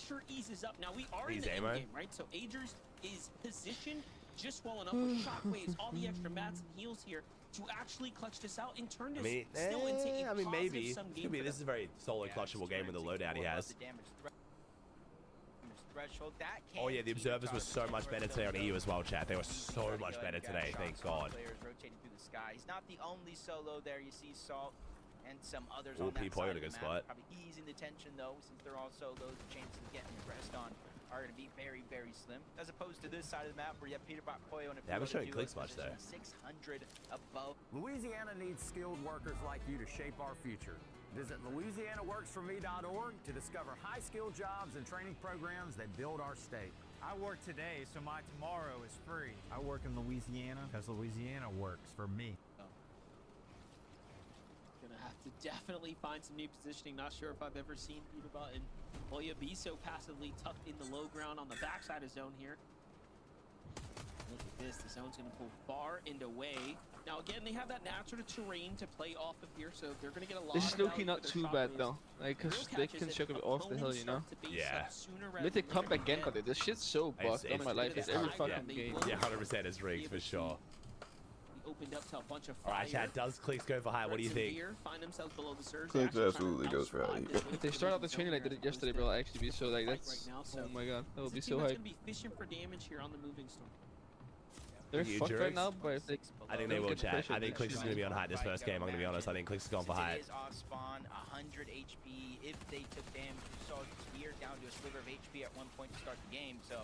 pressure eases up. Now we are in the end game, right? So Agers is positioned just well enough with shockwaves, all the extra mats and heals here to actually clutch this out and turn this still into a maybe. sum game. This is a very solid clutchable game with the loadout he has. Threshold. Oh yeah, the observers were so much better today on EU as well, chat. They were so much better today, thank God. Players rotating through the sky. He's not the only solo there. You see Salt and some others Ooh, on that P-Point side at a of the good map. spot. Probably easing the tension though, since they're all solos. The chances of getting pressed on are going to be very, very slim. As opposed to this side of the map where you have PETERBOT, Pollo, and a they haven't shown CLIX much though. 600 above. Louisiana needs skilled workers like you to shape our future. Visit LouisianaWorksForMe.org to discover high-skilled jobs and training programs that build our state. I work today, so my tomorrow is free. I work in Louisiana because Louisiana works for me. Gonna have to definitely find some new positioning. Not sure if I've ever seen PETERBOT and Pollo be so passively tucked in the low ground on the backside of zone here. Look at this, the zone's gonna pull far and away. Now again, they have that natural terrain to play off of here, so they're gonna get a lot. This is low-key not too bad though, like, cause they can check it off the hill, you know? Yeah. Mythic pump again, but this shit's so bugged on my life. It's every fucking game. Yeah, 100% is rigged for sure. Opened up to a bunch of Alright, chat, does CLIX go for high? What do you think? CLIX absolutely goes for high. If they start out the training like they did yesterday, bro, I'll actually be so like, that's, oh my god, that would be so hype. Gonna be fishing for damage here on the moving storm. They're fucked right now, but if they, I think they will, chat. I think CLIX is going to be on height this first game. I'm going to be honest. I think CLIX is going for height. It is off spawn, 100 HP. If they took damage, you saw Spear down to a sliver of HP at one point to start the game. So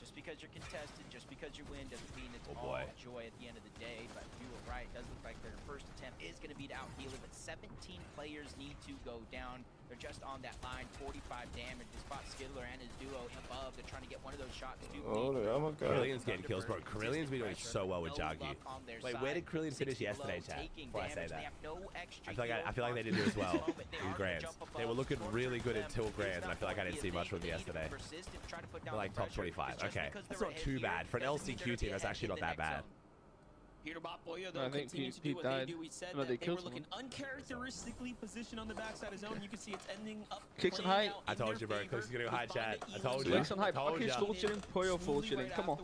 just because you're contested, just because you win, doesn't mean it's all joy at the end of the day. But you were right. It does look like their first attempt is going to be to out-heal it, but 17 players need to go down. They're just on that line, 45 damage. They spot Skiddler and his duo above. They're trying to get one of those shots too. Oh, my God. Krillian's getting kills, bro. Krillian's been doing so well with Jaggy. Wait, where did Krillian finish yesterday, chat? Before I say that. I feel like they did do as well in Grands. They were looking really good until Grands, and I feel like I didn't see much from them yesterday. They're like top 25. Okay, that's not too bad. For an LCQ team, that's actually not that bad. PETERBOT, Pollo, though, continue to do what they do. We said that they were looking uncharacteristically positioned on the backside of zone. You can see it's ending up CLIX on high. I told you, bro. CLIX is going to go high, chat. I told you. CLIX on high. Bucky's full chilling, Pollo full chilling. Come on.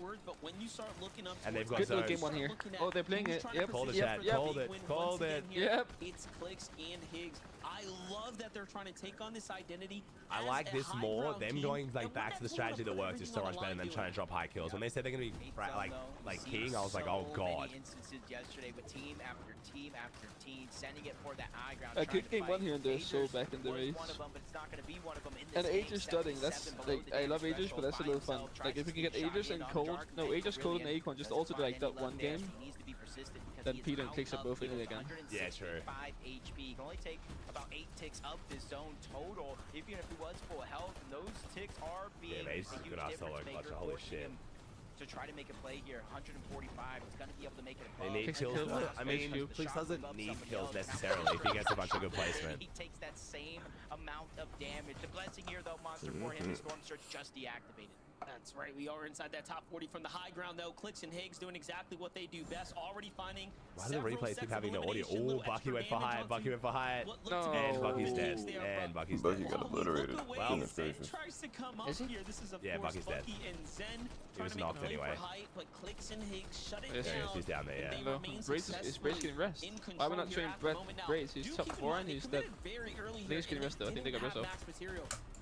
And they've got good little game one here. Oh, they're playing it. Yep. Called it, chat. Called it. Called it. Yep. It's CLIX and Higgs. I love that they're trying to take on this identity. I like this more. Them going like back to the strategy that works is so much better than them trying to drop high kills. When they said they're going to be like king, I was like, oh god. But team after team after team sending it for that high ground. I could game one here and they're so back in the race. And Aegis studying, that's like, I love Aegis, but that's a little fun. Like if we can get Aegis and Cold, no, Aegis, Cold, and Acorn just also do like that one game, then Peter and CLIX are both in it again. Yeah, sure. 5 HP. Can only take about 8 ticks up this zone total, even if he was full health, and those ticks are being a huge difference maker, forcing him to try to make a play here. 145. He's going to be able to make it a play. They need kills. I mean, CLIX doesn't need kills necessarily if he gets a bunch of good placement. He takes that same amount of damage. The blessing here, though, Monster, for him, his Storm Surge just deactivated. That's right. We are inside that top 40 from the high ground, though. CLIX and Higgs doing exactly what they do best. Already finding. Why do the replays keep having no audio? Oh, Bucky went for high. Bucky went for high. No. And Bucky's dead. And Bucky's dead. Bucky got obliterated. Well, Goodness gracious. Is he? Yeah, Bucky's dead. He was knocked anyway. But CLIX and Higgs shut it Yes, down. He's down there, yeah. No, Brace is getting rest. Why am I not showing Brace? He's top 4 and he's dead. I think he's getting rest though. I think they got rest off.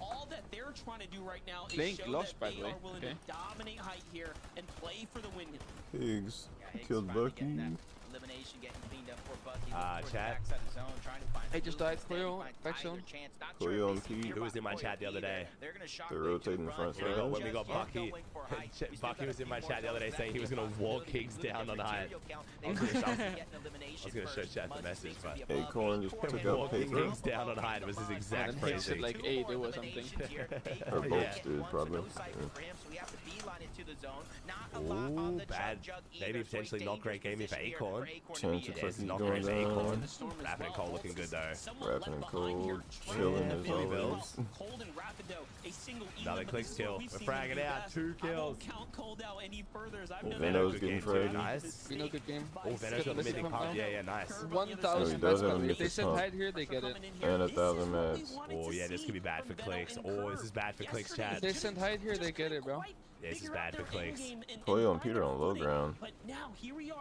All that they're trying to do right now is Link show lost, that by they the way. are willing to dominate height here and play for the win. Higgs Higgs killed finally Bucky. getting that elimination, getting cleaned up for Bucky. Chat. Hey, just died. Pollo, back zone. Pollo on P. Who was in my chat the other day? They're rotating the front side. When we got Bucky, Bucky was in my chat the other day saying he was going to walk Higgs down on height. I was going to show chat the message, but Acorn just took out walking paper. Higgs down on height was his exact And Higgs said phrasing. like 8 or something. Or both did, probably. Ooh, bad. Maybe potentially not great gaming for Acorn. Chance of Yes, Bucky not going great for Acorn. down. Rapid and Cole looking good though. Rapping and cold, chilling as always. Cold and Rapido, a single Another CLIX kill. We're fragging out. 2 kills. Count cold out any further as I've Veno's getting fragged. Nice. Veno, good game. Oh, Veno's got the mythic pump. Yeah, nice. 1,000 does mats, have a by the way. If they mythic send pump. hide here, they get it. And 1,000 mats. Oh, yeah, this could be bad for CLIX. Oh, this is bad for CLIX, chat. If they send hide here, they get it, bro. This is bad for CLIX. Polio and Peter on low ground.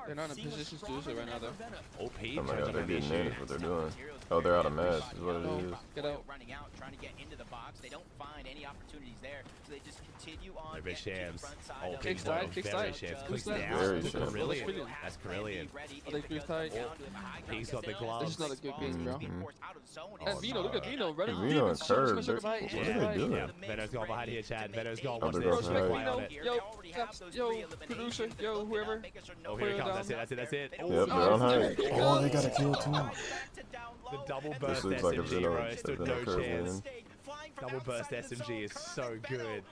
They're not in a position to do so right now, though. Oh, Pete. Oh my god, they're getting in is what they're doing. Oh, they're out of mats is what it is. Get out. Running out, trying to get into the box. They don't find any opportunities there, so they just continue on. They're big shams. Oh, CLIX Pete's died, low. CLIX Very died. shams. Who's CLIX that? down. Very That's shams. Carillion. That's Carillion. I think CLIX died. Pete's got the This gloves. is not a good game, bro. Oh, And Veno, look at Veno. Running Veno and deep. So Curve, much they're- behind. what are they doing? Yeah, Veno's gone behind here, Chad. Veno's gone. Oh, Watch they're this. going Respect behind. Veno. It. Yo, Caps, yo, producer, yo, whoever. Oh, here it comes. That's it. That's it. Yep, they're on high. Oh, they got a kill too. The double This burst looks like a SMG, bro. It stood no Curve chance. win. Double burst SMG is so good.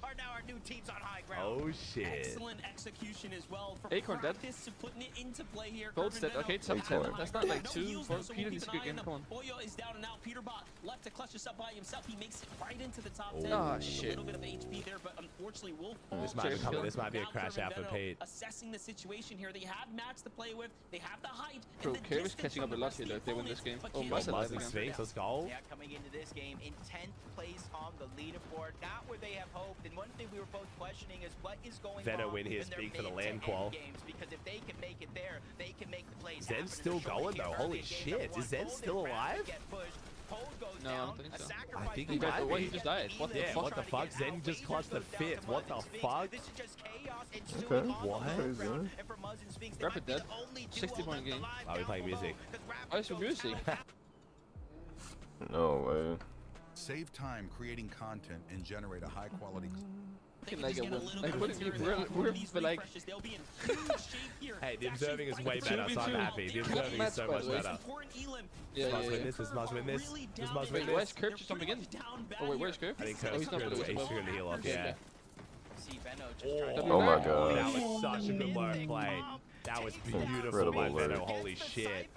Oh shit. Excellent execution as well. For Acorn dead. practice to putting it into play here. Gold's dead. Okay, top 10. That's not like 2. Peter needs a good game. Come on. Boyo is down and out. PETERBOT left to clutch this up by himself. He makes it right into the top 10. Oh, A shit. little bit of HP there, but unfortunately will fall. This might be a Now crash Curve out for and Pete. Veno assessing the situation here. They have mats to play with. They have the height. Bro, and the Curve is distance catching from up a the lot rest here of though the if they win this game. opponents, but Oh, can't Muzzle Muzzling again. Sphinx, let's go. Yeah, coming into this game in 10th place on the leaderboard. Not where they have hoped. And one thing we were both questioning is what is going Veno wrong win here, in their speak for the mid to land end qual. games, because if they can make it there, they can make the plays Zen's happen. still And they're showing going, here though. early Holy in game shit. number Is one. Zen Cold still and Rapid alive? get pushed. Cold goes No, I down. don't think A so. sacrifice I think goes he down. might What, be. he just died. What the Yeah, fuck? what the fuck? Zen just clutched the 5th. What the fuck? This is just chaos ensuing Okay. on the What? low ground. And for Muzz and Sphinx, they Rapid might be dead. the only duo 60-point game. left alive Are we down playing below, music? 'cause Rapid Oh, it's don't music. know. No way. Save time creating content and generate a high quality. Like a win. Like, what if we're like. Hey, the observing is way better, so I'm happy. The observing is so much better. Yeah, Must yeah, win yeah. this. This must win this. This must win Wait, why is this. Curve just jumping in? Oh, wait, where's Curve? I think Oh, Curve's he's not going for to the heal off, Okay, yeah. okay. See Veno just trying to Oh my That god. was such a good work play. That was beautiful by Incredible Veno. work. Holy shit.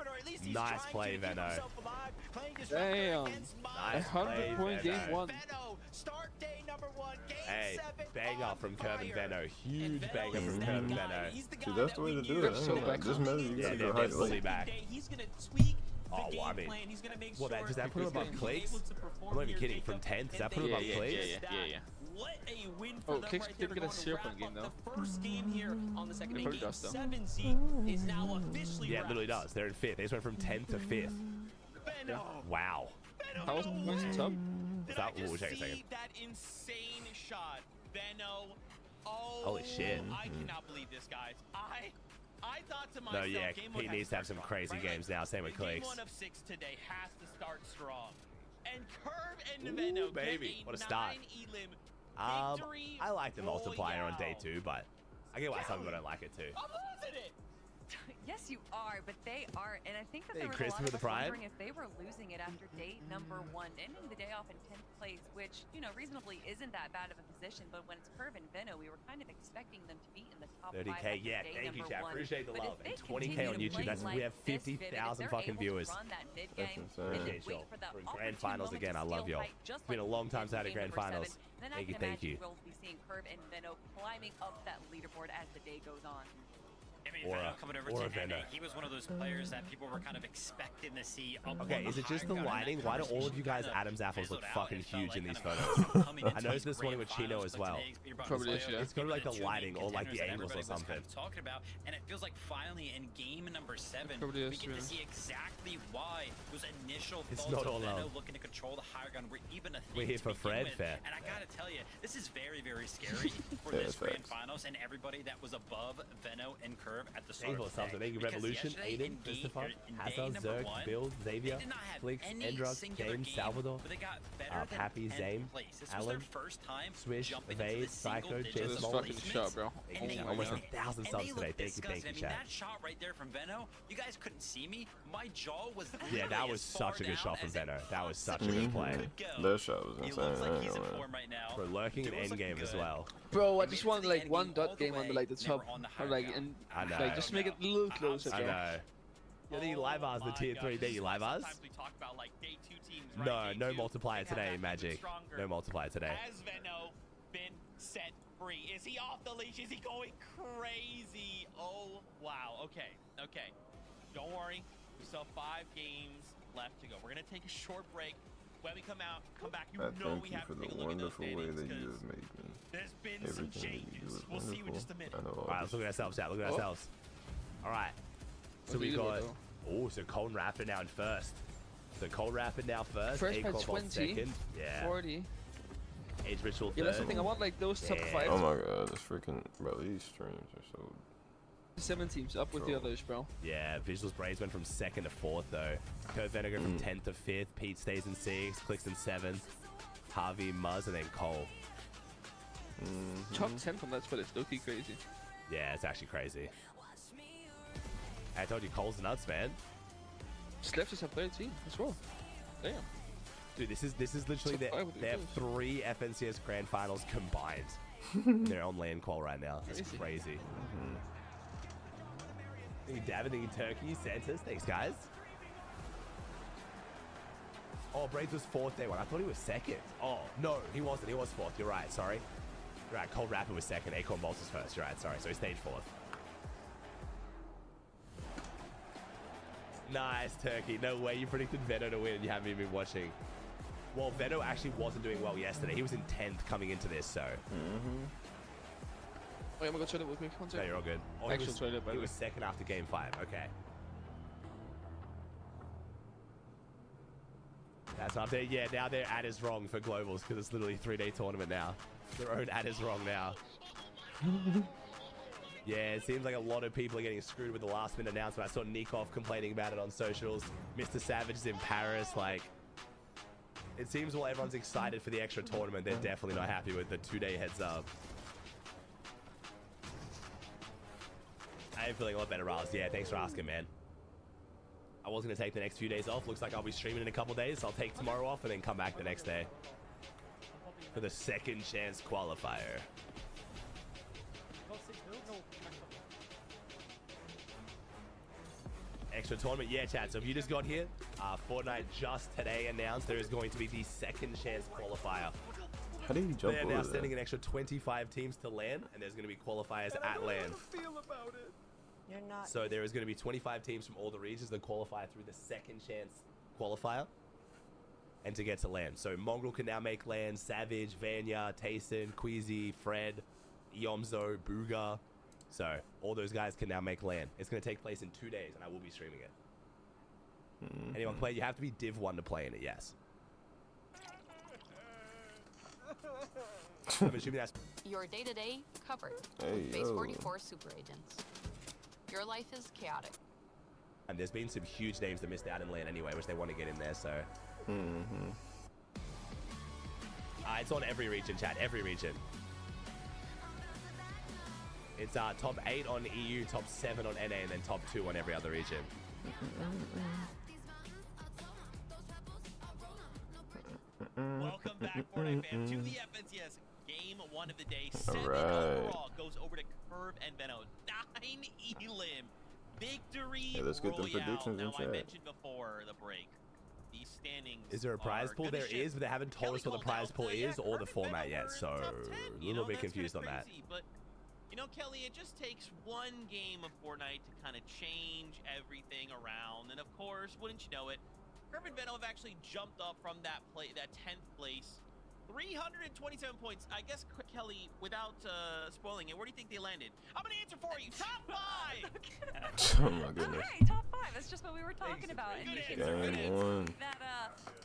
Nice play, Veno. Damn. Nice play, 100-point game Veno. 1. Start day number 1, game Hey, 7 banger on from Curve and fire. Veno. Huge banger from Curve and Veno. He's the See, guy that's that the way we to do use. it. So back. This method, you Yeah, gotta they're go high. fully Like, back. He's gonna tweak Oh, the well, I game mean, plan. He's gonna make well, sure does that put him above he's CLIX? able to perform I'm not even here, kidding. Jacob, From 10, does that and put him they above did CLIX? that. What a win for Oh, them CLIX right did there get to a go 0-point game, wrap though. up the first game here on the second They game. probably does, though. 7 seed is now officially Yeah, it wrapped. literally does. They're in 5th. They just went from 10 to 5th. Wow. How was the points in top? Is that, we'll check a second. That insane shot, Veno. Oh, Holy shit. I cannot believe this, guys. I thought to No, myself, yeah, game one Pete has needs to have some start crazy strong, games now. Same with Game CLIX. 1 of 6 today has to start strong. And Curve and Veno baby, get a what a start. 9 elim victory. I like the multiplier on day royale. 2, but I get why some people don't like it too. I'm losing it. Yes, you are, but they are, and I think that Hey, there was Chris a lot with of the us prime. wondering if they were losing it after date number 1, ending the day off in 10th place, which, you know, reasonably isn't that bad of a position, but when it's Curve and Veno, we were kind of expecting them to be in the top 5 30K, after yeah, day thank you, number chat. 1. Appreciate the But if love. they And 20K continue on to YouTube. play That's like we have this, Vivid, 50,000 if they're fucking able to viewers. run that mid That's game insane. and then Okay, wait sure. for that We're in opportune grand finals moment again. to I love steal y'all. height, just It's been a like long they time did since I had a in game grand number 7, finals. then I Thank you, can thank imagine you. we'll be seeing Curve and Veno climbing up that leaderboard as the day goes on. I mean, Or Veno a- coming over or to a Veno. NA, he was one of those players that people were kind of expecting to see up Okay, on is the it just high the ground, and lighting? that Why do all of conversation you guys kinda Adam's apples look fizzled out. fucking It felt huge like in these kind of photos? coming I into noticed these this morning grand with Chino finals, as but well. today's Peterbot Probably was is, like yeah. It's gonna be like the two main lighting or like the contenders that angles or everybody was something. kind of talking about, and it feels like finally in game number 7 Probably we is, get yeah. to see exactly why those initial It's thoughts not of all Veno love. looking to control the higher ground were even a thing. We're here to for begin Fred, with. fair. And I gotta tell you, this is very, very scary for Yeah, this grand facts. finals and everybody that was above Veno and Curve at the start Evil of the something. day. Thank you, Because Revolution, yesterday Aiden, in Christopher, in day Hazard, number Zerg, 1, Bill, they Xavier, did not have CLIX, any Endrug, singular James, game, Salvador, but they got better than Pappy, 10th Zame, place. This was Alan, their first time Swish, jumping Vade, into the single Psycho, digits James of This fucking placements, shot, bro. and they Almost won it. 1,000 And subs they today. looked Thank you, disgusted. I mean, chat. that shot right there from Veno, you guys couldn't see me. My jaw was Yeah, that literally was as far such a good down shot from as it Veno. That was such a possibly good play. could go. That shot was He insane. looks I like ain't he's in gonna lie. form right now. We're lurking in Duo's looking endgame as good. well. Bro, I They just made it want to the like end one all dot the game on way. like the They were top, on the or higher like ground. and I know. like just make it a little closer, I bro. know. Yeah, the live the tier 3 D live Sometimes we talk about like day 2 teams, right? No Day 2, multiplier they have today, that Magic. stronger. No multiplier today. Has Veno been set free? Is he off the leash? Is he going crazy? Oh, wow. Okay. Okay. Don't worry. We still have 5 games left to go. We're going to take a short break. When we come back, you know we have to take a look at those standings because there's been some changes. We'll see you in just a minute. All right, let's look at ourselves, chat. Look at ourselves. All right. So we got... Oh, so Cold Rapid now in first. So Cold Rapid now first. First by Acorn 20, second. Yeah. 40. Age Ritual third. Yeah, that's the thing. I want like those top 5. Oh my god, this freaking... Bro, these streams are so... 7 teams up with the others, bro. Yeah, Visuals Braves went from 2nd to 4th though. Kurt Venner from 10th to 5th. Pete stays in 6th. CLIX in 7th. Harvey, Muzz, and then Cole. Top 10 from that split is low-key crazy. Yeah, it's actually crazy. I told you, Cole's nuts, man. Slips just have played team as well. Damn. Dude, this is literally they have 3 FNCS Grand Finals combined. They're on land qual right now. That's crazy. Thank you, Davin. Thank you, Turkey. Santos. Thanks, guys. Oh, Braids was 4th day one. I thought he was 2nd. Oh, no, he wasn't. He was 4th. You're right. Sorry. You're right. Cold Rapid was 2nd. Acorn Bolts was 1st. You're right. Sorry. So he stayed 4th. Nice, Turkey. No way you predicted Veno to win and you haven't even been watching. Well, Veno actually wasn't doing well yesterday. He was in 10th coming into this, so... Wait, I'm gonna go toilet real quick. One No, second. you're all good. Oh, Actual toilet, by the He way. was 2nd after game 5. Okay. That's an update. Yeah, now their ad is wrong for globals because it's literally a 3-day tournament now. Their own ad is wrong now. Yeah, it seems like a lot of people are getting screwed with the last minute announcement. I saw Nikov complaining about it on socials. Mr. Savage is in Paris. Like, it seems while everyone's excited for the extra tournament, they're definitely not happy with the 2-day heads up. I am feeling a lot better, Raz. Yeah, thanks for asking, man. I was going to take the next few days off. Looks like I'll be streaming in a couple days. So I'll take tomorrow off and then come back the next day for the second chance qualifier. Extra tournament, yeah, chat. So if you just got here, Fortnite just today announced there is going to be the second chance qualifier. How did he jump They're over now that? sending an extra 25 teams to LAN, and there's going to be qualifiers at LAN. You're not. So there is going to be 25 teams from all the regions that qualify through the second chance qualifier and to get to LAN. So Mongrel can now make LAN, Savage, Vanya, Tayson, Queasy, Fred, Iomzo, Booga. So all those guys can now make LAN. It's going to take place in 2 days, and I will be streaming it. Anyone play? You have to be Div 1 to play in it, yes. I'm assuming that's... Your day-to-day covered Hey, with Base yo. 44 super agents. Your life is chaotic. And there's been some huge names that missed out in LAN anyway, which they want to get in there, so... It's on every region, chat. Every region. It's top 8 on EU, top 7 on NA, and then top 2 on every other region. Welcome back, Fortnite fam, to the FNCS Game 1 of the day. 7 All right. overall goes over to Curve and Veno. 9 elim. Victory Yeah, let's get them Royale. predictions in Now, I chat. mentioned before the break, these standings Is there a prize are pool? gonna There shift. is, but they haven't told us what the prize pool is or the format yet, so a little bit confused on that. But you know, Kelly, it just takes one game of Fortnite to kind of change everything around. And of course, wouldn't you know it, Curve and Veno have actually jumped up from that 10th place. 327 points. I guess, Kelly, without spoiling it, where do you think they landed? I'm going to answer for you. Top 5! Oh my goodness. Okay, top 5. That's just what we were talking about. And you can see Game 1. that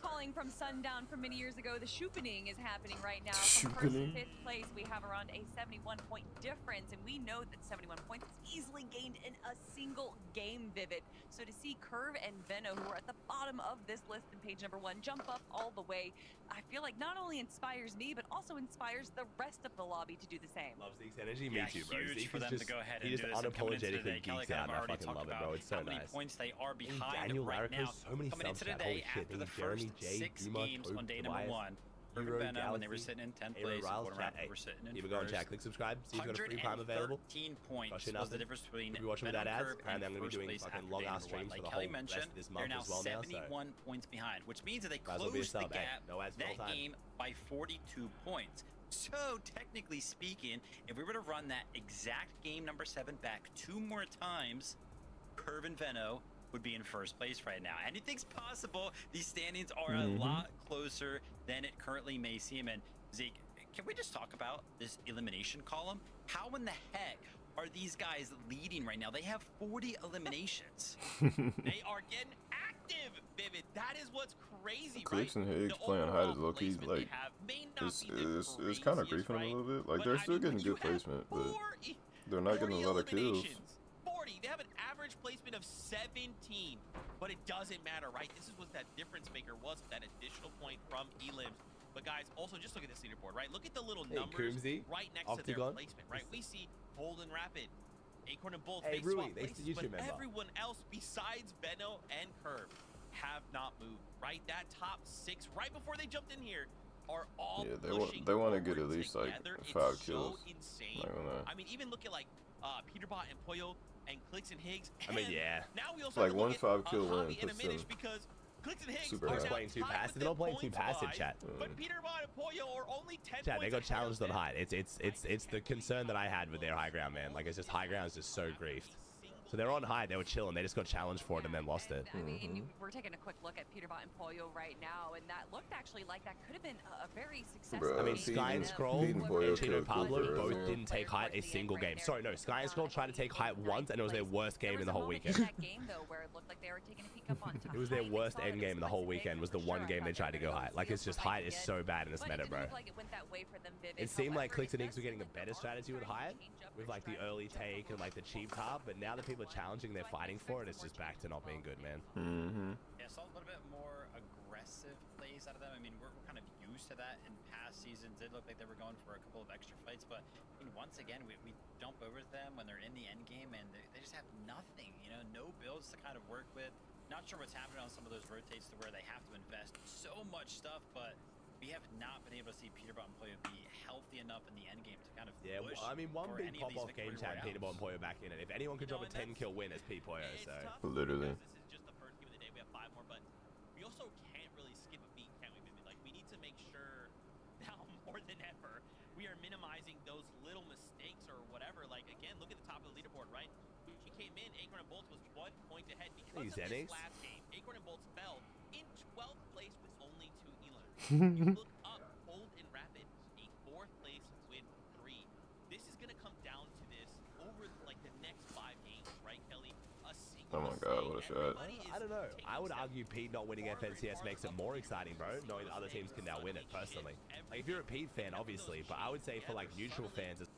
calling from Sundown from many years ago, the Shoopening is happening right now. From first to Shoopening? 5th place, we have around a 71-point difference, and we know that 71 points is easily gained in a single game, Vivid. So to see Curve and Veno, who are at the bottom of this list in page number 1, jump up all the way, I feel like not only inspires me, but also inspires the rest of the lobby to do the same. Love Zeke's energy, me too, bro. Huge Zeke for is them just, to go ahead he and just do this and coming into unapologetically today. Kelly geeks kind out, of and I already fucking talked love it, about bro. It's so how many nice. points they are behind Daniel right Larrick now. has so many Coming subs, into chat. today Holy shit. after the Thank you, Jeremy, first Jay, 6 Duma, games Toad, on day Tobias. number 1. Euro Venom when they were Galaxy, sitting in 10th Aero place. Riles, Golden chat, Rapid were sitting in keep it going, first. chat. Click subscribe. See if you got a free prime available. 113 points Cost you was the nothing. difference between If you're watching Venom, without ads, Curve, apparently I'm and going to be first doing place fucking after long day ass number streams one. for Like the Kelly whole rest mentioned, of this they're month now as well now. So 71 points behind, which means that they might as well be a closed the sub. Hey, gap no ads the whole that time. game by 42 points. So technically speaking, if we were to run that exact game number 7 back 2 more times, Curve and Veno would be in first place right now. Anything's possible. These standings are a lot closer than it currently may seem. And Zeke, can we just talk about this elimination column? How in the heck are these guys leading right now? They have 40 eliminations. They are getting active, Vivid. That is what's crazy, CLIX right? and Higgs The playing overall high is low-key, placement like, they have may not be the it's kind of craziest, griefing right? them a little bit. Like, But they're I still mean, getting when you good have placement, but 40 they're not getting a lot of kills. 40. They have an average placement of 17, but it doesn't matter, right? This is what that difference maker was, that additional point from Elims. But guys, also just look at this leaderboard, right? Look at the little numbers Coombsy, right next to Octagon. their placement, right? We see Golden Rapid, Acorn and Bolt, Hey, they Rui, swap thanks places, to YouTube but member. everyone else besides Veno and Curve have not moved, right? That top 6 right before they jumped in here are all Yeah, pushing they want to get at forward least like together. 5 It's kills. So insane. Not gonna lie. I mean, even look at like Peterbot and Pollo and CLIX and Higgs. I mean, and yeah. Now we also Like have to one look 5 at kill win Javi and puts Aminish them because CLIX and Higgs super are high. now Playing too tied passive. with They're not them playing too passive, points-wise, chat. But Peterbot and Pollo are only 10 Chat, they points got ahead of challenged on them. height. It's the concern that I had with their high ground, man. Like, it's just high ground is just so griefed. So they're on high, they were chilling, they just got challenged for it and then lost it. I mean, we're taking a quick look at Peterbot and Pollo right now, and that looked actually like that could have been a very successful I mean, game Sky for and them. Scroll beating Pollo and Chino killed Pablo Cooper both earlier. didn't take height a single game. Sorry, no, Sky and Scroll tried to take height once, and it was their worst game in the whole weekend. There was a moment in that game, though, where it looked like they were taking a peek up onto It was their height. worst They saw end it game in the whole was weekend, was the for one sure. game they I thought tried to go were high. gonna Like, it's steal just for height is again. so bad in this But meta, it didn't bro. look like it went that way for them, Vivid. It seemed like However, CLIX and it Higgs were does getting a seem like better there are strategy with starting to height, change up with their like the early strategy take and like the cheap top, but now that people are challenging, they're fighting for it, it's just back to not being good, man. Yeah, saw a little bit more aggressive plays out of them. I mean, we're kind of used to that in past seasons. It looked like they were going for a couple of extra fights, but I mean, once again, we jump over them when they're in the end game, and they just have nothing, you know, no builds to kind of work with. Not sure what's happening on some of those rotates to where they have to invest so much stuff, but we have not been able to see Peterbot and Pollo be healthy enough in the end game to kind of Yeah, push I mean, one for big any of these pop-off game victory chat, Peterbot and royales. Pollo back in it. If anyone could drop a 10-kill win, it's Pete Pollo, It's so. tough Literally. because this is just the first game of the day. We have 5 more, but we also can't really skip a beat, can we, Vivid? Like, we need to make sure now more than ever we are minimizing those little mistakes or whatever. Like, again, look at the top of the leaderboard, right? She came in, Acorn and Bolts was 1 point ahead because of Zenix. this last game. Acorn and Bolts fell in 12th place with only 2 elims. You look up, Cold and Rapid, a 4th place with 3. This is going to come down to this over like the next 5 games, right, Kelly? A single Oh my God, what a shot. I don't know. I would argue Pete not winning FNCS makes it more exciting, bro, knowing that other teams can now win it, personally. Like, if you're a Pete fan, obviously, but I would say for, like, neutral fans, it's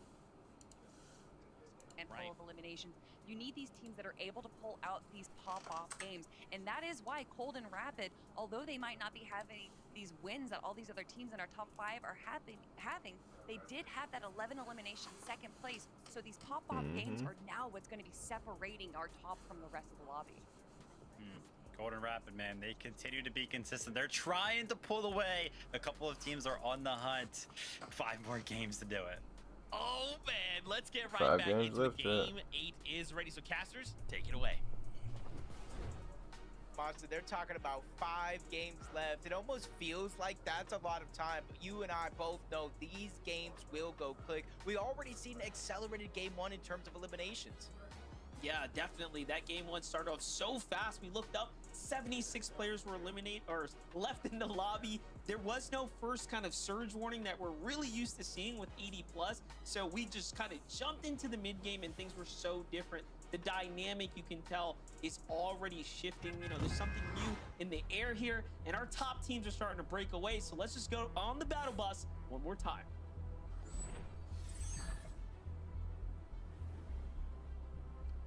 and full of eliminations. You need these teams that are able to pull out these pop-off games, and that is why Cold and Rapid, although they might not be having these wins that all these other teams in our top 5 are having, they did have that 11 elimination 2nd place. So these pop-off games are now what's going to be separating our top from the rest of the lobby. Golden Rapid, man, they continue to be consistent. They're trying to pull away. A couple of teams are on the hunt. 5 more games to do it. Oh man, let's get right 5 back games into left, the game. 8 is ready, so casters, take it away. Monster, they're talking about 5 games left. It almost feels like that's a lot of time, but you and I both know these games will go quick. We already seen an accelerated game 1 in terms of eliminations. Yeah, definitely. That game 1 started off so fast. We looked up, 76 players were eliminated or left in the lobby. There was no first kind of surge warning that we're really used to seeing with 80+. So we just kind of jumped into the mid game and things were so different. The dynamic, you can tell, is already shifting. You know, there's something new in the air here, and our top teams are starting to break away. So let's just go on the battle bus one more time.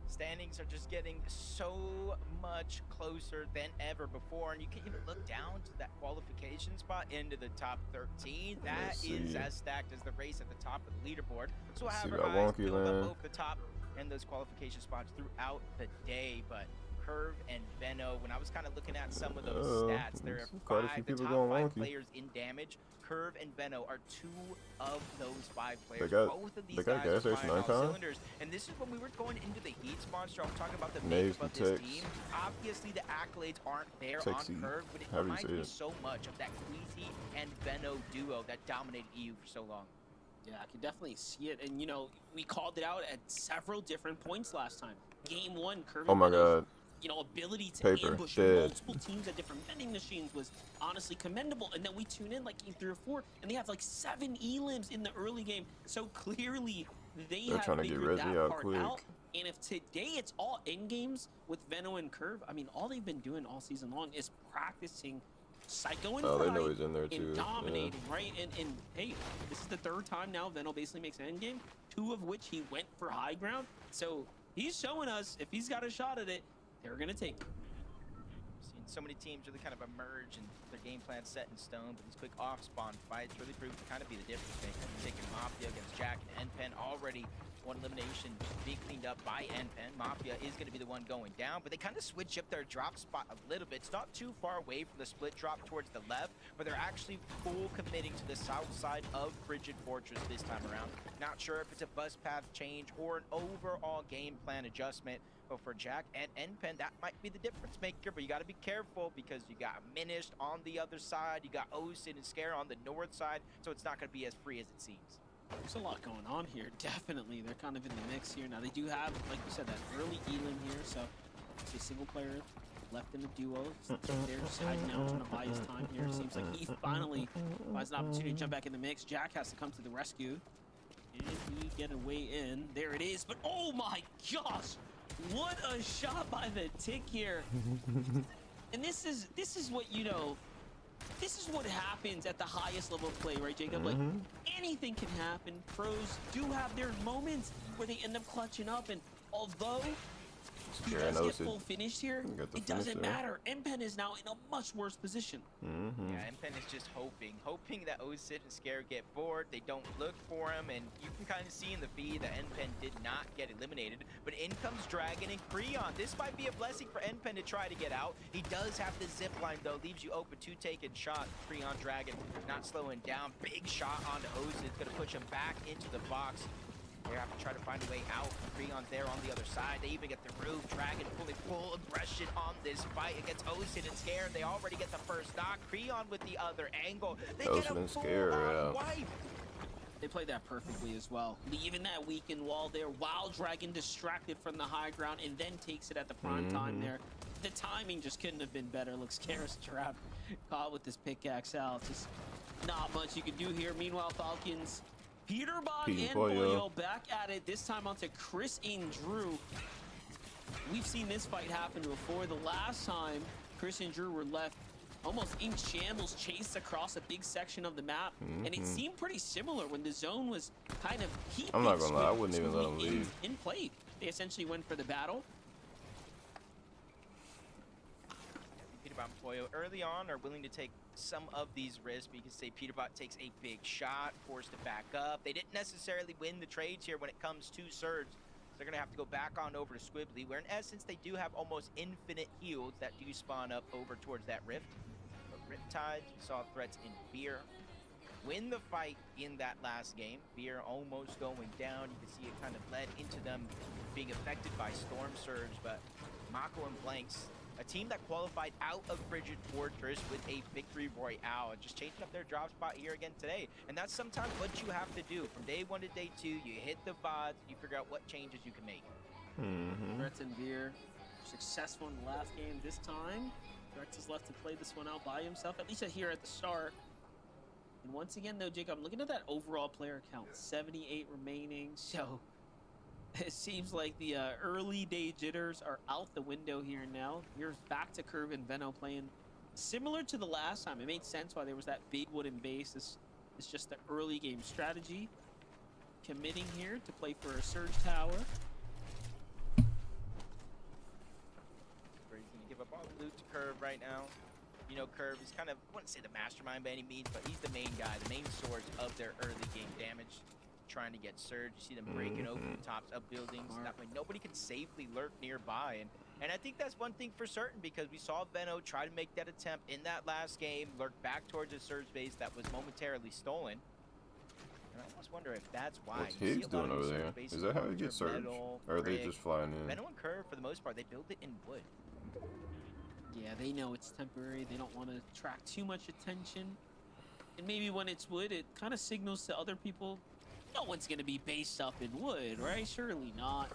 Standings are just getting so much closer than ever before, and you can even look down to that qualification spot into the top 13. That is as stacked as the race at the top of the leaderboard. So we'll have our eyes build up both the top and those qualification spots throughout the day, but Curve and Veno. When I was kind of looking at some of those stats, there are quite a few the people top going 5 wonky. players in damage. Curve and Veno are 2 of those 5 players. Both of these guys are firing all cylinders. And this is when we were going into the heat sponsor. I'm talking about the makeup of this team. Obviously, the accolades aren't there on Curve, but it reminds me so much of that Queasy and Veno duo that dominated EU for so long. Yeah, I can definitely see it. And, you know, we called it out at several different points last time. Game 1, Curve. Oh my God. You know, ability to ambush multiple teams at different vending machines was honestly commendable. And then we tune in like game 3 or 4, and they have like 7 elims in the early game. So clearly they're trying to get Resi out quick. And if today it's all end games with Veno and Curve, I mean, all they've been doing all season long is practicing Psycho and they know he's in there too. Dominating, right? And hey, this is the 3rd time now Veno basically makes an end game, 2 of which he went for high ground. So he's showing us if he's got a shot at it, they're gonna take it. Seen so many teams really kind of emerge and their game plan set in stone, but these quick off spawn fights really prove to kind of be the difference maker. Taking Mafia against Jack and NPen, already one elimination being cleaned up by NPen. Mafia is going to be the one going down, but they kind of switch up their drop spot a little bit. It's not too far away from the split drop towards the left, but they're actually full committing to the south side of Frigid Fortress this time around. Not sure if it's a bus path change or an overall game plan adjustment, but for Jack and NPen, that might be the difference maker. But you got to be careful because you got Minished on the other side, you got Osin and Scare on the north side, so it's not going to be as free as it seems. There's a lot going on here. Definitely, they're kind of in the mix here. Now, they do have, like you said, that early Elim here, so it's a single player left in the duo. They're deciding now, trying to buy his time here. Seems like he finally finds an opportunity to jump back in the mix. Jack has to come to the rescue. And he get a way in. There it is. But oh my gosh, what a shot by the Tick here. And this is what, you know, this is what happens at the highest level of play, right, Jacob? Like, anything can happen. Pros do have their moments where they end up clutching up, and although he does get full finished here, it doesn't matter. NPen is now in a much worse position. Yeah, NPen is just hoping that Osid and Scare get bored. They don't look for him, and you can kind of see in the feed that NPen did not get eliminated. But in comes Dragon and Creon. This might be a blessing for NPen to try to get out. He does have the zip line, though, leaves you open to taking shots. Creon Dragon not slowing down. Big shot onto Osid. It's going to push him back into the box. They have to try to find a way out. Creon's there on the other side. They even get the roof. Dragon pulling full aggression on this fight against Osin and Scare. They already get the first knock. Creon with the other angle. They get a full-on wipe. They played that perfectly as well. Leaving that weakened wall there while Dragon distracted from the high ground and then takes it at the prime time there. The timing just couldn't have been better. Looks Scare's trapped, caught with this pickaxe out. Just not much you can do here. Meanwhile, Falcons, PETERBOT and Pollo back at it, this time onto Chris and Drew. We've seen this fight happen before. The last time Chris and Drew were left almost in shambles, chased across a big section of the map, and it seemed pretty similar when the zone was kind of heat. I'm not gonna lie, I wouldn't even let him leave. In play, they essentially went for the battle. PETERBOT and Pollo early on are willing to take some of these risks, but you can say PETERBOT takes a big shot, forced to back up. They didn't necessarily win the trades here when it comes to Surge. So they're going to have to go back on over to Squibbly, where in essence they do have almost infinite heals that do spawn up over towards that rift. But Riptide saw threats in Beer win the fight in that last game. Beer almost going down. You can see it kind of led into them being affected by Storm Surge, but Mako and Blanks, a team that qualified out of Frigid Fortress with a victory royale, just changing up their drop spot here again today. And that's sometimes what you have to do. From day 1 to day 2, you hit the VODs, you figure out what changes you can make. Threats and Beer successful in the last game this time. Threats is left to play this one out by himself, at least here at the start. And once again, though, Jacob, I'm looking at that overall player count, 78 remaining. So it seems like the early day jitters are out the window here now. Here's back to Curve and Veno playing similar to the last time. It made sense why there was that big wooden base. This is just the early game strategy. Committing here to play for a Surge Tower. He's going to give up all the loot to Curve right now. You know, Curve is kind of, I wouldn't say the mastermind by any means, but he's the main guy, the main source of their early game damage. Trying to get Surge. You see them breaking open the tops of buildings. That way nobody can safely lurk nearby. And And I think that's one thing for certain, because we saw Venno try to make that attempt in that last game, lurk back towards a surge base that was momentarily stolen. And I almost wonder if that's why. What's Higgs doing over there? Is that how you get surge? Or are they just flying in? Venno and Curve, for the most part, they build it in wood. Yeah, they know it's temporary. They don't want to attract too much attention. And maybe when it's wood, it kind of signals to other people, no one's going to be based up in wood, right? Surely not.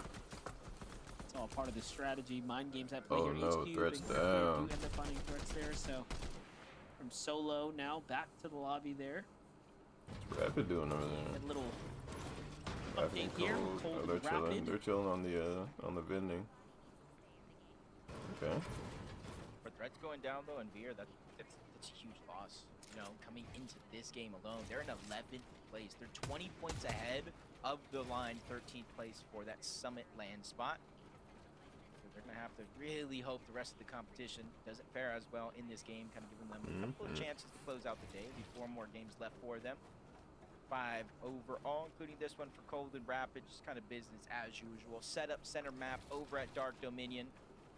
It's all part of the strategy. Mind games at play here. No, HQ, threats do down. end up finding threats there. So from solo now back to the lobby there. What's Rapid doing over there? That little Rapid update and here. Cold. Cold Oh, they're and chilling. Rapid. They're chilling on the vending. Okay. For threats going down though, and Veer, that's a huge loss. You know, coming into this game alone, they're in 11th place. They're 20 points ahead of the line, 13th place for that Summit land spot. So they're gonna have to really hope the rest of the competition doesn't fare as well in this game, kind of giving them a couple of chances to close out the day. There'll be 4 more games left for them. 5 overall, including this one for Cold and Rapid, just kind of business as usual. Set up center map over at Dark Dominion.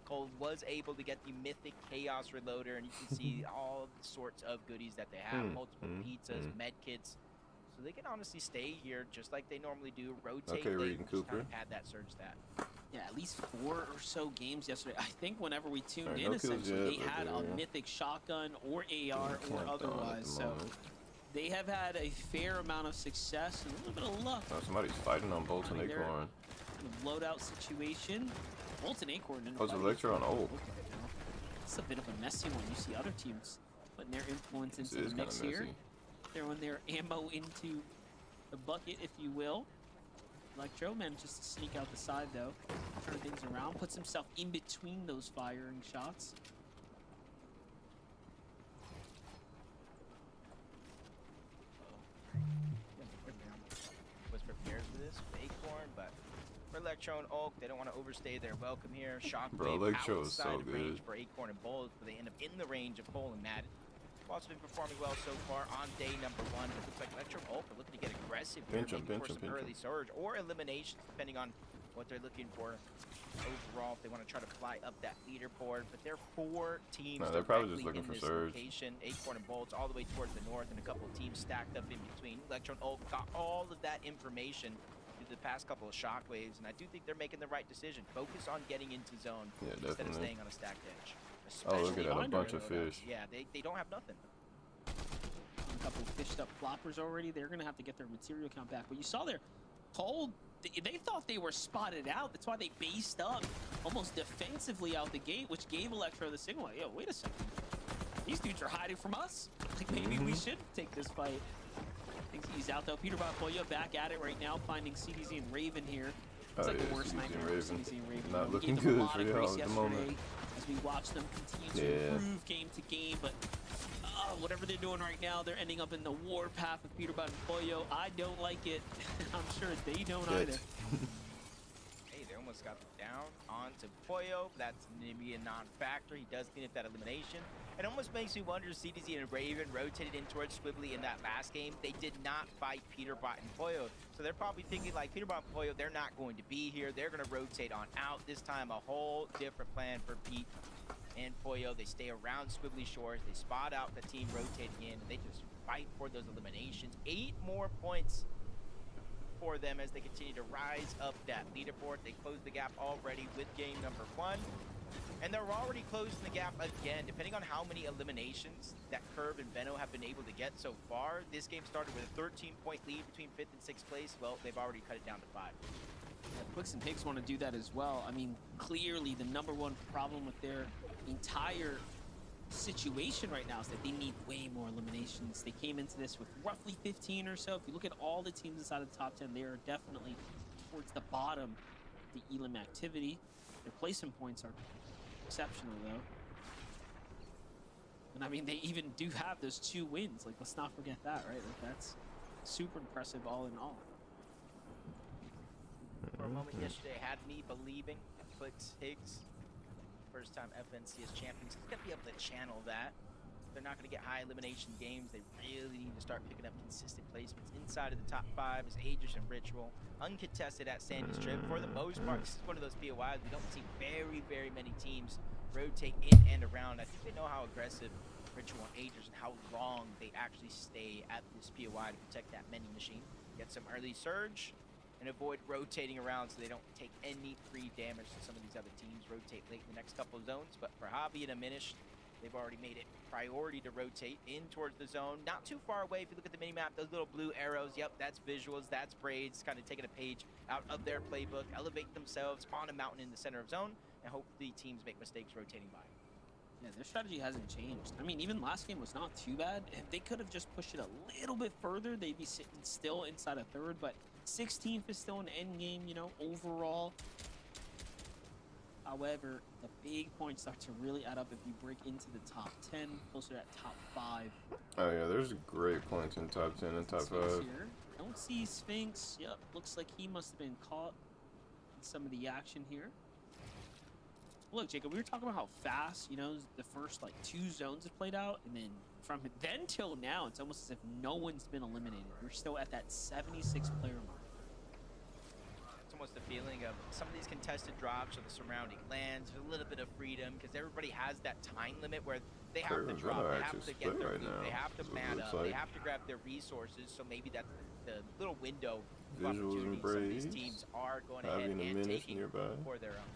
Cold was able to get the mythic Chaos Reloader, and you can see all the sorts of goodies that they have. Multiple pizzas, med kits. So they can honestly stay here just like they normally do. Rotate. Okay, late, Reed and just kind Cooper. of pad that surge stat. Yeah, at least 4 or so games yesterday. I think whenever we tuned Alright, in, no kills essentially, yet, they but had yeah. a mythic shotgun or AR or Countdown at the otherwise. So moment. they have had a fair amount of success and a little bit of luck. Oh, somebody's fighting on Bolt and I mean, they're Acorn. in a loadout situation. Bolt and Acorn didn't Oh, it's fight Electro on each other. Oak. It's a bit of a messy one. You see other teams putting their influence This into is the kind mix of here. messy. Throwing their ammo into the bucket, if you will. Electro manages to sneak out the side, though. Turn things around, puts himself in between those firing shots. Was prepared for this with Acorn, but for Electro and Oak, they don't want to overstay their welcome here. Shockwave Bro, Electro is outside so of range good. for Acorn and Bold, but they end up in the range of Cole and Madden. Also been performing well so far on day number 1. It looks like Electro and Oak are looking to get aggressive here, Pinch 'em, maybe pinch for 'em, some pinch 'em. early surge or eliminations, depending on what they're looking for overall. If they want to try to fly up that leaderboard, but there are 4 teams. No, they're probably just directly looking in for this surge. location. Acorn and Bolts all the way towards the north, and a couple of teams stacked up in between. Electro and Oak got all of that information through the past couple of shockwaves, and I do think they're making the right decision. Focus on getting into zone Yeah, instead of definitely. staying on a stacked edge. Oh, look at Especially that, a under bunch of loadouts. fish. Yeah, they don't have nothing. A couple fished up floppers already. They're going to have to get their material count back. But you saw there, Cold, they thought they were spotted out. That's why they based up almost defensively out the gate, which gave Electro the signal. Like, yo, wait a second. These dudes are hiding from us. Like, maybe we should take this fight. Thinks he's out, though. PETERBOT Pollo back at it right now, finding CDZ and Raven here. It's like the worst CDZ nightmare and for Raven. CDZ and Raven. Not We looking gave them a good lot for of y'all grace at the yesterday moment. as we watch them continue to improve game to game, but whatever they're doing right now, they're ending up in the war path of PETERBOT and Pollo. I don't like it. I'm sure they don't either. Hey, they almost got down onto Pollo. That's maybe a non-factor. He does clean up that elimination. It almost makes me wonder, CDZ and Raven rotated in towards Swibbly in that last game. They did not fight PETERBOT and Pollo. So they're probably thinking, like, PETERBOT and Pollo, they're not going to be here. They're going to rotate on out. This time, a whole different plan for Pete and Pollo. They stay around Swibbly Shores. They spot out the team rotating in, and they just fight for those eliminations. 8 more points for them as they continue to rise up that leaderboard. They closed the gap already with game number 1. And they're already closing the gap again. Depending on how many eliminations that Curve and Venno have been able to get so far, this game started with a 13-point lead between 5th and 6th place. Well, they've already cut it down to 5. Yeah, CLIX and Higgs want to do that as well. I mean, clearly the #1 problem with their entire situation right now is that they need way more eliminations. They came into this with roughly 15 or so. If you look at all the teams inside of the top 10, they are definitely towards the bottom of the elim activity. Their placement points are exceptional, though. And I mean, they even do have those 2 wins. Like, let's not forget that, right? Like, that's super impressive all in all. For a moment yesterday, had me believing CLIX Higgs. First time FNC as champions. He's gonna be able to channel that they're not going to get high elimination games. They really need to start picking up consistent placements inside of the top 5 as Aegis and Ritual. Uncontested at Sandy Strip. For the most part, this is one of those POIs we don't see very many teams rotate in and around. I think they know how aggressive Ritual and Aegis and how long they actually stay at this POI to protect that mini machine. Get some early surge and avoid rotating around so they don't take any free damage to some of these other teams. Rotate late in the next couple of zones, but for Hobby and Diminished, they've already made it priority to rotate in towards the zone. Not too far away if you look at the mini-map, those little blue arrows, yep, that's visuals, that's Braids, kind of taking a page out of their playbook, elevate themselves on a mountain in the center of zone, and hopefully teams make mistakes rotating by. Yeah, their strategy hasn't changed. I mean, even last game was not too bad. If they could have just pushed it a little bit further, they'd be sitting still inside a third, but 16th is still an end game, you know, overall. However, the big points start to really add up if you break into the top 10, closer to that top 5. Oh yeah, there's great points in top 10 and top 5. Here. Don't see Sphinx. Yep, looks like he must have been caught in some of the action here. Look, Jacob, we were talking about how fast, you know, the first like 2 zones have played out, and then from then till now, it's almost as if no one's been eliminated. We're still at that 76 player mark. It's almost the feeling of some of these contested drops or the surrounding lands, there's a little bit of freedom because everybody has that time limit where they have to drop, they have to get their loot, they have to man up, they have to grab their resources. So maybe that's the little window of opportunity some of these teams are going ahead and taking for their own.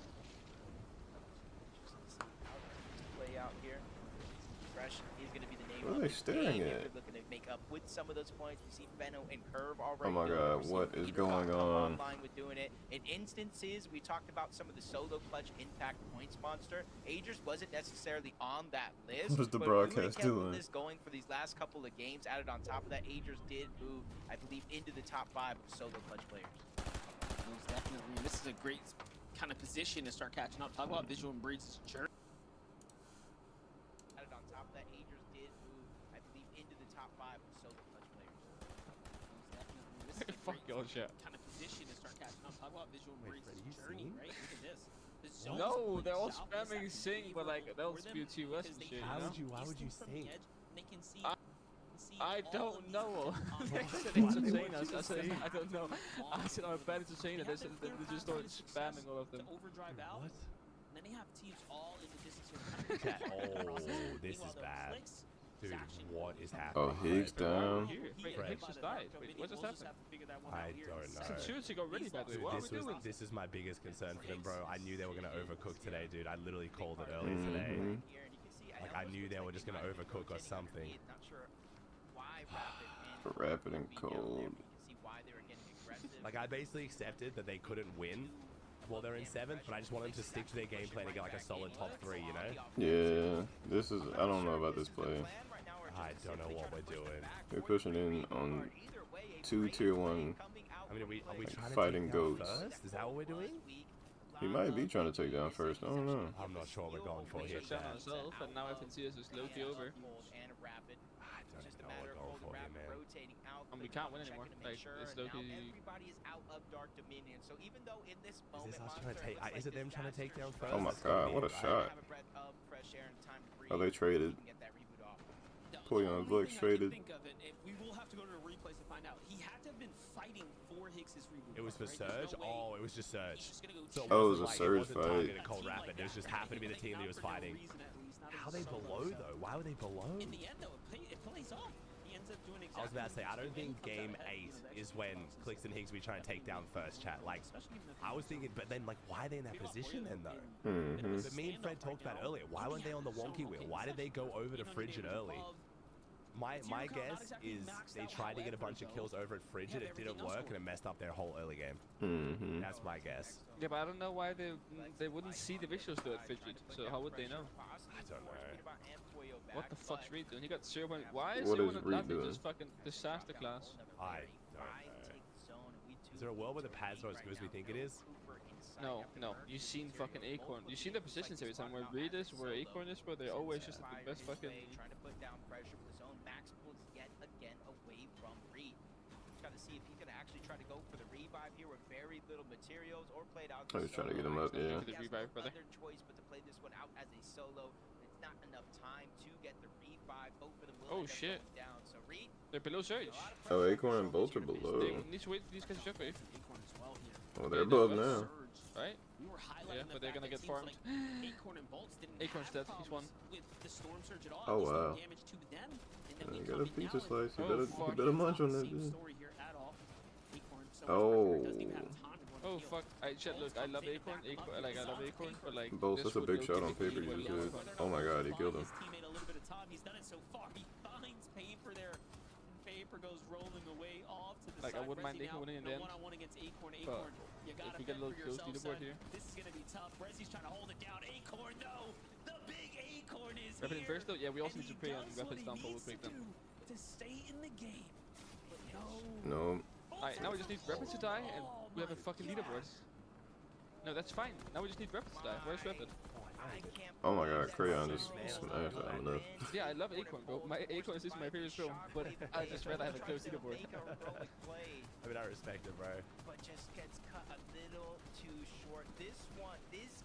Play out here. Fresh is going to be the name. What are they staring at? They're looking to make up with some of those points. You see Benno and Curve already. Oh my God, what is going on? With doing it. In instances, we talked about some of the solo clutch impact points monster. Aegis wasn't necessarily on that list. What was the but broadcast doing? The list going for these last couple of games. Added on top of that, Aegis did move, I believe, into the top 5 of solo clutch players. Most definitely. This is a great kind of position to start catching up. Talk about Visual and Breeds' journey. Fuck your shit. Kind of position to start catching up. Talk about Visual and Breeds' journey, right? Look at this. The No, they're all spamming sing, but like they'll spew to us and shit. Why would you sing? I don't know. They said it's insane. I said I don't know. I said I bet it's insane. They said they just started spamming all of them. Overdrive out. What? And then they have teams all in the distance here. Oh, this is bad. Dude, what is happening? Oh, Higgs down. Wait, Higgs just died. Wait, what just happened? I don't know. Seriously, got ready by the way. What are we doing? This is my biggest concern for them, bro. I knew they were gonna overcook today, dude. I literally called it earlier today. Like I knew they were just gonna overcook or something. Rapid and cold. Like I basically accepted that they couldn't win while they're in 7th, but I just wanted them to stick to their game plan and get like a solid top 3, you know? Yeah, this is. I don't know about this play. I don't know what we're doing. They're pushing in on 2 tier 1. I mean, are we trying to fighting take down goats. first? Is that what we're doing? He might be trying to take down first. I don't know. I'm not sure what we're going for here, Shut down Chad. ourselves, and now FNC is just low-key over. I don't know what we're going for here, man. And we can't win anymore. Like, it's low-key. Everybody is out of Dark Dominion. So even though in this moment, Is this us trying to take? Is it them trying to take down first? Oh my That's gonna God, be what a it, shot. Oh, they traded. Puyon Glix traded. We will have to go to the replays to find out. He had to have been fighting for Higgs's reboot. It was for Surge? Oh, it was just Surge. So Oh, it was a like, Surge it wasn't fight. targeted Cold Rapid. It was just happened to be the team that he was fighting. How are they below, though? Why were they below? In the end, though, it plays off. He ends up doing exactly. I was about to say, I don't think game 8 is when CLIX and Higgs we try and take down first, chat. Like, I was thinking, but then, like, why are they in that position then, though? But me and Fred talked about it earlier. Why weren't they on the wonky wheel? Why did they go over to Frigid early? My guess is they tried to get a bunch of kills over at Frigid, it didn't work, and it messed up their whole early game. That's my guess. Yeah, but I don't know why they wouldn't see the visuals though at Frigid. So how would they know? I don't know. What the fuck's Reed doing? He got 0. Why is What is everyone Reed Atlantic doing? just fucking disaster class? I don't know. Is there a world where the pads are as good as we think it is? No. You've seen fucking Acorn. You've seen the positions every time where Reed is, where Acorn is, bro. They're always just at the best fucking. Trying to put down pressure with his own. Max pulls yet again away from Reed. Got to see if he can actually try to go for the revive here with very little materials or play it out. I was trying to get him up, yeah. The revive, brother. Other choice but to play this one out as a solo. It's not enough time to get the revive. Both of them will Oh shit. down. So Reed, they're below Surge. Oh, Acorn and Bolt are below. They need to wait for these guys to shockwave. Oh, they're above now. Right? Yeah, but they're gonna get farmed. Acorn's dead. He's one. Oh wow. You got a pizza slice. You better munch on that, dude. Oh. Oh fuck! Look, I love Acorn. Like I love Acorn, but like. Bolt, that's a big shot on paper. You just did. Oh my god, he killed him. Goes rolling away off to the like side. I wouldn't mind Acorn winning in the end. Acorn. You gotta if we get a little close leaderboard here. This is gonna be tough. Resi's trying to hold it down. Acorn though, the big Acorn is Weapon here. first though, yeah, we also need to pray on weapons downfall with breakdown. To stay in the game. But no. Alright, now we just need weapons to die and we have a fucking leaderboard. No, that's fine. Now we just need weapons to die. Where's weapon? Oh my god, Crayon just smashed out enough. Yeah, I love Acorn, bro. My Acorn is my favorite film, but I just rather have a close leaderboard. I mean, I respect it, bro. But just gets cut a little too short. This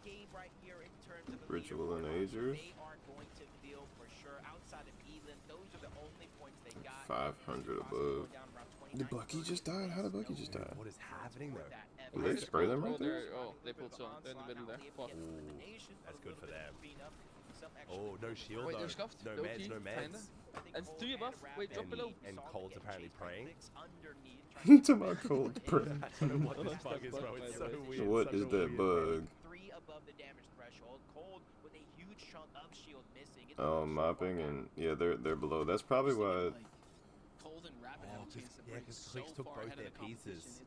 game right here in terms of the Ritual and Agers. They are going to feel for sure. Outside of Elan, those are the only points they got. 500 above. Did Bucky just die? How did Bucky just die? What is happening though? Did they spray them right there? They pulled some. They're in the middle there. Fuck. That's good for them. Oh, no shield Wait, though. they're scuffed. No meds, no meds. And 3 above. Wait, drop below. And Cold's apparently praying. You talking about Cold praying? I don't know what this bug is, bro. It's so weird. What is that bug? 3 above the damage threshold. Cold with a huge chunk of shield missing. Oh, mopping and yeah, they're below. That's probably why. Cold and Rapid because CLIX took both their pieces.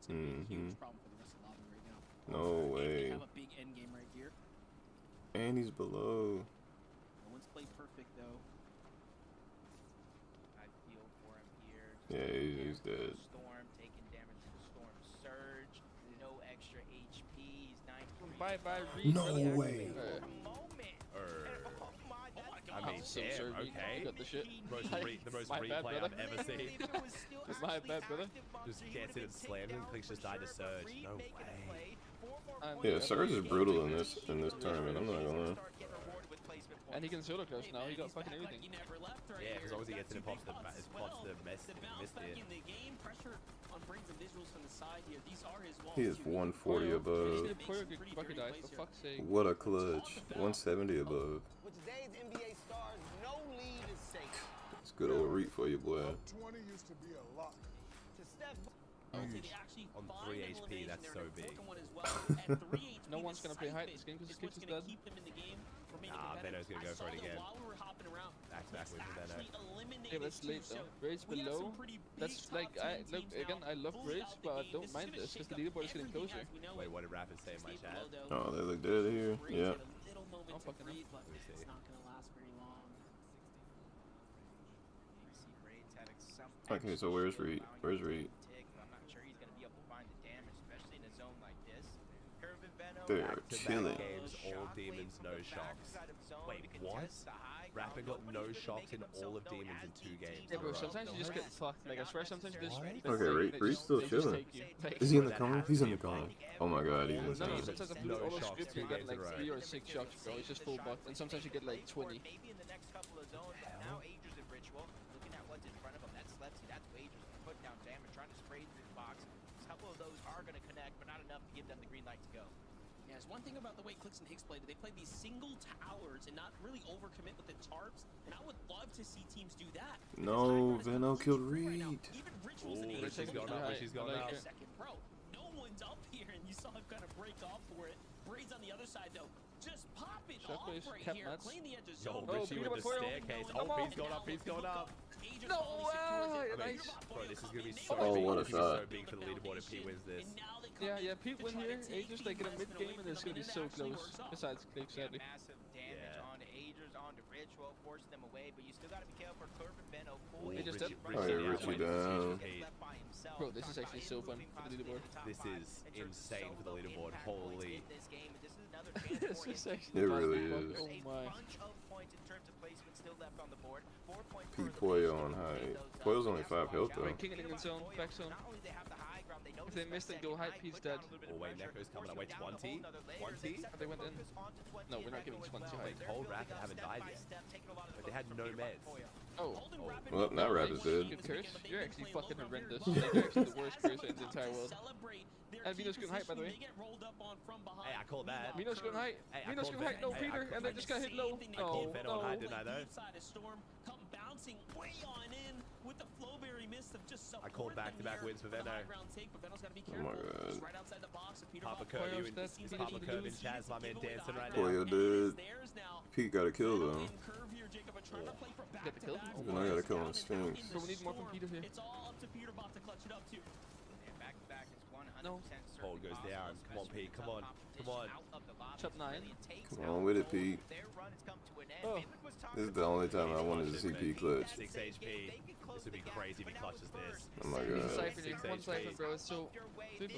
No way. Have a big end game right here. And he's below. No one's played perfect though. I feel for him here. Yeah, he's dead. Storm taking damage to the Storm Surge. No extra HP. He's 9. Bye bye. No way. I mean, so damn, okay. Got the shit. The most replay I've ever seen. My bad, brother. Just gets in and slams and CLIX just died to Surge. No way. Yeah, Surge is brutal in this tournament. I'm not gonna lie. And he can solo close now. He got fucking everything. Yeah, as long as he gets in and pops the mist here. He is 140 above. What a clutch. 170 above. It's good old read for you, boy. 20 used to be a lot. On 3 HP, that's so big. No one's gonna play high this game because CLIX is dead. Nah, Veno's gonna go for it again. Back with Veno. Yeah, that's late though. Rage below. That's like, I love Rage, but I don't mind this because the leaderboard is getting closer. Wait, what did Rapid say in my chat? Oh, they look dead here. Yeah. Oh, fucking hell. It's not gonna last very long. Okay, so where's Reed? Where's Reed? They are killing. Games, all demons, no shocks. Wait, what? Rapid got no shocks in all of demons in 2 games. Yeah, bro, sometimes you just get fucked. Like, I swear sometimes you just... Okay, Reed's still chilling. Is he in the cone? He's in the cone. Oh my god, he's insane. No, sometimes I put all the scripts, you get like 3 or 6 shocks, bro. It's just full buck. And sometimes you get like 20. Maybe in the next couple of zones, now Agers and Ritual, looking at what's in front of them. That's Lepsy, that's Agers putting down damage, trying to spray through the box. A couple of those are going to connect, but not enough to give them the green light to go. Yeah, there's one thing about the way CLIX and Hicks played. They played these single towers and not really overcommit with the tarps. And I would love to see teams do that. No, Veno killed Reed. Even Rituals and Rich is going out. Rich is going out. Bro, no one's up here, and you saw him kind of break off for it. Braid's on the other side, though. Just pop it off right here. Clean the edge of zone. Yo, Richie with the staircase. Oh, he's going up. He's going up. No way! Nice. Bro, this is gonna be so Oh, big. what a This is shot. so big for the leaderboard if Pete wins this. Yeah, Pete win here. Agers like in a mid game and it's gonna be so close. Besides CLIX, sadly. Massive damage onto Agers, onto Ritual, forcing them away, but you still gotta be careful for Curve and Veno. They just dead. Oh, yeah, Richie down. Bro, this is actually so fun for the leaderboard. This is insane for the leaderboard. Holy. It really is. Oh my. Pete Poyo on high. Poyo's only 5 health though. King in zone, back zone. If they missed and go hype, he's dead. Oh wait, Neko's coming up. Wait, 20? 20? They went in. No, we're not giving 20 hype. Cold Rapid haven't died yet. But they had no meds. Oh. Well, now Rapid's dead. Good curse. You're actually fucking horrendous. Like, you're actually the worst cursor in the entire world. And Vino's going hype, by the way. Hey, I called that. Vino's going hype. Vino's going hype. No, Peter. And they just got hit low. No, no. Didn't I though? I called back-to-back wins for Veno. Oh my god. Papa Curve, is Papa Curve in Chaz, my man dancing right now. Boy, dude. Pete got a kill though. Get the kill? And I got a kill on Sphinx. So we need more from Peter here. No. Hold goes down. Come on, Pete. Come on. Come on. Chop 9. Come on with it, Pete. Oh. This is the only time I wanted to see Pete clutch. 6 HP. This would be crazy if he clutches this. Oh my god. One siphon, bro. It's so... They're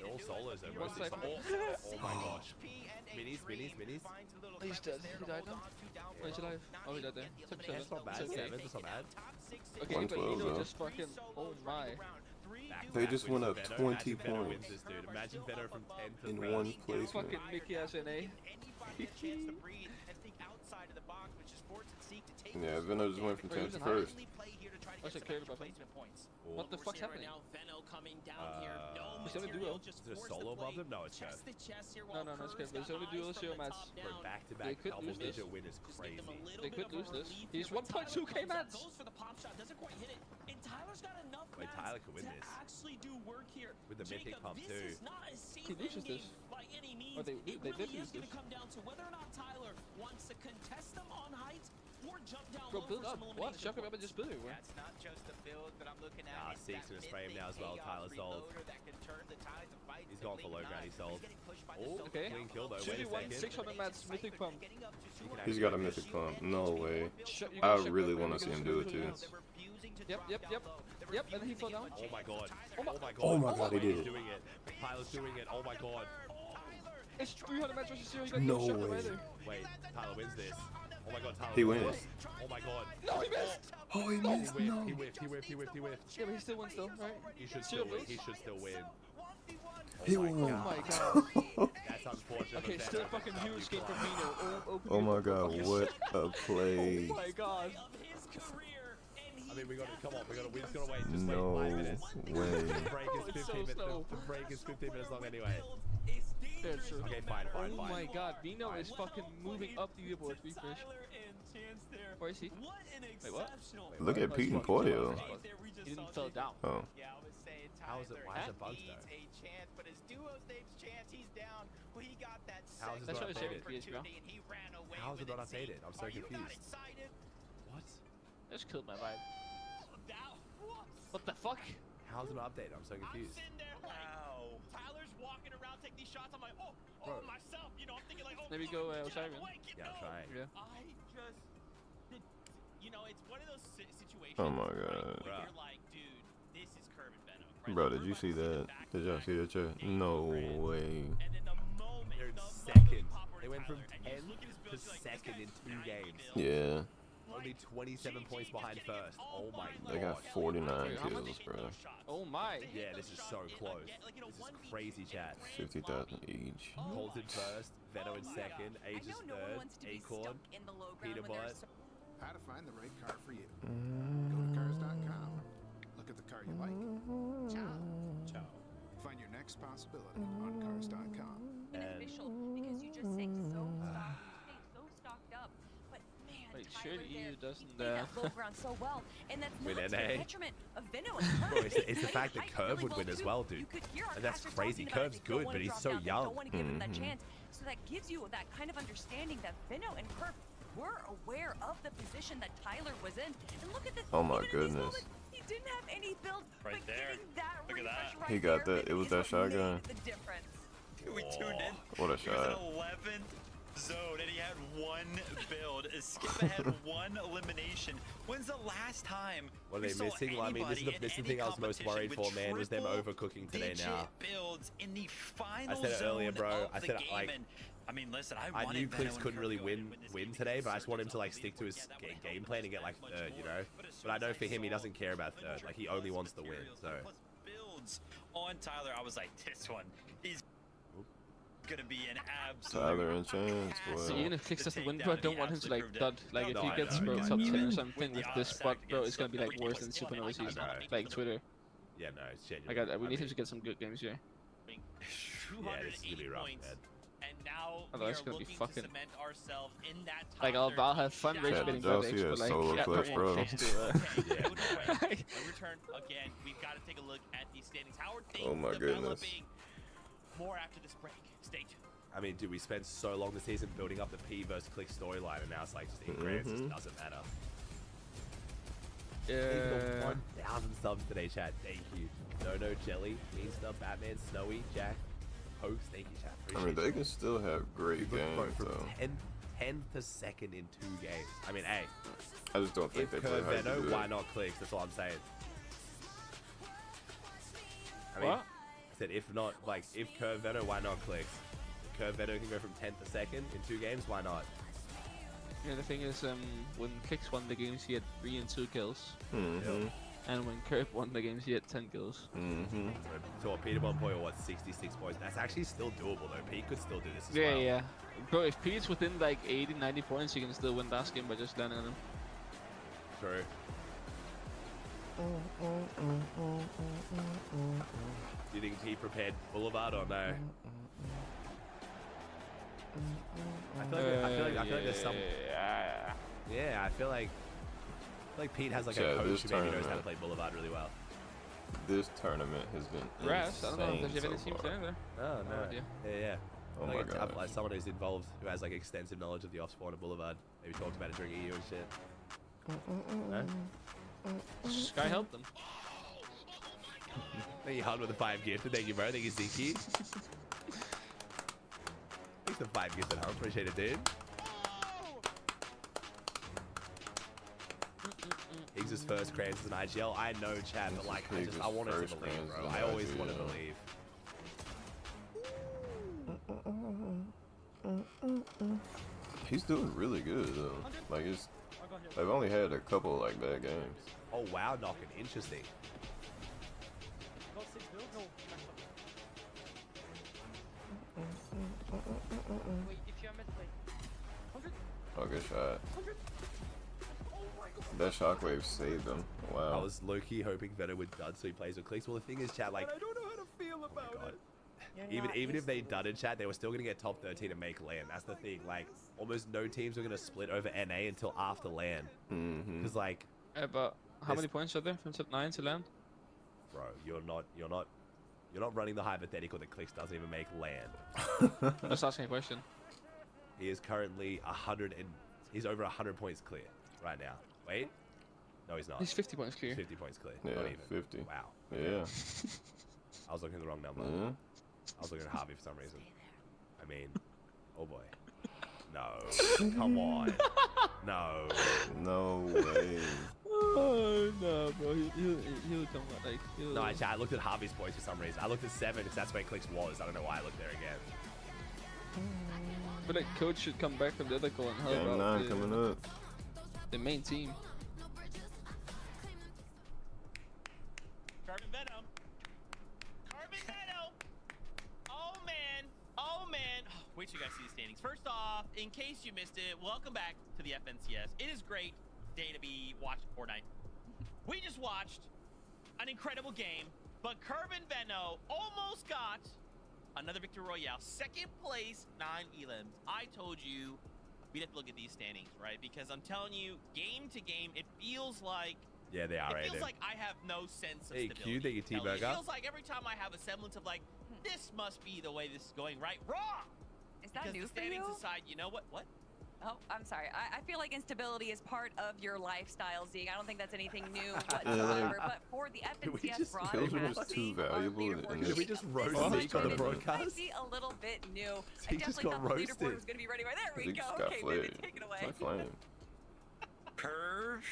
all solos though. One siphon. Oh my gosh. Minis. He's dead. He died now. Oh, he's alive. Oh, he died there. That's not bad. 7, that's not bad. Okay, but 112 Vino though. just fucking... Oh my. They just went up 20 Veno wins points this, dude. Imagine Veno from 10 to in 3. one placement. Fucking Mickey SNA. Yeah, Veno just went from 10 to first. I should care about him. What the fuck's happening? He's only duo. Is there a solo above them? No, it's Chaz. No, it's good. There's only duo zero match. For a back-to-back double-digit win is crazy. They could lose this. He's 1.2k mats. Wait, Tyler could win this. With the mythic pump too. He loses this. Oh, they did lose this. Bro, build up. What? Shock him up and just build it. That's not just a build, but I'm looking at Nah, Seek's gonna spray him now as well. Tyler's sold. He's going for low ground. He's sold. Oh, okay. Clean kill though. Wait a 2v1, second. 600 mats, mythic pump. He's got a mythic pump. No way. I really want to see him do it too. Yep, and he fell down. Oh my god. Oh my god, he did He's it. doing it. Tyler's doing it. Oh my god. It's 300 mats versus 0. No way. Wait, Tyler wins this. Oh my god, Tyler He wins. Oh my god. No, he missed. Oh, he missed. He No. whiffed. Yeah, but he still wins though, right? He should still win. He should still win. He won. Oh my god. That's unfortunate. Okay, still fucking huge game from Vino. Oh my god, what a play. Oh my god. I mean, we gotta, come on, we're just gonna wait, just No wait 5 minutes. way. The break is 15 minutes, the break is 15 minutes long anyway. Yeah, true. Okay, fine. Oh my god, Vino is fucking moving up the leaderboard, refresh. Where is he? Wait, what? Look at Pete and Polio. He didn't fall down. Oh. How is it? Why is it bugs though? How is it That's not what I said updated? with PS, bro. How is it not updated? I'm so confused. What? Just killed my vibe. What the fuck? How's it not updated? I'm so confused. Wow. Tyler's walking around taking these shots. I'm like, oh, myself. You know, I'm thinking like, oh, Maybe go Osiris. Yeah, I'm trying. Yeah. I just, you know, it's one of those situations. Oh my where god. you're like, dude, this is Curve and Venom. Right? Bro, did you see that? Did y'all see that chat? No way. And in the moment, They're in the second. They went from 10 to second in 2 games. Yeah. Only 27 points behind first. Oh my god. They got 49 kills, bro. Oh my. Yeah, this is so close. This is crazy, chat. 50,000 each. Colton first, Venom in second, Aegis third, Acorn, PETERBOT. How to find the right car for you. Go to cars.com. Look at the car you like. Ciao. Find your next possibility on cars.com. Beneficial because you just stay so stocked up. But man, Wait, Tyler surely there, EU doesn't he played that low ground so well, and that's Win not to the NA. detriment of Vino and Curve. Bro, it's the fact that Curve would win as well, dude. You could hear our And that's casters crazy. talking about Curve's it. They don't good, wanna but he's drop so down. They young. don't want to give him that chance. So that gives you that kind of understanding that Vino and Curve were aware of the position that Tyler was in. And look at this. Oh my even in these goodness. moments, he didn't have any build, Right but there. getting that Look at refresh that. right He got there that. It was is that what shotgun. made the difference. We tuned in. What a He was shot. in 11th zone and he had 1 build. Skipper had 1 elimination. When's the last time What are we they saw missing? Well, I mean, this is anybody the in thing I was most any worried for, competition man, was them with overcooking today triple-digit now. builds in the final I said it earlier, zone bro. of I the said, game. like, And, I mean, listen, I I wanted knew Venom CLIX and couldn't Curve really to win this win game today, but I because just want him to like Surge's stick to his always been game plan and get like third, you know. But I know for him, he doesn't care about third. Like he only wants to win. So rounds on Tyler. I was like, this one is gonna be an absolute. Tyler and Chance, So even if CLIX doesn't win, bro, I don't want him to like dud. Like if he gets bro top 10 or something with this spot, bro, it's gonna be like worse than Supernova season. Like Twitter. Yeah, no, it's genuine. We need him to get some good games here. Yeah, this is gonna be rough, man. And now Otherwise, we are it's gonna be looking fucking. to cement ourselves in that top Like I'll have fun rage Yeah, bidding Josie X, but has like solo yeah, clips, bro. Okay, no way. We return again. We've got to take a look at these standings. How are things Oh my goodness. developing? More after this break. Stay tuned. I mean, dude, we spent so long this season building up the P versus CLIX storyline, and now it's like just in grants, it just doesn't matter. Yeah. 1,000 subs today, chat. Thank you. No Jelly, Meanster, Batman, Snowy, Jack, Hoax. Thank you, chat. I mean, they can still have great games, though. 10 to second in 2 games. I mean, hey. I just don't think they play how to do it. Why not CLIX? That's all I'm saying. I mean, What? I said if not, like, if Curve Venom, why not CLIX? If Curve Venom can go from 10th to 2nd in 2 games, why not? Yeah, the thing is, when CLIX won the games, he had 3 and 2 kills. And when Curve won the games, he had 10 kills. So what, PETERBOT point, or what, 66 points? That's actually still doable, though. Pete could still do this as Yeah, well. yeah. Bro, if Pete's within like 80, 90 points, you can still win that game by just landing on him. True. Do you think Pete prepared Boulevard or no? I feel like there's some. Yeah, I feel like Pete has like a coach who maybe knows how to play Boulevard really well. This tournament has been Ras, I don't know if there's insane any so teams far. there. Oh, no. Yeah. Oh like my god. Like someone who's involved, who has like extensive knowledge of the off-spawner Boulevard. Maybe talked about it during EU and shit. No? Sky helped them. Thank you, Hard with the 5 gifted. Thank you, bro. Thank you, Ziki. Thanks for 5 gifted, huh? Appreciate it, dude. Higgs' first crayons as an IGL. I know, Chad, but like, I wanted to believe, bro. I always want to believe. He's doing really good though. Like they've only had a couple like bad games. Oh wow, knocking, interesting. Oh, good shot. That shockwave saved him. Wow. I was low-key hoping Venom would dud so he plays with CLIX. Well, the thing is, chat, like, I don't know how to feel about it. even if they dudded, chat, they were still gonna get top 13 and make LAN. That's the thing. Like, almost no teams are gonna split over NA until after LAN. Because like, but how many points are there from top 9 to LAN? Bro, you're not running the hypothetical that CLIX doesn't even make LAN. I'm just asking a question. He is currently he's over 100 points clear right now. Wait, no, he's not. He's 50 points clear. 50 points clear. Yeah, Not even. 50. Wow. Yeah. I was looking at the wrong number. Yeah. I was looking at Harvey for some reason. I mean, oh boy. No. Come on. No. No way. Oh no, bro. He'll come back. Like, No, actually, I looked at Harvey's points for some reason. I looked at 7 because that's where CLIX was. I don't know why I looked there again. But like, coach should come back from the other goal and help Game out 9 coming up. the main team. Carbon Venom. Carbon Venom. Oh man. Oh man. Wait till you guys see the standings. First off, in case you missed it, welcome back to the FNCS. It is great day to be watching Fortnite. We just watched an incredible game, but Carbon Venom almost got another victory royale. Second place, 9 elims. I told you we'd have to look at these standings, right? Because I'm telling you, game to game, it feels like Yeah, they are. it feels right like I have no sense of Hey, stability. Q, thank you, Ellie. It T-Burger. feels like every time I have a semblance of like, this must be the way this is going, right? Wrong! Is that Because new the for standings you? aside, you know what? What? Oh, I'm sorry. I feel like instability is part of your lifestyle, Zeke. I don't think that's anything new like- whatsoever. But for the we FNCS just- broadcast, Kills was too valuable in Did this. we just roast Oh, Zeke on the Zeke broadcast? Might be a little bit new. I Zeke just definitely got thought the leaderboard roasted. was going to be ready. Right there we Zeke go. just got Okay, flayed. baby, take it away. It's like flame. Curve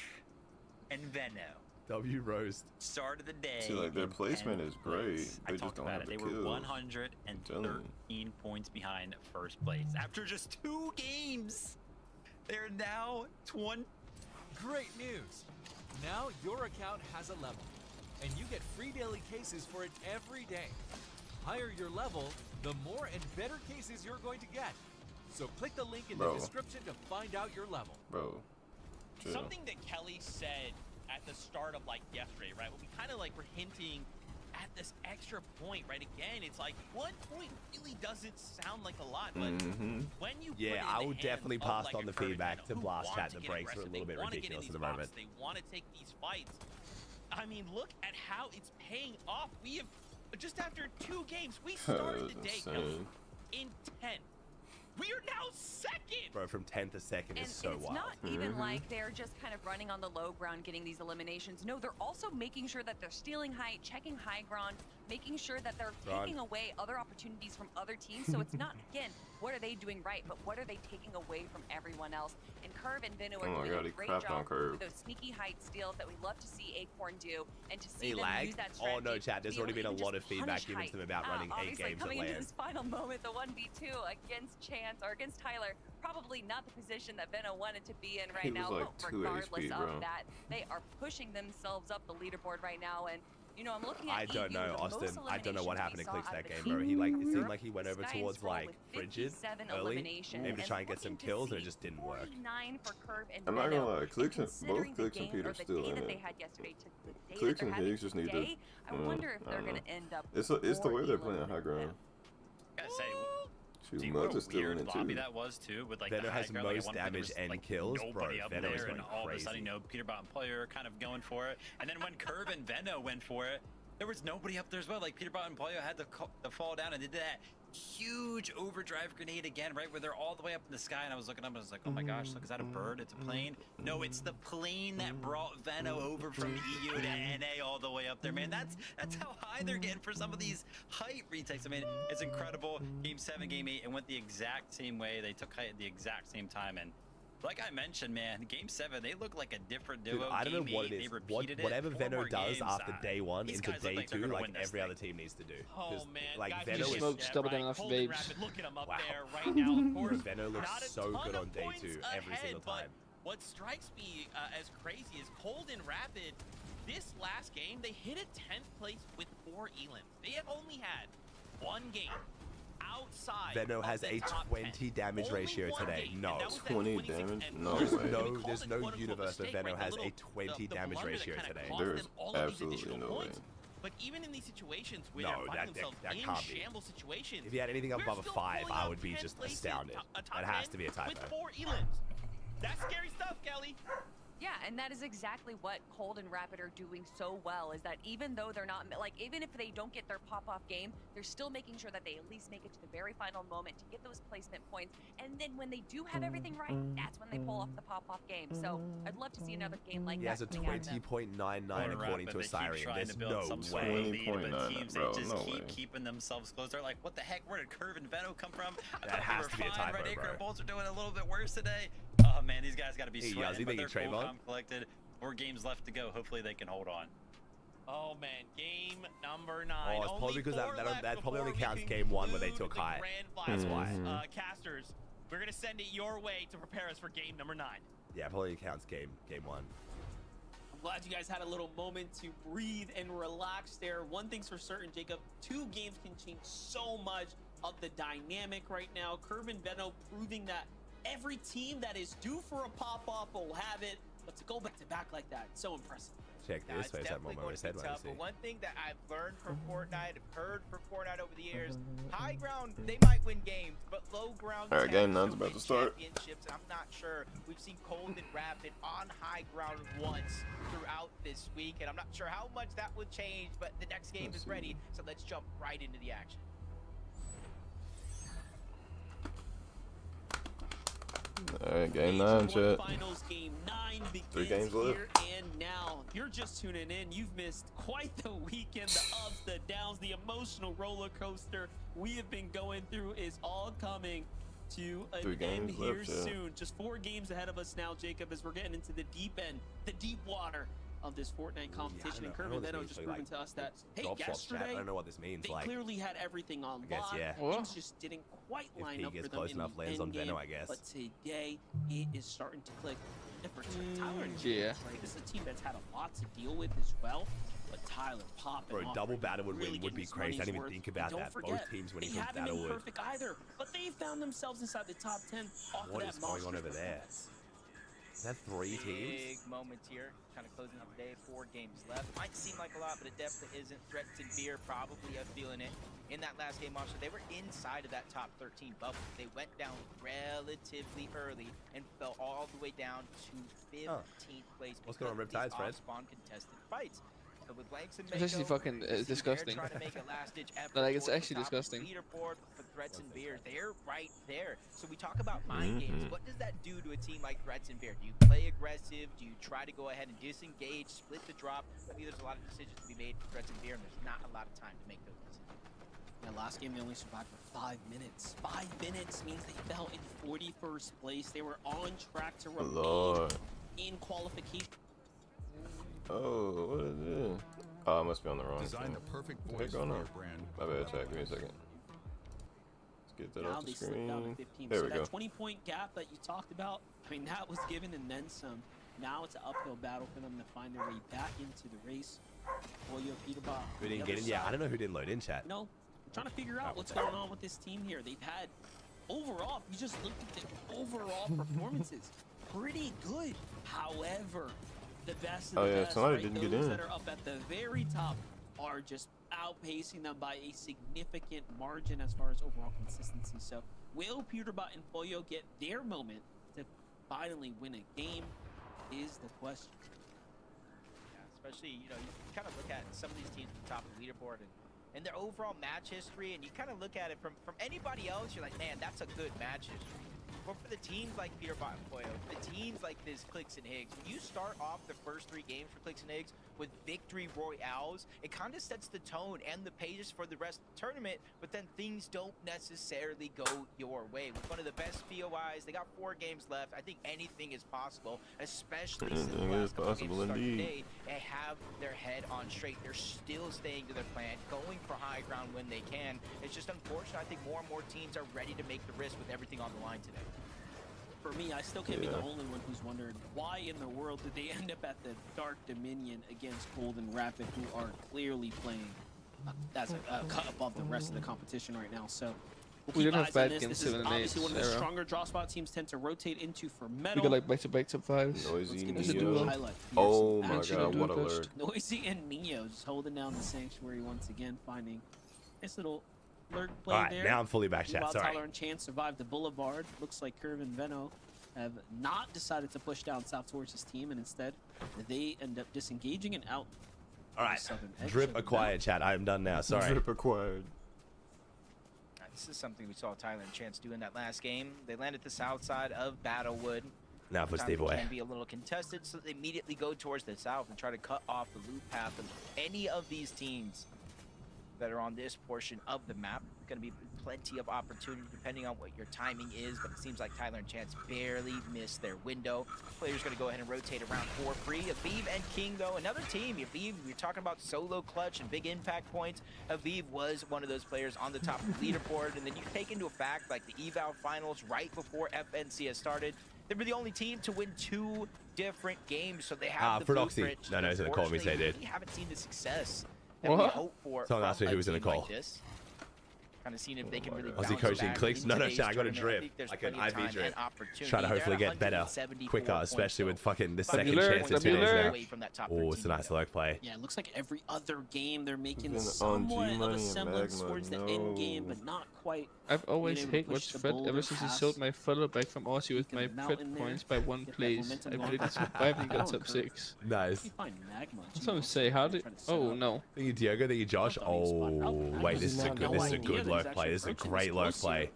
and Venno. W roast. Start of the day. See, like, their in placement 10th is great. place. They I just talked don't about have it. the They were kills. 113 points behind first place. After just 2 games, they're now 20. Great news! Now your account has a level. and you get free daily cases for it every day. Higher your level, the more and better cases you're going to get. So click the link in the description to find out your level. Bro. Chill. Something that Kelly said at the start of like yesterday, right? When we kind of like were hinting at this extra point, right? Again, it's like 1 point really doesn't sound like a lot, but when you I would definitely pass on the feedback to Blast Chat. The breaks are a little bit ridiculous at the moment. They want to take these fights. I mean, look at how it's paying off. We have just after 2 games, we started the day in 10th. We are now second! Bro, from 10th to 2nd is so wild. It's not even like they're just kind of running on the low ground getting these eliminations. No, they're also making sure that they're stealing height, checking high ground, making sure that they're taking away other opportunities from other teams. So it's not, again, what are they doing right, but what are they taking away from everyone else? And Curve and Venu are doing a great job with those sneaky height steals that we love to see Acorn do, and to see them use that strategy. Oh no, chat, there's already been a lot of feedback given to them about running 8 games coming at into LAN. this final moment, the 1v2 against Chance, or against Tyler, probably not the position that Veno wanted to be in right now, but regardless of that, they are pushing themselves up the leaderboard right now, and you know, I'm looking at I don't know, Austin. I don't know what happened to CLIX that game, bro. He it seemed like he went over towards like Frigid early, maybe to try and get some kills, and it just didn't work. I'm not gonna lie, both CLIX and Peter still in it. CLIX and Higgs just need to. I wonder if they're gonna end up. It's the way they're playing high ground. I gotta say, See what a weird lobby that was too, with like Veno the high has ground, most damage and kills, bro. Veno is there, going and all crazy. of a sudden, you know, PETERBOT and Player are kind of going for it, and then when Curve and Veno went for it, there was nobody up there as well. Like PETERBOT and Player had to fall down and did that huge overdrive grenade again, right where they're all the way up in the sky, and I was looking up and I was like, oh my gosh, look, is that a bird? It's a plane? No, it's the plane that brought Veno over from EU to NA all the way up there, man. That's how high they're getting for some of these height retakes. I mean, it's incredible. Game 7, Game 8, it went the exact same way. They took height at the exact same time, and like I mentioned, man, Game 7, they look like a different duo. Dude, I don't know what it is. Whatever Veno does after day 1 into day 2, like every other team needs to do. Oh man, like guys, Veno smokes double down off babes. Look at him up there right now. Of course, Veno looks so good on day 2 every single time. What strikes me as crazy is Cold and Rapid. This last game, they hit a 10th place with 4 elims. They have only had 1 game outside. Veno has a 20 damage ratio today. No. 20 damage? No way. There's no universe where Veno has a 20 damage ratio today. There's absolutely no way. But even in these situations where they're finding themselves in shambles situations, if you had anything above a 5, I would be just astounded. That has to be a typo. With 4 elims. That's scary stuff, Kelly. Yeah, and that is exactly what Cold and Rapid are doing so well, is that even though they're not, like, even if they don't get their pop-off game, they're still making sure that they at least make it to the very final moment to get those placement points, and then when they do have everything right, that's when they pull off the pop-off game. So I'd love to see another game like that. He has a 20.99 according to Assyrian. There's no way. 20.9, bro, no way. Keeping themselves close. They're like, what the heck? Where did Curve and Veno come from? That has to be a typo, bro. Bolts are doing a little bit worse today. Oh man, these guys got to be sweating, but they're cool, calm, collected. 4 games left to go. Hopefully they can hold on. Oh man, game number 9. Oh, it's probably because that probably only counts game 1 where they took high. That's why. Casters, we're gonna send it your way to prepare us for game number 9. Yeah, probably counts game 1. I'm glad you guys had a little moment to breathe and relax there. One thing's for certain, Jacob, 2 games can change so much of the dynamic right now. Curve and Veno proving that every team that is due for a pop-off will have it, but to go back-to-back like that, so impressive. Check this face that moment his head when I see. But one thing that I've learned from Fortnite, I've heard from Fortnite over the years, high ground, they might win games, but low ground, all right, game 9's about to start. Championships, and I'm not sure. We've seen Cold and Rapid on high ground once throughout this week, and I'm not sure how much that would change, but the next game is ready, so let's jump right into the action. Alright, game 9, chat. Finals, game 9 begins 3 games left. here and now. You're just tuning in. You've missed quite the weekend. The ups, the downs, the emotional roller coaster we have been going through is all coming to an end here soon. Just 4 games ahead of us now, Jacob, as we're getting into the deep end, the deep water of this Fortnite competition. And Curve and Veno just proving to us that, hey, yesterday, I don't know what this means. They clearly had everything on lock. Yeah. Things just didn't quite line up for them close enough, lands on Veno, I guess. But today, it is starting to click different. Tyler and yeah. right? This is a team that's had a lot to deal with as well. But Tyler popping Bro, off. double Battlewood really win would be his crazy. I didn't even money's think worth. about And that. don't forget, Both teams winning they from haven't been Battlewood. perfect either, but they found themselves inside the top 10 off What of is that going on monster over there? performance. Is that 3 teams? Big moments here, kind of closing out the day. 4 games left. Might seem like a lot, but it definitely isn't. Threats and Beer probably are feeling it. In that last game, Monster, they were inside of that top 13 bubble. They went down relatively early and fell all the way down to 15th place. What's going on, Riptides, Fred? Spawn contested fights. So with Blanks and It's actually fucking disgusting. Like, it's actually disgusting. Leaderboard for Threats and Beer, they're right there. So we talk about mind games. What does that do to a team like Threats and Beer? Do you play aggressive? Do you try to go ahead and disengage, split the drop? I mean, there's a lot of decisions to be made for Threats and Beer, and there's not a lot of time to make those decisions. Yeah, last game they only survived for 5 minutes. 5 minutes means they fell in 41st place. They were on track to remain in qualification. Oh, what is it? Oh, I must be on the wrong Design thing. the perfect What the voice heck going for on? your brand. My bad, chat. Give me a second. Let's get that Now off the they slipped down to screen. 15. There So we go. that 20-point gap that you talked about, I mean, that was given and then some. Now it's an uphill battle for them to find their way back into the race. Boyo, PETERBOT. Who didn't get in? Yeah, I don't know who didn't load in, chat. No, we're trying to figure out what's going on with this team here. They've had, overall, if you just look at the overall performances, pretty good. However, the best of the best, somebody right? didn't get Those in. that are up at the very top are just outpacing them by a significant margin as far as overall consistency. So will PETERBOT and Boyo get their moment to finally win a game is the question. Yeah, especially, you know, you kind of look at some of these teams at the top of the leaderboard and their overall match history, and you kind of look at it from anybody else, you're like, man, that's a good match history. But for the teams like PETERBOT and Boyo, for the teams like this CLIX and Higgs, when you start off the first 3 games for CLIX and Higgs with victory royales, it kind of sets the tone and the pages for the rest of the tournament, but then things don't necessarily go your way. With one of the best POIs, they got 4 games left. I think anything is possible, especially since the last couple games started today. They have their head on straight. They're still staying to their plan, going for high ground when they can. It's just unfortunate. I think more and more teams are ready to make the risk with everything on the line today. For me, I still can't be the only one who's wondering why in the world did they end up at the Dark Dominion against Golden Rapid, who are clearly playing as a cut above the rest of the competition right now. So we keep don't have eyes on bad this. games. This is 7 and 8. obviously one of the stronger draw spot teams tend to rotate into for We metal. got like back-to-back top 5s. Noisy Let's get Neo. duo. Highlight Oh my Actually, god, do what it first. alert. Noisy and Neo just holding down the sanctuary once again, finding this little lurk play All right, there. now I'm fully back, chat. While Sorry. Tyler and Chance survived the Boulevard, looks like Curve and Veno have not decided to push down south towards his team, and instead they end up disengaging and out. All right. Southern edge. Drip So acquired, chat. I am done now. Sorry. Drip acquired. This is something we saw Tyler and Chance do in that last game. They landed the south side of Battlewood. Now for Sometimes Steve it away. can be a little contested, so they immediately go towards the south and try to cut off the loop path of any of these teams that are on this portion of the map. Going to be plenty of opportunity depending on what your timing is, but it seems like Tyler and Chance barely missed their window. Players going to go ahead and rotate around for free. Aviv and King, though, another team. Aviv, you're talking about solo clutch and big impact points. Aviv was one of those players on the top of the leaderboard, and then you take into a fact like the eval finals right before FNC has started. They were the only team to win 2 different games, so they have the Prodoxy. blueprint. No, he's in the call. Me say, dude. We haven't seen the success that we hope for. Someone asked me who was in the call. Kind of seeing if they can really Was he coaching CLIX? No, chat. I got a drip. Like an IV drip. Trying to hopefully get better, quicker, especially with fucking this second chance in 2 days now. Oh, it's a nice lurk play. Yeah, it looks like every other game they're making Been on somewhat of G-Money a and semblance Magma, towards the end game, but not quite. I've always able to hated push watched the Fred boulder ever since he past sold my follow back from Aussie with my the Fred mountain there, points by 1 get that place. momentum I going. played it survive and got top 6. Nice. You find Magma. That's what I'm saying. How did? Oh no. Thank you, Diego. Thank you, Josh. Oh, wait, this is a good. This is a good lurk play. This is a great lurk play.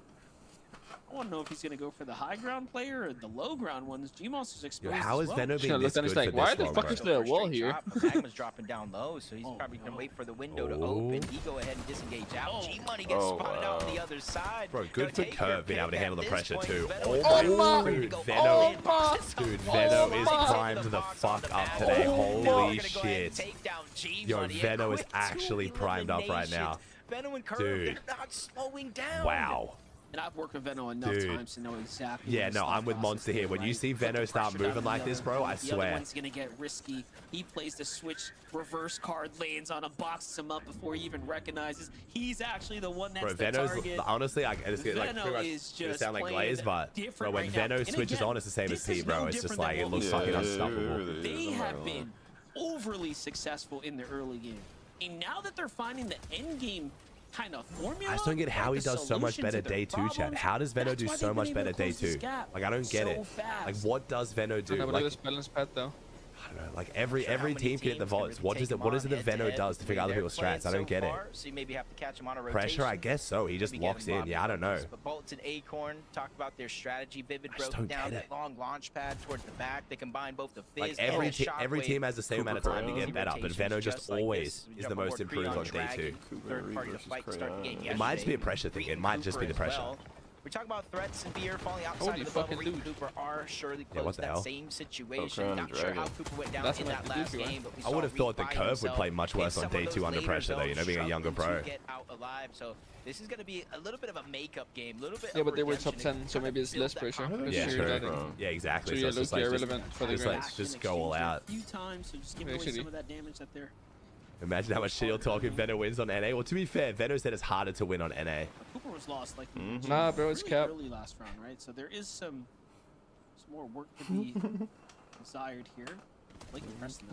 I want to know if he's going to go for the high ground player or the low ground ones. G-Monster's exposed. Yo, how is Veno being this good for like, why this the fuck is there a wall here? Magma's dropping down low, so he's probably going to wait for the window to open. He go ahead and disengage out. G-Money gets spotted out on the other side. Bro, good for Curve being able to handle the pressure too. Oh my! Dude, Veno is primed the fuck up today. Holy shit. Yo, Veno is actually primed up right now. Veno and Curve, Dude. they're not slowing down. Wow. And I've worked with Veno enough times to know exactly. Yeah, no, I'm with Monster here. When you see Veno start moving like this, bro, I The swear. other one's gonna get risky. He plays the switch reverse card, lands on him, boxes him up before he even recognizes he's actually the one that's the target. Honestly, it's like is gonna just sound like Glaze, but bro, when right Veno now. switches on, it's the same as P, bro. It's just like it looks fucking unstoppable. They have been overly successful in the early game, and now that they're finding the end game kind of formula, I just don't get how he does so much better day 2, Chad. How does Veno do so much better day 2? Like, I don't get it. Like, what does Veno do? Like, this balance pad though. I don't know. Like every team can hit the VODs. What is it that Veno does to figure out other people's strats? I don't get it. So you maybe have to catch him on a Pressure, I guess so. He just locks in. Yeah, I don't know. But Bolts and Acorn talk about their strategy. Vivid broke down that long launch pad towards the back. They combine both the fizz like every team has the same amount of time to get better, but Veno just always is the most improved on day 2. It might just be a pressure thing. It might just be the pressure. We talk about threats and beer falling outside of the bubble. Reed and Cooper are surely close to that same situation. Not sure how Cooper went down in that last game, but we I would have thought the Curve would play much worse on day 2 under pressure, though. You know, being a younger pro. Get out alive, so this is going to be a little bit of a makeup game, a little bit. Yeah, but they were top 10, so maybe it's less pressure. Yeah, sure. Yeah, exactly. So it's just like irrelevant for the just go all out. A few times, so just give away some of that damage that they're. Imagine how much shit you'll talk if Veno wins on NA. Well, to be fair, Veno said it's harder to win on NA. Cooper was lost like nah, bro, it's cap. Early last round, right? So there is some more work to be desired here. Like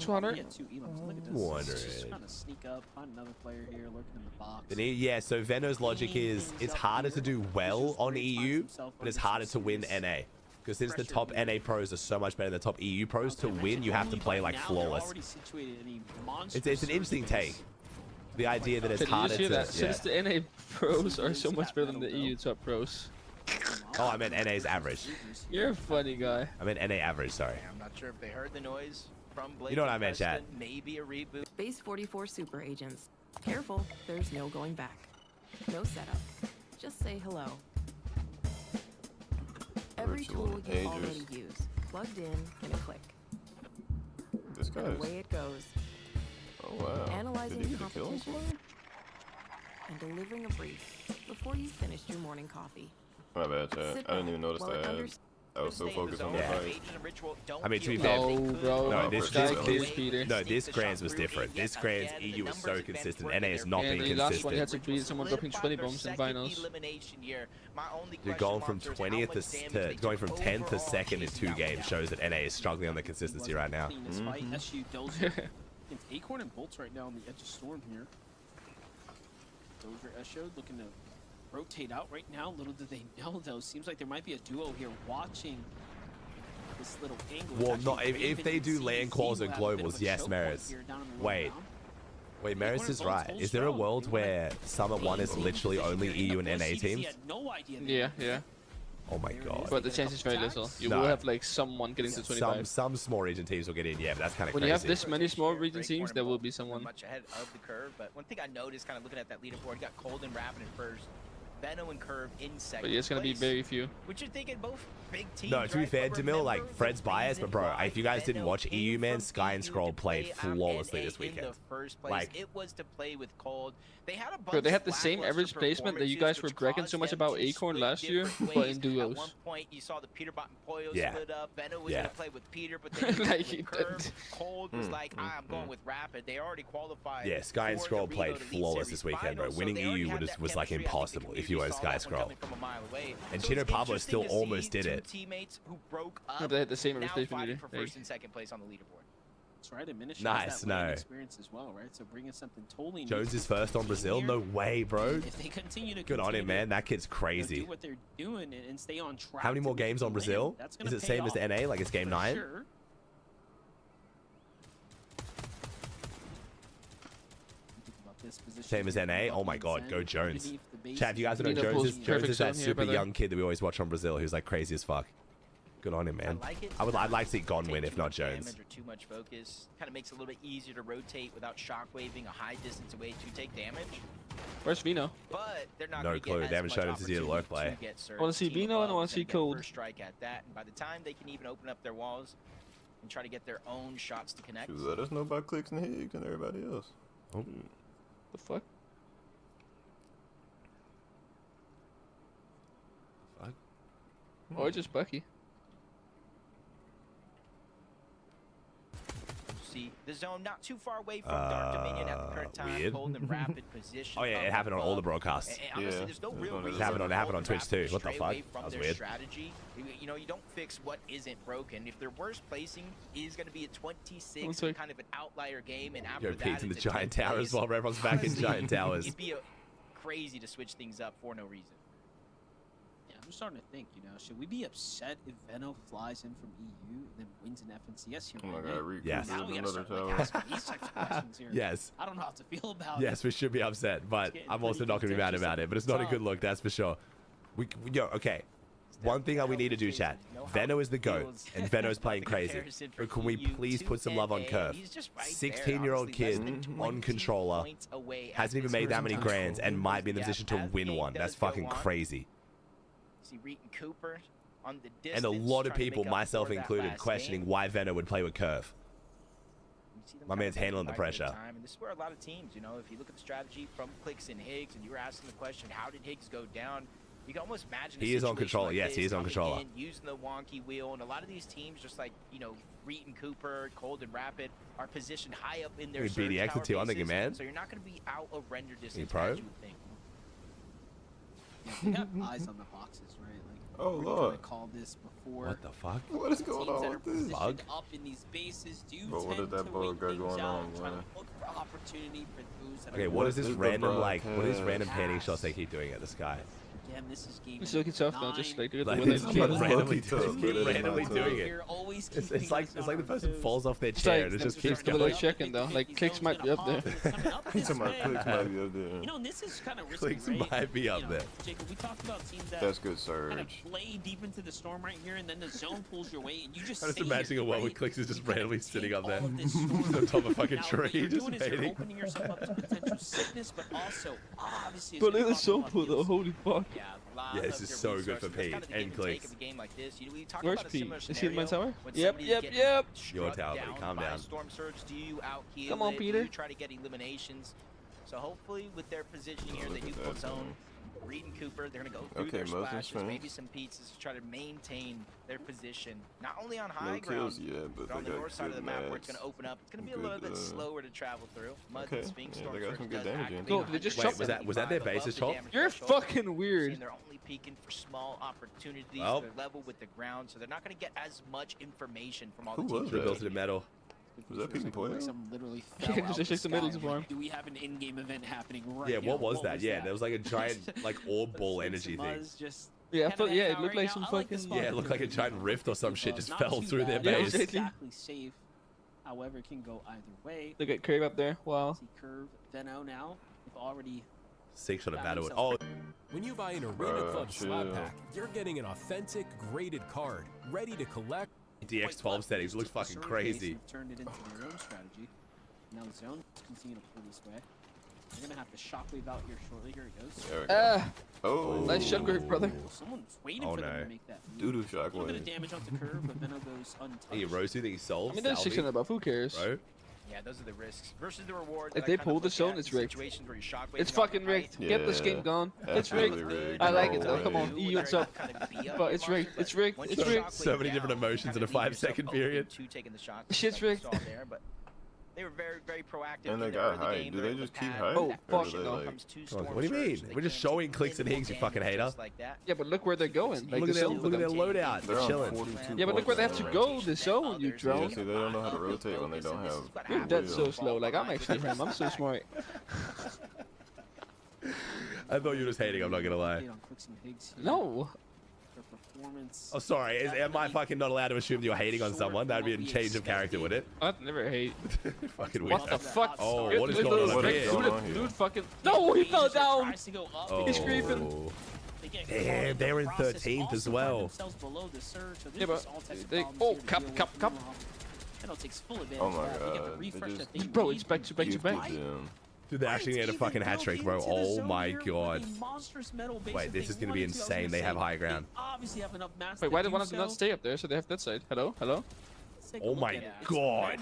200. Yeah, 2 elims. Look at this. Just trying to sneak up, find another player here, lurking in the box. Yeah, so Veno's logic is it's harder to do well on EU, but it's harder to win NA. Because since the top NA pros are so much better than the top EU pros, to win you have to play like flawless. It's an interesting take. The idea that it's harder to. That? Since the NA pros are so much better than the EU top pros. Oh, I meant NA's average. You're a funny guy. I meant NA average, sorry. I'm not sure if they heard the noise from Blake. You know what I meant, chat. Maybe a reboot. Base 44 super agents. Careful, there's no going back. No setup. Just say hello. Every tool you already use, plugged in a click. This guy and away it goes. Oh wow. Analyzing competition and delivering a brief before you finished your morning coffee. My bad, chat. I didn't even notice that. I was so focused on the fight. I mean, to be fair, bro. This Grands was different. This Grands EU is so consistent. NA is not being consistent. Last one, you had to beat someone dropping 20 bombs in finals. You're going from 20th to going from 10th to 2nd in 2 games shows that NA is struggling on the consistency right now. Acorn and Bolts right now on the edge of Storm here. Dozier Esho looking to rotate out right now. Little do they know, though. Seems like there might be a duo here watching this little angle. Well, not if they do land quals and globals, yes, Maris. Wait, Maris is right. Is there a world where Summit 1 is literally only EU and NA teams? Yeah. Oh my god. But the chance is very little. You will have like someone getting to 25. Some small region teams will get in, yeah, but that's kind of crazy. When you have this many small region teams, there will be someone. Much ahead of the curve, but one thing I noticed kind of looking at that leaderboard, you got Cold and Rapid in first. Veno and Curve in second. But yeah, it's gonna be very few. Which you're thinking both big teams. No, to be fair, Jamil, like Fred's biased, but bro, if you guys didn't watch EU, man, Sky and Scroll played flawlessly this weekend. Like it was to play with Cold. They had a bunch. Bro, they had the same average placement that you guys were bragging so much about Acorn last year, but in duos. At one point, you saw the PETERBOT and Poyo split up. Veno was gonna play with Peter, but then Cold was like, I'm going with Rapid. They already qualified. Yeah, Sky and Scroll played flawless this weekend, bro. Winning EU was like impossible if you were Sky Scroll. And Chino Pablo still almost did it. Teammates who broke up. No, they had the same average placement for first and second place on the leaderboard. That's right. Administration nice, no. experience as well, right? So bringing something totally new. Jones is first on Brazil. No way, bro. If they continue to good on him, man. That kid's crazy. Do what they're doing and stay on track. How many more games on Brazil? Is it the same as the NA? Like it's game 9? Sure. Same as NA? Oh my god, go Jones. Chat, you guys know Jones is that super young kid that we always watch on Brazil who's like crazy as fuck. Good on him, man. I'd like to see Gon win if not Jones. Too much focus kind of makes it a little bit easier to rotate without shockwaving a high distance away to take damage. Where's Vino? But they're not no clue. They haven't shown him to see the lurk play. I want to see Vino and I want to see Cold. Strike at that, and by the time they can even open up their walls and try to get their own shots to connect. Let us know about CLIX and Higgs and everybody else. Oh. The fuck? Or just Bucky. See the zone not too far away from Dark Dominion at the current time. Weird. Holding rapid position. Oh yeah, it happened on all the broadcasts. And honestly, there's no real reason It happened on Twitch too. What the fuck? That was weird. Strategy. You know, you don't fix what isn't broken. If their worst placing is going to be a 26, kind of an outlier game, and after that, peeked in the giant towers while everyone's back in giant towers. It'd be crazy to switch things up for no reason. I'm starting to think, you know, should we be upset if Veno flies in from EU and then wins an FNCS here? Oh my god, yes. Now we gotta start like, asking these types of questions here. Yes. I don't know how to feel about it. Yes, we should be upset, but I'm also not going to be mad about it. But it's not a good look, that's for sure. Okay. One thing that we need to do, chat. Veno is the GOAT, and Veno's playing crazy. But can we please put some love on Curve? 16-year-old kid on controller, hasn't even made that many grands, and might be in the position to win one. That's fucking crazy. See Reeton Cooper on the distance, And a lot of people, myself included, questioning why Veno would play with Curve. My man's handling the pressure. And this is where a lot of teams, you know, if you look at the strategy from CLIX and Higgs, and you were asking the question, how did Higgs go down? You can almost imagine he is on controller. Yes, he is on controller. Using the wonky wheel, and a lot of these teams, just like, you know, Reeton Cooper, Cold and Rapid, are positioned high up in their surge BDX tower too, I'm thinking, man. So you're not going to be out of render distance pro? as you would think. Yeah, we have eyes on the boxes, right? Like, oh we lord. Called this before. What the fuck? What is going on with this? Bug? Up in these bases do Bro, what did that bug got going on, man? Look for opportunity for those that Okay, what is this random what is random panning shots they keep doing at the sky? Again, this is game It's looking tough though, just like randomly doing it. It's like the person falls off their chair and it just keeps going. Checking though, like CLIX might be up there. CLIX might be up there. You know, and this is kind of risky, CLIX might be up there. Jacob, we talked about teams that that's good surge. kind of play deep into the storm right here, and then the zone pulls your way, and you just. I'm just imagining a world where CLIX is just randomly sitting up there on top of a fucking tree, just waiting. Opening yourself up to potential sickness, but also obviously. But look at the zone pull though. Holy fuck. Yeah, this is so good for Pete and CLIX. Where's Pete? Is he in my tower? Yep. Your tower, buddy. Calm down. Storm surge, do you out heal? Come on, Peter. Do you try to get eliminations? So hopefully, with their positioning here, they do pull zone. Reeton Cooper, they're gonna go through their splashes, maybe some pizzas to try to maintain their position, not only on high ground, but on the north side of the map where it's gonna open up. It's gonna be a little bit slower to travel through. Mud and Sphinx Storm they got some good damage in. No, they just Wait, was that their basis, Chop? You're fucking weird. They're only peeking for small opportunities. Well. They're level with the ground, so they're not gonna get as much information from all Who the was teams. that? Built to the metal. Was that Pete Poyo? Literally Yeah, just check the middles for him. Do we have an in-game event happening right Yeah, now? what was that? Yeah, there was like a giant like orb ball energy thing. Yeah, I thought, yeah, it looked like some fucking. Yeah, it looked like a giant rift or some shit just fell through their Yeah, base. Exactly safe. However, it can go either way. Look at Curve up there. Wow. See Curve, Veno now. They've already. 6 on a battle. Oh. When you buy an Arena Club slot pack, you're getting an authentic, graded card, ready to collect. DX12 settings looks fucking crazy. Turned it into their own strategy. Now the zone's continue to pull this way. They're gonna have to shockwave out here shortly. Here it goes. There we go. Oh. Nice shockwave, brother. Someone's waiting for them to make that move. Doo-doo A little bit of shockwave. damage onto Curve, but Veno goes untouched. Hey, Rose, do you think he solves? I mean, that's 600 buff. Who cares? Bro. Yeah, those are the risks versus the rewards. If they pull the zone, it's rigged. It's fucking rigged. Get this game gone. It's rigged. I like it though. Come on, EU, what's up? But it's rigged. It's rigged. It's rigged. So many different emotions in a 5-second period. Shit's rigged. They were very, very proactive. And they got height. Do they just keep height? Oh, fuck no. What do you mean? We're just showing CLIX and Higgs, you fucking hater. Yeah, but look where they're going. Like Look at their loadout. They're chilling. Yeah, but look where they have to go. The zone, you Yeah, drone. see, they don't know how to rotate when they don't have. You're dead so slow. Like, I'm actually him. I'm so smart. I thought you were just hating, I'm not gonna lie. No. Oh, sorry. Am I fucking not allowed to assume you're hating on someone? That'd be a change of character, would it? I'd never hate. Fucking weird. What the fuck? Oh, what is going on here? Dude, fucking. No, he fell down. Oh. He's creeping. Damn, they're in 13th as well. Yeah, but oh, cup. Oh my god. Bro, it's back to back to back. Dude, they actually need a fucking hat trick, bro. Oh my god. Wait, this is gonna be insane. They have high ground. Wait, why did one of them not stay up there? So they have that side. Hello? Hello? take a Oh look my at it. god.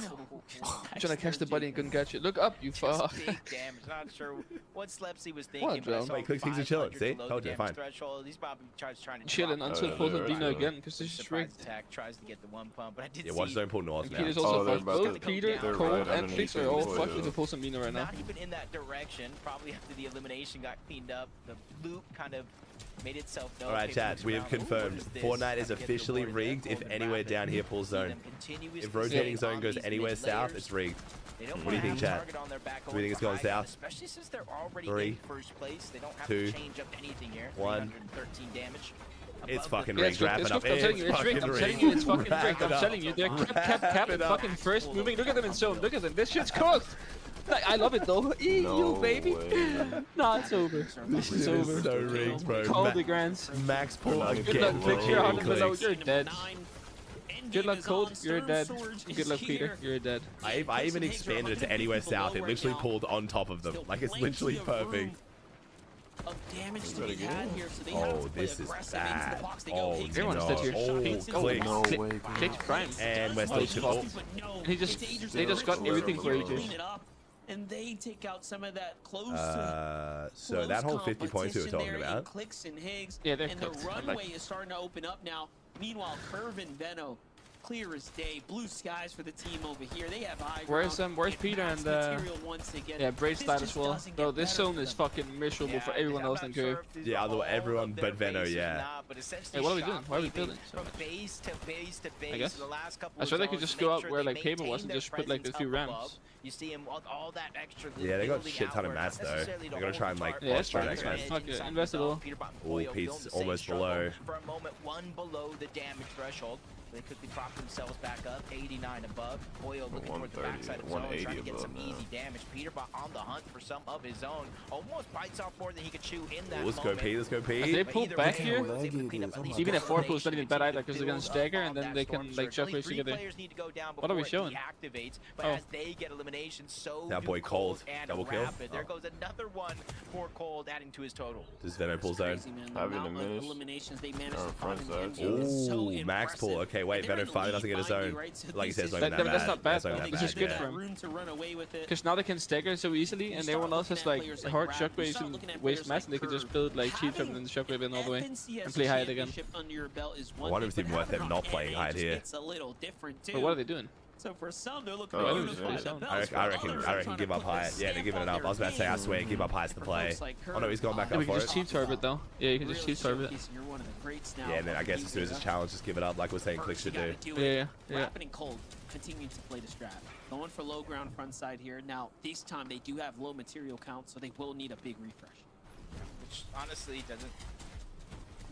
I'm trying to catch the buddy and couldn't catch it. Look up, you fuck. Big damage. Not sure what Slepsy was thinking. What, but I Joe? saw Wait, Clix, he's a 500 chilling, see? below Told the you, damage fine. threshold. He's probably trying to Chilling drop until it. pulls they're and Dino right. again, because this is Surprise rigged. attack, tries to get the one pump, but I did Yeah, see watch zone pull north And now. Peter's Oh, also they're fucked. about Both to- Peter, they're Cole, right and underneath Clix are him, all boy, fucked. We yeah. can pull some Dino right now. not even in that direction. Probably after the elimination got cleaned up, the loop kind of made itself known. All right, chat. We have confirmed Fortnite is officially rigged if anywhere down here pulls zone. If rotating zone goes anywhere south, it's rigged. What do you think, chat? Do we think it's going south? Especially since they're already 3, in first place. They don't have 2, to change up anything here. 1. 313 damage. It's fucking Yeah, rigged. it's rigged. Wrap It's it up. rigged. I'm telling you, it's rigged. I'm telling you, it's fucking Wrap rigged. it I'm up. telling you, they're cap it up. fucking first moving. Look at them in zone. Look at them. This shit's cooked. Like, I love it though. You baby. Nah, it's over. This is over. So rigged, bro. Call the grands. Max pull again. Good luck, Clix. You're 100 below. Clix. You're dead. Good luck, Cold. You're dead. Good luck, Peter. You're dead. I even expanded it to anywhere south. It literally pulled on top of them. Like, it's literally perfect. Of damage to be had here, so they have Oh, to play this is aggressive into the bad. box. They Oh, go Higgs Everyone's into dead here. Oh, Clix. No way, Clix prime. And we're Oh, still he's chill. But no, He just, it's Aegis they just got everything for clean ages. it up, and they take out some of that close So that whole 50 points we were talking about. Clicks and Higgs, Yeah, they're and cooked. the runway is starting to open up now. Meanwhile, Curve and Veno, clear as day. Blue skies for the team over here. They have high Where's ground, where's Peter and yeah, Braid's died as well. Bro, this zone is fucking miserable for everyone else in Curve. Yeah, everyone but Veno, yeah. Hey, what are we doing? Why are we building? From base to base to base. I guess. The last couple I swear they of could zones just to go make out sure where they like Paper was maintain and their just put like a presence few up ramps. above. You see him with all that extra Yeah, they got building shit ton of outward, mats not though. necessarily They're gonna try and like Yeah, it's posture fine, next it's fine. match. Fuck it, invest it all. Oh, Pete's almost below. For a moment, one below the damage threshold. They quickly prop themselves back up, 89 above. Boyo looking for the backside of zone, trying to get some easy damage. PETERBOT on the hunt for some of his own. Almost bites off more than he could chew in that Let's go, Pete. Let's go, If they Pete. pull back here, even if 4 pulls not even bad either, because they're gonna stagger and then they can like chuck race together. What are we showing? But Oh. as they get elimination, so That do boy Cold. and Double kill. Rapid. There goes another one for Cold, adding to his total. Does Veno pull zone? Crazy, man. The Having amount a of miss. eliminations they managed Or to front find in side. the end is so Ooh, max pull. impressive. Okay, wait. And they're Veno in the finally lead doesn't get a behind you, zone. right? So Like he this says, is not even that that's bad. not bad, That's not though. even This that is bad, good yeah. for him. room to run away with it. Because now they can stagger so easily, and everyone else has like hard shockwaves and waste mass, and they can just build like cheap and then shockwave in all the way and play Hyatt again. Under your belt is I wonder if it's even worth them not playing Hyatt here. It's a little different too. But what are they doing? So for some, they're looking Oh, to yeah. unify the belts. I reckon give up Hyatt. Yeah, they're giving it up. I was about to say, I swear, give up Hyatt's the play. Like Oh no, he's going back Yeah, up we can for just it. cheap turbot though. Yeah, you can just cheap turbot. You're one of the greats now. Yeah, and then I guess as soon as it's challenged, just give it up like we're saying Clix should do. Yeah. Rapid and Cold continue to play the strat. Going for low ground front side here. Now, this time they do have low material count, so they will need a big refresh. Which honestly doesn't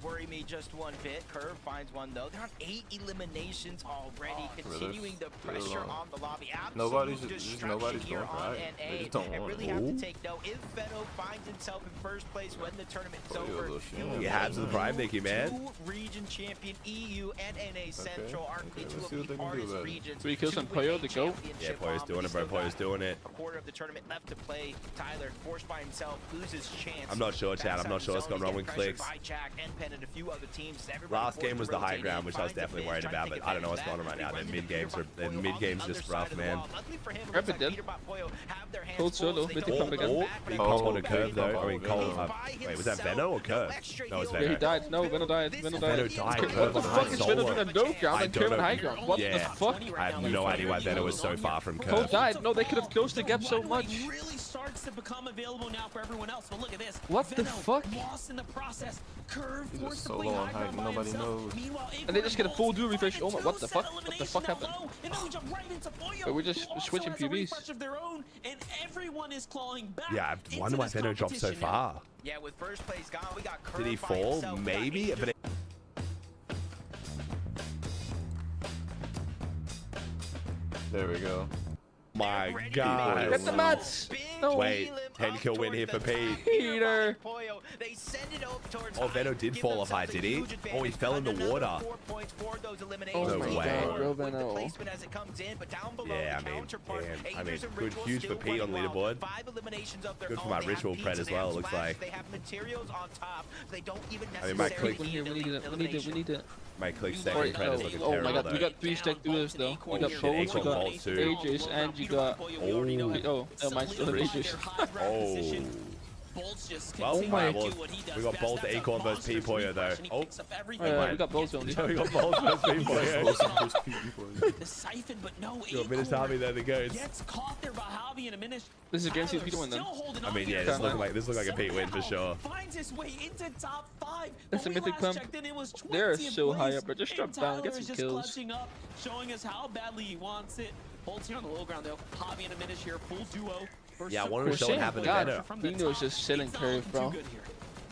worry me just one bit. Curve finds one though. They're on 8 eliminations already, continuing the pressure on the lobby. Nobody's Absolute just destruction nobody's here going for on it. NA. They just don't And want really it. have to Ooh. take note. If Veno finds himself in first place when the tournament's Oh, yeah, over, little shit. will You have to the prime, thank you, man. two region champion EU and NA Central are okay, two let's see of what the they can do hardest about it. regions. 3 kills to on win Poyo a to go. Yeah, championship Poyo's on, doing but it, bro. he's still Poyo's got doing it. a quarter of the tournament left to play. Tyler, forced by himself, loses chance. I'm not sure, Chad. I'm not sure what's going wrong with Clix. Last game was the high ground, which I was definitely worried about, but I don't know what's going on right now. The mid game's just rough, man. Rapid did. Cold solo, with the pump again. He copped on a curve though. I mean, Cole. Wait, was that Veno or Curve? No, it's Yeah, he Veno. died. No, Veno died. Veno died. Veno died. What Curve the on fuck high is Veno solo. doing on low ground I and don't Curve on know. high ground? What the Yeah, fuck? I have no idea why Veno was so far from Cole Curve. died. No, they could have closed the gap so much. Really starts to become available now for everyone else. But look at this. What the Veno fuck? Lost in the process. Curve He's forced just to play solo on high height, ground by nobody himself. knows. Meanwhile, And they just get a full dual refresh. Oh my, what the set fuck? What the fuck elimination happened? low, and then we jump right into Poyo, But we're just who also switching has a PBs. refresh of their own, and everyone is clawing back. Yeah, I into wonder why this Veno dropped so competition now. far. Yeah, with first place gone, we got Curve Did he by fall? himself. We got Maybe, Angel. but There we go. My God. Get the mats. No. Wait, 10 kill win here for Pete. Peter. They send it up towards Oh, Veno did fall off high, did he? Oh, he fell in the water. 4 points for those Oh eliminations. No my way. god, bro, With the Veno. placement as it comes in, but down below Yeah, the counterpart, Agers and good, Ritual huge for still P on running wild. leaderboard. 5 eliminations of their Good for own. my They have ritual pizza, pred as they have well, it looks splash, like. They have materials on top. They don't even I mean, my necessarily click- need We need it. elimination. We need it. My click Oh, second pred is looking oh my terrible god, we though. got 3 stack duos though. You got shit, Bolt, you Acorn got Bolt too. Aegis, and you got oh, mine's still Aegis. Oh. Bolts just Well, continue alright, to well, do what he does we got best. Bolt, That's a Acorn versus monster P-Poyo though. and he Oh, picks up everything. Alright, we got Bolt only. we got Bolt versus P-Poyo. The siphon, but no Got Minotaur there, the goats. gets caught there by Javi in a minute. This is guaranteed Peter win then. I mean, yeah, this looks like a Pete win for sure. Finds his way into top 5. That's a mythic pump. They're so high up, but just drop down, get some kills. Up, showing us how badly he wants it. Bolt's here on the low ground though. Javi in a minute here, full duo. Yeah, I wanted to show what happened to Veno. Veno's just selling curve, bro.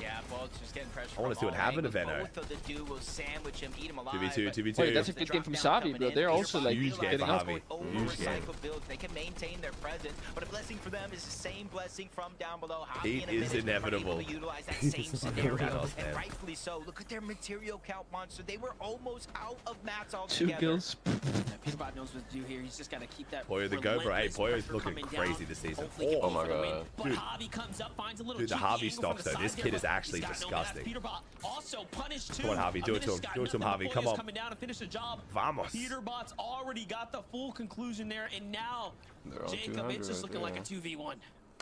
Yeah, Bolt's just getting pressure. I want to see what happened to Veno. Both of the duos sandwich him, eat him alive. 2v2, 2v2. Wait, that's a good game from Savi, bro. They're also like huge game getting for up. Javi. Huge game. They can maintain their presence, but a blessing for them is the same blessing from down below. Pete is inevitable. He's scenario, man. and rightfully so. Look at their material count monster. They were almost out of mats 2 altogether. kills. PETERBOT knows what to do here. He's just got to keep that. Poyo the go, bro. Hey, relentless Poyo's pressure looking coming crazy down. this season. Hopefully get Oh my for the win. god. But Javi comes up, finds a little Dude, the cheeky Javi angle stocks from though. the This side kid there, is but actually he's got no disgusting. gas. PETERBOT also punished too. Come on, Javi. Do it to him. Do it to him, Javi. Come on. Coming down to finish the job. Vamos. PETERBOT's already got the full conclusion there, and now They're on Jacob, 200 it's just right looking like a there. 2v1.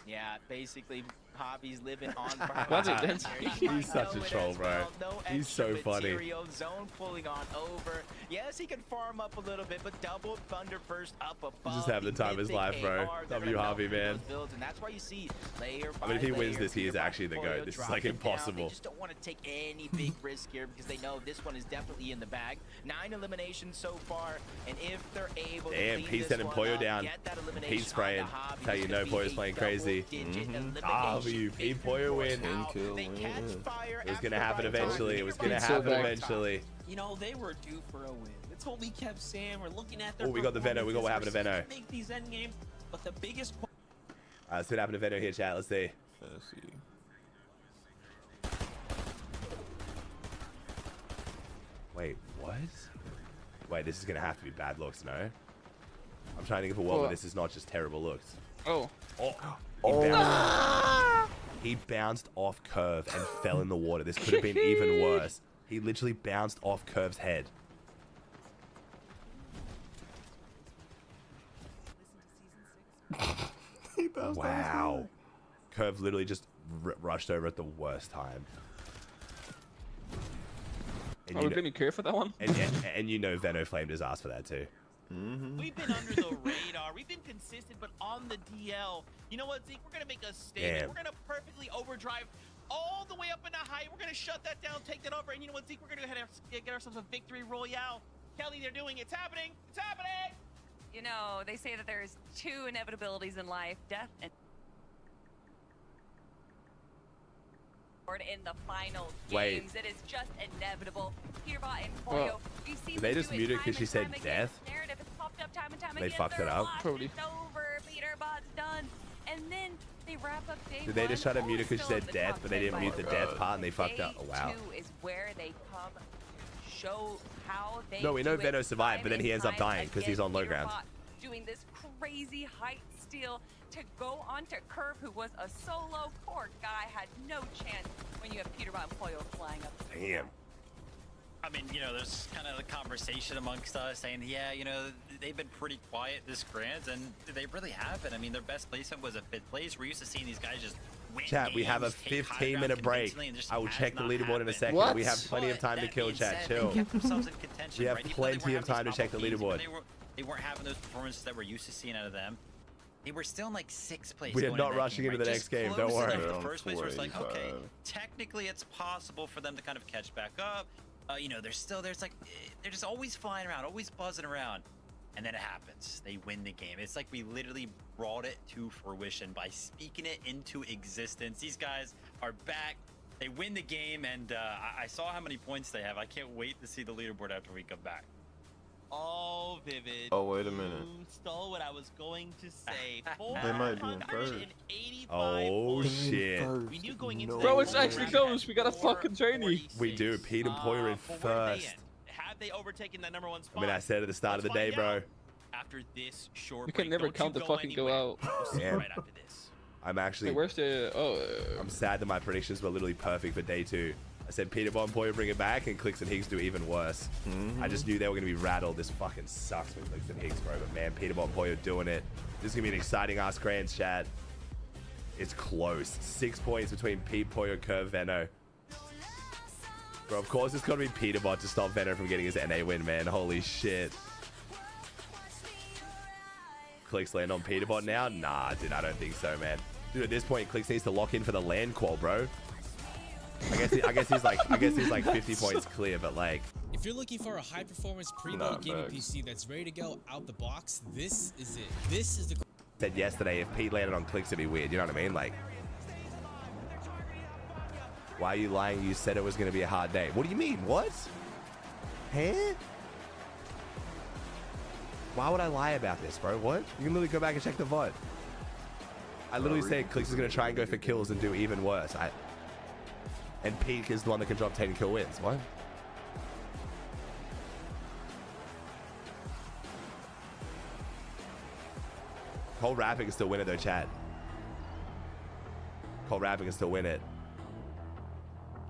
Yeah, basically, Javi's living on What's it, Vince? He's such a troll, bro. He's so funny. Zone pulling on over. Yes, he can farm up a little bit, but double thunder burst up above. He's just having the time of his life, bro. W Javi, man. And that's why you see layer I mean, if he by wins layer, this, he is PETERBOT actually the Poyo GOAT. This is like dropping down. impossible. They just don't want to take any big risk here because they know this one is definitely in the bag. 9 eliminations so far, and if they're able to Damn, clean Pete's this sending one Poyo up, down. get that elimination Pete's spraying. onto Javi, That's how you it's know gonna be Poyo's a playing crazy. double-digit elimination Pete Poyo win. 10 kill They win. catch fire It was after gonna happen right time. eventually. It was gonna Pete's so happen back. eventually. You know, they were due for a win. That's what we kept saying. We're looking at their Oh, we got the Veno. We got what happened to Veno. performances. We're seeing them make these end games, but the biggest Let's see what happened to Veno here, chat. Let's see. Let's see. Wait, what? Wait, this is gonna have to be bad looks, no? I'm trying to think of a world where this is not just terrible looks. Oh. He bounced off Curve and fell in the water. This could have been even worse. He literally bounced off Curve's head. Wow. Curve literally just rushed over at the worst time. And Are we blaming Curve for that one? And you know Veno flamed his ass for that too. We've been under the radar. We've been consistent, but on the DL. You know what, Zeke? We're going to make a statement. Damn. We're going to perfectly overdrive all the way up into height. We're going to shut that down, take that over. And you know what, Zeke? We're going to go ahead and get ourselves a victory royale. Kelly, they're doing it. It's happening. It's happening. You know, they say that there's 2 inevitabilities in life, death and in the final Wait. games. It is just inevitable. PETERBOT and Poyo, Well, we've seen did they them just do it mute it time 'cause she and said time again. death? Narrative has popped up time and time They again. fucked They're it up? lost. Probably. It's over. PETERBOT's done. And then they wrap up day Did they just try to mute it because she still said in the death, top but they 10 didn't mute the by death part and they fucked up? Oh, Day wow. 2 is where they come show how they No, we know do it Veno survived, but then time he and ends up time dying 'cause he's again. on low ground. PETERBOT doing this crazy height steal to go onto Curve, who was a solo. Poor guy had no chance when you have PETERBOT and Poyo flying up. Damn. I mean, you know, there's kind of a conversation amongst us saying, yeah, you know, they've been pretty quiet this grand, and they really haven't. I mean, their best placement was a 5th place. We're used to seeing these guys just win Chat, we have a games, take high 15-minute ground break. convincingly, and just I will has check the not leaderboard in a happened. second. What? We have plenty of time to That kill, being chat. said, Chill. They kept themselves in contention, We have right? Even though they plenty weren't of time having to these check the bubble games, leaderboard. even though they weren't having those performances that we're used to seeing out of them. They were still in like 6th place. We are going not into that rushing game, into right? the Just next game, close don't worry. enough to They're on first place where it's like, okay, 485. technically it's possible for them to kind of catch back up. You know, there's like, they're just always flying around, always buzzing around. And then it happens. They win the game. It's like we literally brought it to fruition by speaking it into existence. These guys are back. They win the game, and I saw how many points they have. I can't wait to see the leaderboard after we come back. Oh, Vivid. Oh, wait a minute. You stole what I was going to say. They might be in first. Oh shit. We knew going into Bro, it's actually close. We got a fucking trainee. We do. Pete and Poyer in first. Have they overtaken that #1 spot? I mean, I said at the start of the day, bro. After this short You can never count the fucking go out. Yeah. Right after this. I'm actually. Wait, where's the? Oh. I'm sad that my predictions were literally perfect for day 2. I said PETERBOT and Poyer bring it back, and CLIX and Higgs do even worse. I just knew they were going to be rattled. This fucking sucks with CLIX and Higgs, bro. But man, PETERBOT and Poyer doing it. This is going to be an exciting ass grands, chat. It's close. 6 points between Pete, Poyer, Curve, Veno. Bro, of course it's got to be PETERBOT to stop Veno from getting his NA win, man. Holy shit. CLIX land on PETERBOT now? Nah, dude, I don't think so, man. Dude, at this point, CLIX needs to lock in for the land qual, bro. I guess he's like 50 points clear, but like. If you're looking for a high-performance pre-built gaming PC that's ready to go out the box, this is it. This is the. Said yesterday, if Pete landed on CLIX, it'd be weird. You know what I mean? Like, why are you lying? You said it was going to be a hard day. What do you mean? What? Huh? Why would I lie about this, bro? What? You can literally go back and check the VOD. I literally said CLIX is going to try and go for kills and do even worse. And Pete is the one that can drop 10 kill wins. What? Cole Rapping can still win it though, chat. Cole Rapping can still win it.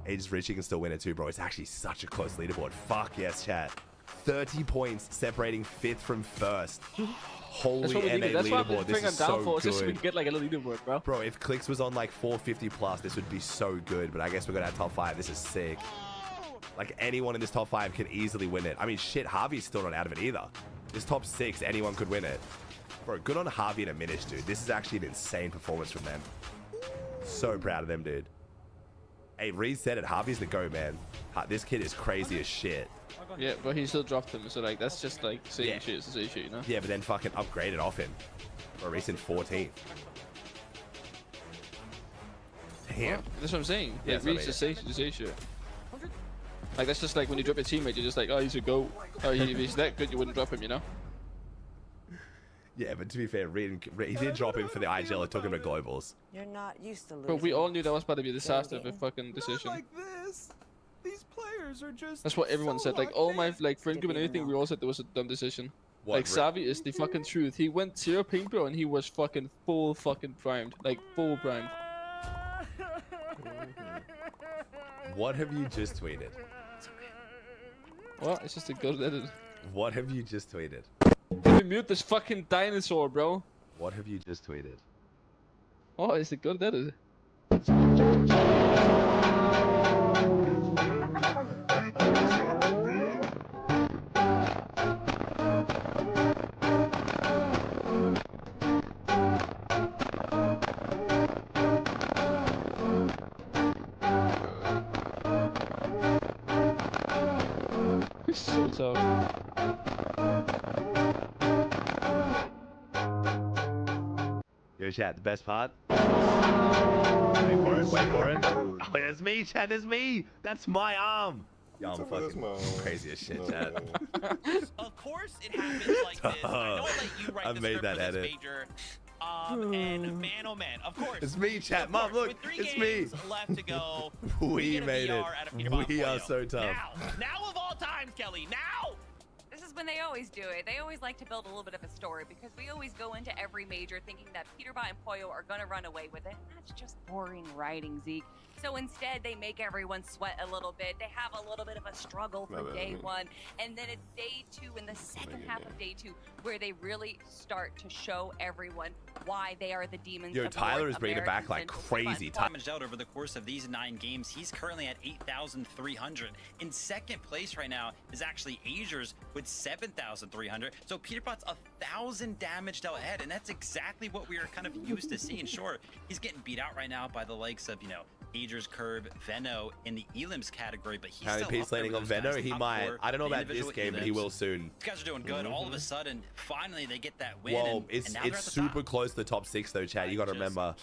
Aegis Richie can still win it too, bro. It's actually such a close leaderboard. Fuck yes, chat. 30 points separating 5th from 1st. Holy NA leaderboard. This is so good. Just so we can get like a little leaderboard, bro. Bro, if CLIX was on like 450 plus, this would be so good. But I guess we're gonna have top 5. This is sick. Like anyone in this top 5 can easily win it. I mean, shit, Harvey's still not out of it either. This top 6, anyone could win it. Bro, good on Harvey and Aminish, dude. This is actually an insane performance from them. So proud of them, dude. Hey, Reed said it. Harvey's the go, man. This kid is crazy as shit. Yeah, but he still dropped him, so like that's just like saying shit is to say shit, you know? Yeah, but then fucking upgraded off him. For a recent 14th. Damn. That's what I'm saying. Yeah, That's Reed's just say shit. Like that's just like when you drop your teammate, you're just like, oh, he's a GOAT. Oh, if he's that good, you wouldn't drop him, you know? Yeah, but to be fair, he did drop him for the IGL. It took him to globals. You're not used to losing. But we all knew that was about to be a disaster of a fucking decision. Not like this. These players are just. That's what everyone said. Like all my friend group and everything, we all said there was a dumb decision. What, like Savi is the fucking truth. He went 0 ping bro and he was fucking full fucking primed, like full primed. What have you just tweeted? What? It's just a good edit. What have you just tweeted? Can we mute this fucking dinosaur, bro? What have you just tweeted? Oh, it's a good edit. So tough. Yo, chat, the best part? Wait for it, wait for it. Oh, that's me, chat, that's me! That's my arm! Yo, I'm fucking crazy as shit, chat. Of course it happens like this. I know that you write I the made script that for this edit. major. And man, oh man, of course. It's me, chat. Mom, look, with 3 it's games me. left to go. We made it. We are so tough. Now of all times, Kelly. Now. This is when they always do it. They always like to build a little bit of a story because we always go into every major thinking that PETERBOT and Poyo are going to run away with it. That's just boring writing, Zeke. So instead, they make everyone sweat a little bit. They have a little bit of a struggle for day 1. And then it's day 2 in the second half of day 2 where they really start to show everyone why they are the demons. Yo, Tyler is bringing it back like crazy. Damaged out over the course of these 9 games. He's currently at 8,300. In second place right now is actually Azers with 7,300. So PETERBOT's 1,000 damaged out ahead, and that's exactly what we are kind of used to seeing. Sure, he's getting beat out right now by the likes of, you know, Agers, Curve, Veno in the elims category, but he's How still he's landing on Veno? He might. I don't know about this game, but he will soon. These guys are doing good. All of a sudden, finally they get that win. Well, and now it's super close to the top 6 though, Chad. You got to remember.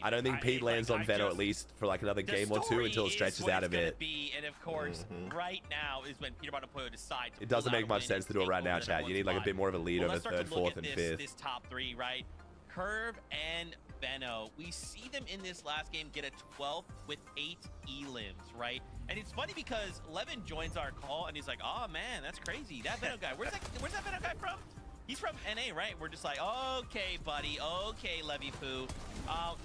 I don't think Pete lands on Veno at least for like another game or two until it stretches out a bit. And of course, right now is when PETERBOT and Pollo decide. It doesn't make much sense to do it right now, Chad. You need like a bit more of a lead over third, fourth, and fifth. This top 3, right? Curve and Veno, we see them in this last game get a 12th with 8 elims, right? And it's funny because Levin joins our call and he's like, oh man, that's crazy. That Veno guy, where's that Veno guy from? He's from NA, right? We're just like, okay, buddy, okay, Levy Poo.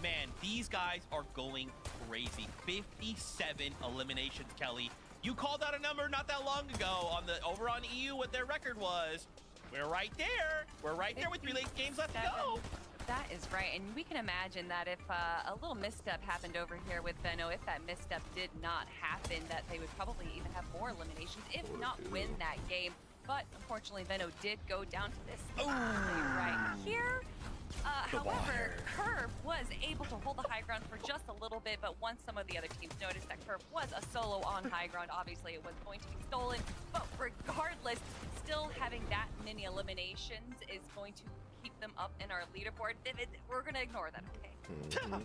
Man, these guys are going crazy. 57 eliminations, Kelly. You called out a number not that long ago on the over on EU what their record was. We're right there. We're right there with 3 late games left to go. That is right, and we can imagine that if a little misstep happened over here with Veno, if that misstep did not happen, that they would probably even have more eliminations, if not win that game. But unfortunately, Veno did go down to this right here. However, Curve was able to hold the high ground for just a little bit, but once some of the other teams noticed that Curve was a solo on high ground, obviously it was going to be stolen. But regardless, still having that many eliminations is going to keep them up in our leaderboard. We're going to ignore that, okay?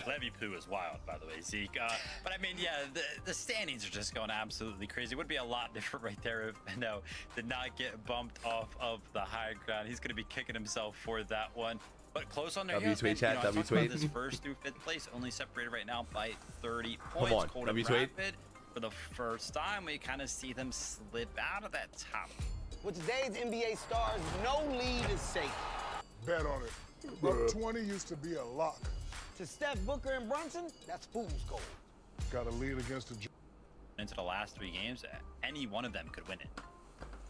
Levy Poo is wild, by the way, Zeke. But I mean, yeah, the standings are just going absolutely crazy. It would be a lot different right there if Veno did not get bumped off of the high ground. He's going to be kicking himself for that one. But close on their W-tweet, chat, W-tweet. This first through 5th place, only separated right now by 30 points. Come on, Cold W-tweet. Rapid, for the first time, we kind of see them slip out of that top. With today's NBA stars, no lead is safe. Bet on it. But 20 used to be a lock. To Steph, Booker, and Brunson, that's fool's gold. Got a lead against the... Into the last 3 games, any one of them could win it.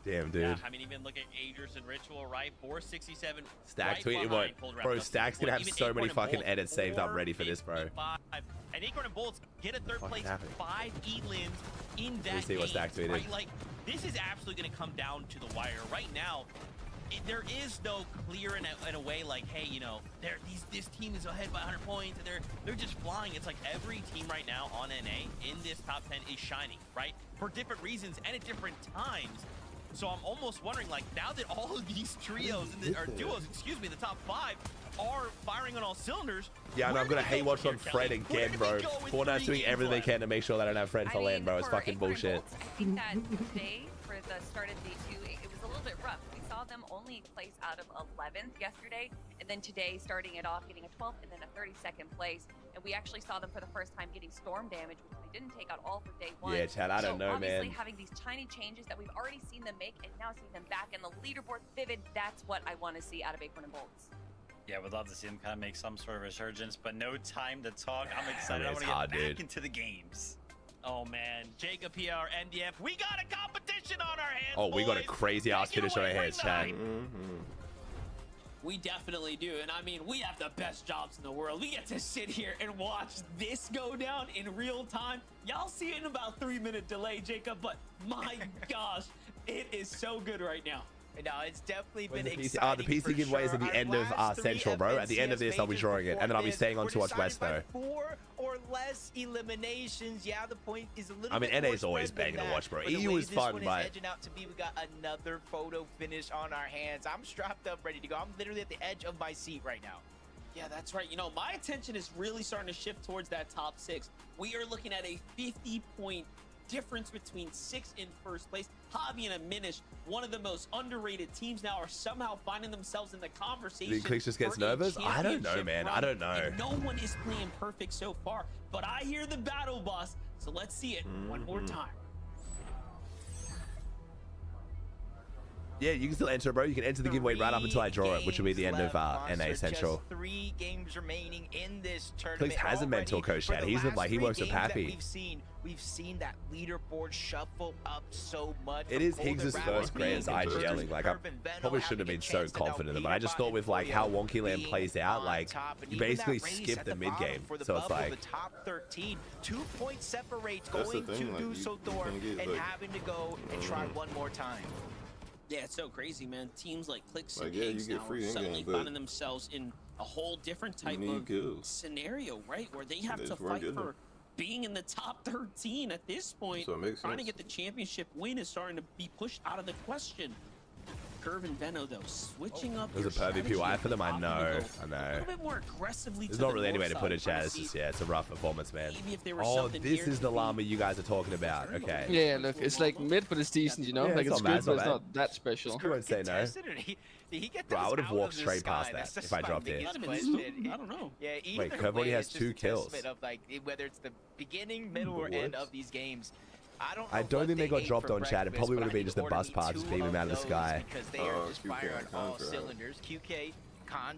Damn, dude. Yeah, I mean, even look at Agers and Ritual, right? 467. Stack tweeted what? Bro, Stack's gonna have so many fucking edits saved up ready for this, bro. And Acorn and Bolts get a 3rd place, 5 elims in that Let me see what Stack tweeted. right? Like, this is absolutely going to come down to the wire. Right now, there is no clear in a way like, hey, you know, this team is ahead by 100 points and they're just flying. It's like every team right now on NA in this top 10 is shining, right? For different reasons and at different times. So I'm almost wondering, like, now that all of these trios or duos, excuse me, the top 5 are firing on all cylinders. Yeah, and I'm gonna hate watch on Fred again, bro. Fortnite's doing everything they can to make sure that I don't have Fred for lane, bro. It's fucking bullshit. I think that today, for the start of day 2, it was a little bit rough. We saw them only place out of 11th yesterday, and then today starting it off, getting a 12th and then a 32nd place. And we actually saw them for the first time getting storm damage, which they didn't take out all for day 1. Yeah, Chad, I don't know, obviously man. Having these tiny changes that we've already seen them make and now seeing them back in the leaderboard vivid, that's what I want to see out of Acorn and Bolts. Yeah, we'd love to see them kind of make some sort of resurgence, but no time to talk. I'm excited. I want to hard, get back dude. into the games. Oh man, Jacob here, our NDF. We got a competition on our hands. Oh, we got a boys. crazy ass finish on our hands, Chad. We definitely do, and I mean, we have the best jobs in the world. We get to sit here and watch this go down in real time. Y'all see it in about 3-minute delay, Jacob, but my gosh, it is so good right now. No, it's definitely When's been the exciting. PC giveaway is at the end of Central, bro. At the end of this, I'll be drawing it, and then I'll be staying on to watch West, though. 4 or less eliminations. Yeah, the point is a little I mean, bit NA's more always spread than banging to that. watch, bro. But the EU way is this fun, one but... is edging out to be, we got another photo finish on our hands. I'm strapped up, ready to go. I'm literally at the edge of my seat right now. Yeah, that's right. You know, my attention is really starting to shift towards that top 6. We are looking at a 50-point difference between 6th and 1st place. Javi and Aminish, one of the most underrated teams now, are somehow finding themselves in the conversation. Do you think CLIX just gets nervous? I don't know, man. I don't know. And no one is playing perfect so far, but I hear the battle bus, so let's see it one more time. Yeah, you can still enter, bro. You can enter the giveaway right up until I draw it, which will be the end of NA Central. Just 3 games remaining in this tournament. CLIX has a mentor coach, Chad. He's like, he works with Pappy. We've seen that leaderboard shuffle up so much. It is Higgs' first Grands IGLing. Like, I probably shouldn't have been so confident in it, but I just thought with like how Wonky Land plays out, like you basically skip the mid game. So it's like the top 13, 2 points separates going to do so Thor and having to go and try one more time. Yeah, it's so crazy, man. Teams like CLIX Like, and yeah, you Higgs get now free are in-game, suddenly but finding themselves in a whole different type of scenario, right? Where they have to fight for being in the top 13 at this point. So it makes trying sense. to get the championship win is starting to be pushed out of the question. Curve and Veno though switching up. There's a perfect PY for them. I know. A little bit more aggressively. There's not really any way to put it, Chad. It's just, yeah, it's a rough performance, man. Oh, this is the llama you guys are talking about. Okay. Yeah, look, it's like mid, but it's decent, you know? Yeah, like it's good, but it's not that special. You won't say no. Bro, I would have walked straight past that if I dropped it. I don't know. Yeah, wait, Curve already has 2 kills. Of, like, whether it's the beginning, middle, or end of these games. I don't think they got dropped on Chad. It probably would have been just the bus part just beaming out of the sky. Because they are just firing all cylinders. QK,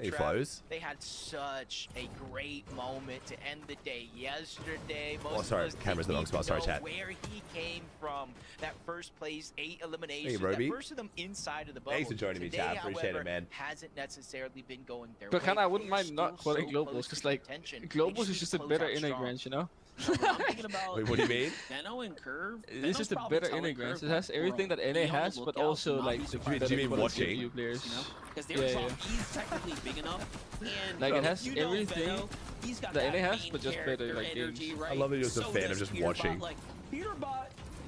He flows. They had such a great moment to end the day yesterday. Oh, sorry, camera's the wrong spot. Sorry, chat. Where he came from, that first place 8 eliminations. Hey, Roby. That first of them inside of the bubble. Thanks for joining me, chat. Appreciate it, man. Hasn't necessarily been going their way. But kinda, I wouldn't mind not quoting globals, because like globals is just a better inner grants, you know. Wait, what do you mean? Veno and Curve. It's just a better inner grants. It has everything that NA has, but also like the do you mean watching? Players. Because he's technically big enough, and like it has everything that NA has, but just better like games. I love that you're just a fan of just watching. Like PETERBot,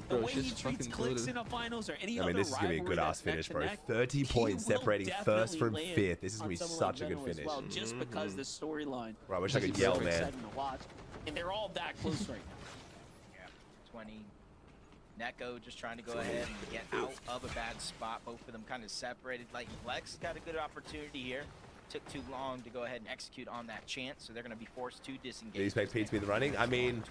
the way he treats CLIX in a finals or any other this is gonna be a good ass finish, bro. 30 points separating first from 5th. This is gonna be such a good finish. Well, just because the storyline. Bro, I wish I could yell, man. And they're all that close right now. Yeah, 20. Neko just trying to go ahead and get out of a bad spot. Both of them kind of separated. Like Flex got a good opportunity here. Took too long to go ahead and execute on that chance, so they're going to be forced to disengage. Do you expect Pete to be the running? I mean,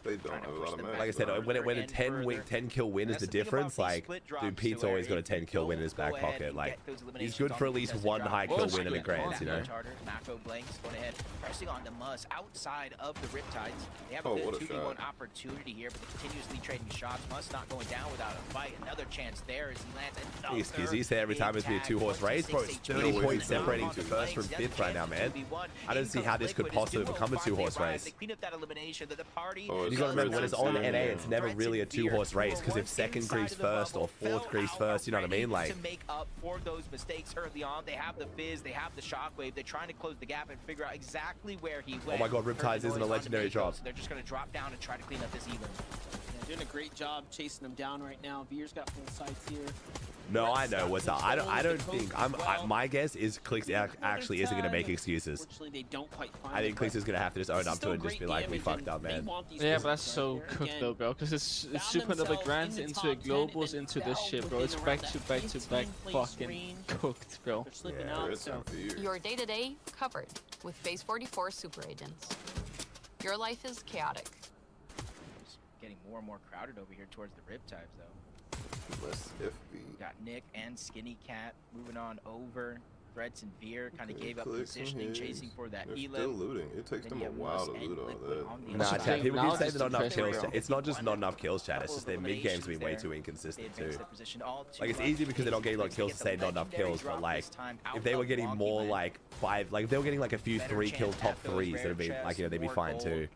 they don't have a lot of match. Like I said, when a 10 kill win is the difference, like, dude, Pete's always got a 10 kill win in his back pocket. Like, he's good for at least 1 high kill win in a Grants, you know? Mako Blanks going ahead, pressing on the Mus outside of the Riptides. They have a good 2v1 opportunity here, but they're continuously trading shots. Mus not going down without a fight. Another chance there as he lands another. He's there every time it's been a 2-horse race, bro. It's 30 points separating to first from 5th right now, man. I don't see how this could possibly become a 2-horse race. You gotta remember, when it's on NA, it's never really a 2-horse race, because if 2nd grease first or 4th grease first, you know what I mean? Like, to make up for those mistakes early on, they have the Fizz, they have the Shockwave, they're trying to close the gap and figure out exactly where he went. Oh my god, Riptides isn't a legendary drop. So they're just gonna drop down and try to clean up this even. Yeah, doing a great job chasing them down right now. Veer's got full sights here. No, I know what's up. I don't think my guess is CLIX actually isn't gonna make excuses. I think CLIX is gonna have to just own up to it and just be like, we fucked up, man. Yeah, but that's so cooked though, bro. Because it's super double grants into a globals into this shit, bro. It's back to back to back fucking cooked, bro. Your day-to-day covered with Phase 44 super agents. Your life is chaotic. It's getting more and more crowded over here towards the Riptides, though. Less FB. Got Nick and Skinny Cat moving on over. Threads and Veer kind of gave up positioning, chasing for that They're Elim. still looting. It takes them a while to loot all that. Nah, chat, people keep saying not enough kills. It's not just not enough kills, chat. It's just their mid games have been way too inconsistent too. Like, it's easy because they're not getting a lot of kills to say not enough kills, but like, if they were getting more like 5, like if they were getting like a few 3-kill top 3s, that'd be like, you know, they'd be fine too.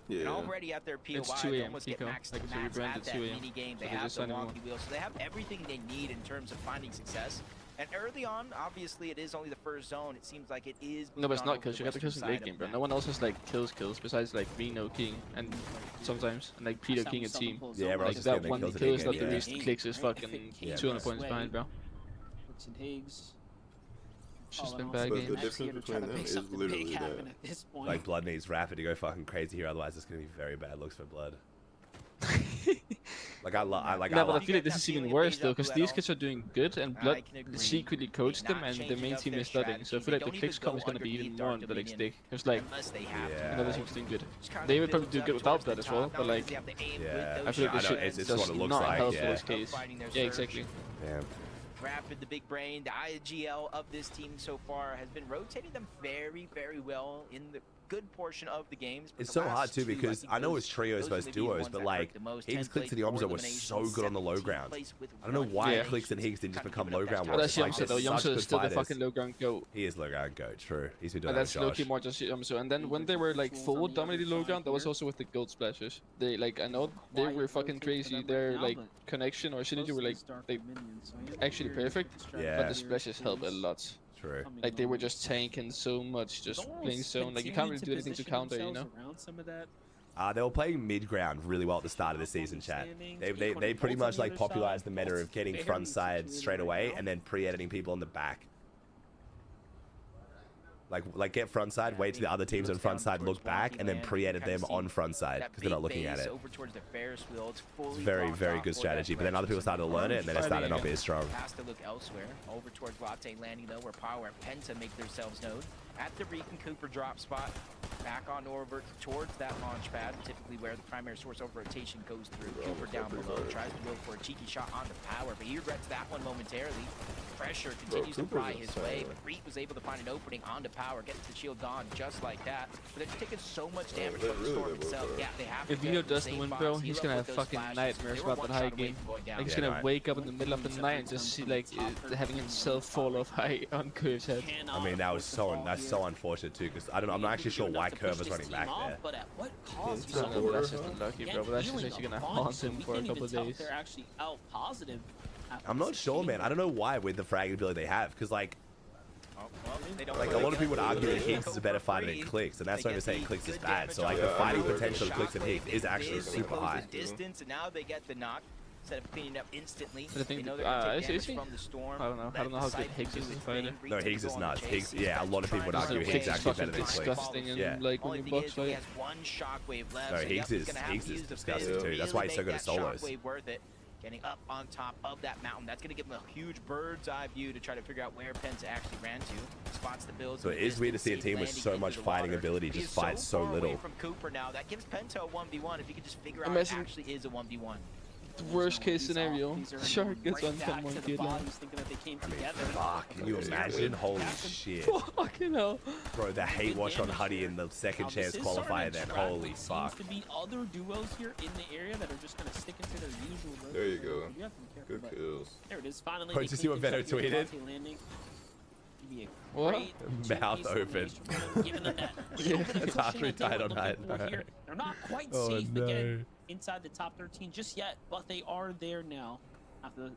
Yeah. And already at their POI, it's 2 they AM, almost get Pico. maxed Like, so we at branded that 2 AM. mini game. So They they have just the signed wonky wheel, so they have everything they need in terms of finding success. And early on, obviously, it is only the first zone. It seems like it is. No, but it's not kills. You got the kills in the late game, bro. No one else has like kills besides like Reno King and sometimes and like Peter King and team. Yeah, bro. Like that one kill is not the reason CLIX is fucking 200 points behind, bro. It's just been bad But games. the difference between them is literally that. Like, Blood needs Rapid to go fucking crazy here, otherwise it's gonna be very bad looks for Blood. Like, but I feel like this is even worse though, because these kids are doing good, and Blood secretly coached them, and the main team is studying. So I feel like the CLIX comp is gonna be even more on the like stick. Because like, another team's doing good. They would probably do good without that as well, but like, yeah, I feel like this shit it's does what it looks not like. help Yeah. this case. Yeah, exactly. Damn. Rapid, the big brain, the IGL of this team so far has been rotating them very, very well in the good portion of the games. It's so hard too because I know it's trios versus duos, but like Higgs, CLIX, and the Omzo were so good on the low ground. I don't know why CLIX and Higgs didn't just become low ground But warriors. that's Yamsa though. Yamsa is still the fucking low ground goat. He is low ground goat, true. He's been doing And that that's with low-key Josh. more just Yamsa. And then when they were like full dominating low ground, that was also with the gold splashes. They like, I know they were fucking crazy. Their like connection or synergy were like actually perfect. Yeah. But the splashes help a lot. True. Like they were just tanking so much, just playing zone. Like you can't really do anything to counter, you know. Around some of that. They were playing mid ground really well at the start of the season, chat. They pretty much like popularized the meta of getting front side straight away and then pre-editing people in the back. Like get front side, wait till the other teams on front side look back, and then pre-edit them on front side because they're not looking at it. It's very, very good strategy. But then other people started to learn it, and then it started not being strong. Has to look elsewhere. Over towards Latte landing though, where Power and Penta make themselves known. At the Reek and Cooper drop spot, back on over towards that launch pad, typically where the primary source of rotation goes through. Cooper down below, tries to go for a cheeky shot on the Power, but he regrets that one momentarily. Pressure continues to fly his way, but Reek was able to find an opening on the Power, gets the shield gone just like that. But they're just taking so much damage from the Storm itself. Yeah, they have to. If Vino does the win, bro, he's gonna have fucking nightmares about the high game. Like he's gonna wake up in the middle of the night and just see like having himself fall off high on Curve's head. I mean, that's so unfortunate too, because I'm not actually sure why Curve was running back there. But at what cost? That's just unlucky, bro. But that's just actually gonna haunt him for a couple of days. They're actually out positive. I'm not sure, man. I don't know why with the frag ability they have, because like a lot of people would argue that Higgs is a better fighter than CLIX, and that's not even saying CLIX is bad. So like the fighting potential of CLIX and Higgs is actually super high. Distance, and now they get the knock. Instead of cleaning up instantly, but I think from the storm. I don't know how good Higgs is as a fighter. No, Higgs is nuts. Higgs, yeah, a lot of people would argue Higgs is actually better than CLIX. Disgusting and like when you box fight. No, Higgs is disgusting too. That's why he's so good at solos. Getting up on top of that mountain, that's going to give him a huge bird's eye view to try to figure out where Penta actually ran to. Spots the builds. So it is weird to see a team with so much fighting ability just fight so little. From Cooper now, that gives Penta a 1v1 if he could just figure out it actually is a 1v1. Worst case scenario, Shark gets on someone kid line. Fuck, can you imagine? Holy shit. Fucking hell. Bro, the hate watch on Huddy in the second chance qualifier then. Holy fuck. Seems to be other duos here in the area that are just going to stick into their usual road. There you go. Good kills. There it is. Finally. Bro, did you see what Venom tweeted? What? Mouth open. Yeah, that's after he died on night. They're not quite safe again inside the top 13 just yet, but they are there now after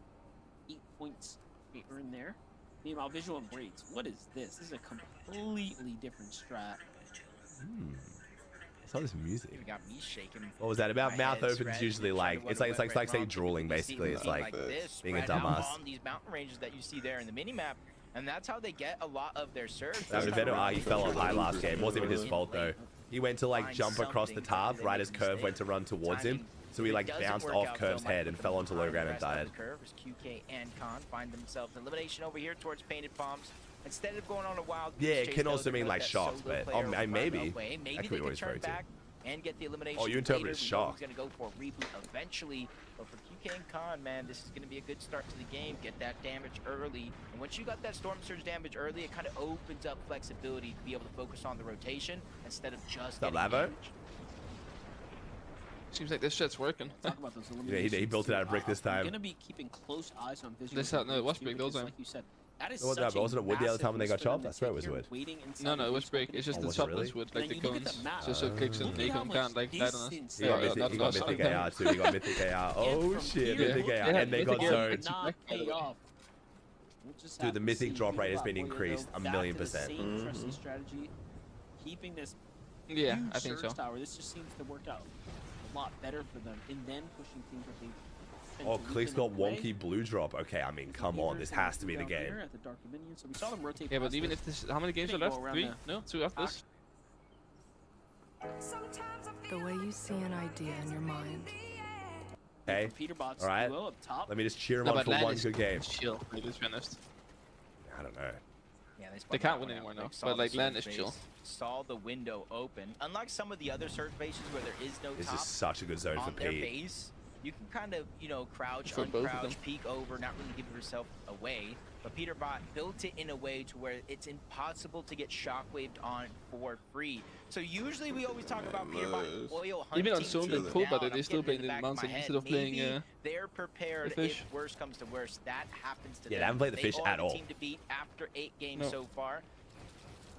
8 points they earned there. Meanwhile, Visual and Braids, what is this? This is a completely different strat. It's all this music. You got me shaking. What was that about? Mouth open is usually like it's like saying drooling basically. It's like being a dumbass. On these mountain ranges that you see there in the minimap, and that's how they get a lot of their serves. He fell on high last game. It wasn't even his fault though. He went to like jump across the top right as Curve went to run towards him. So he like bounced off Curve's head and fell onto low ground and died. Curve as QK and Khan find themselves elimination over here towards Painted Palms. Instead of going on a wild yeah, it can also mean like shocks, but maybe that could be always turn back and get the elimination. Oh, you interpreted shock. He's gonna go for a reboot eventually, but for QK and Khan, man, this is gonna be a good start to the game. Get that damage early, and once you got that Storm Surge damage early, it kind of opens up flexibility to be able to focus on the rotation instead of just getting damage. Seems like this shit's working. Yeah, he built it out of brick this time. Gonna be keeping close eyes on Visual. This no, it was brick those time. Like you said, that is wasn't it wood the other time when they got chopped? I swear it was wood. No, it was brick. It's just the top was wood, like the cones. So CLIX and Akon can't like that on us. He got Mythic AR too. He got Mythic AR. Oh shit, Mythic AR, and they got zoned. Dude, the Mythic drop rate has been increased 1,000,000%. Strategy, keeping this yeah, I think so. Tower. This just seems to work out a lot better for them, and then pushing teams that they. Oh, CLIX got wonky blue drop. Okay, I mean, come on, this has to be the game. Yeah, but even if this, how many games are left? 3? No, 2 after this. The way you see an idea in your mind. Okay. All right. Let me just cheer him on for one good game. Chill. It is finished. I don't know. Yeah, they can't win anymore now, but like land is chill. Saw the window open. Unlike some of the other surge bases where there is no this top is such a good zone for their Pete. base, you can kind of, you know, crouch, uncrouch, peek over, not really give yourself away. But PETERBOT built it in a way to where it's impossible to get shockwaved on for free. So usually we always talk about PETERBOT oil hunting. Even on zone they pull, but they still play the mountain instead of playing they're prepared if worst comes to worst. That happens to them. Yeah, they haven't played the fish at all. Team to beat after 8 games so far.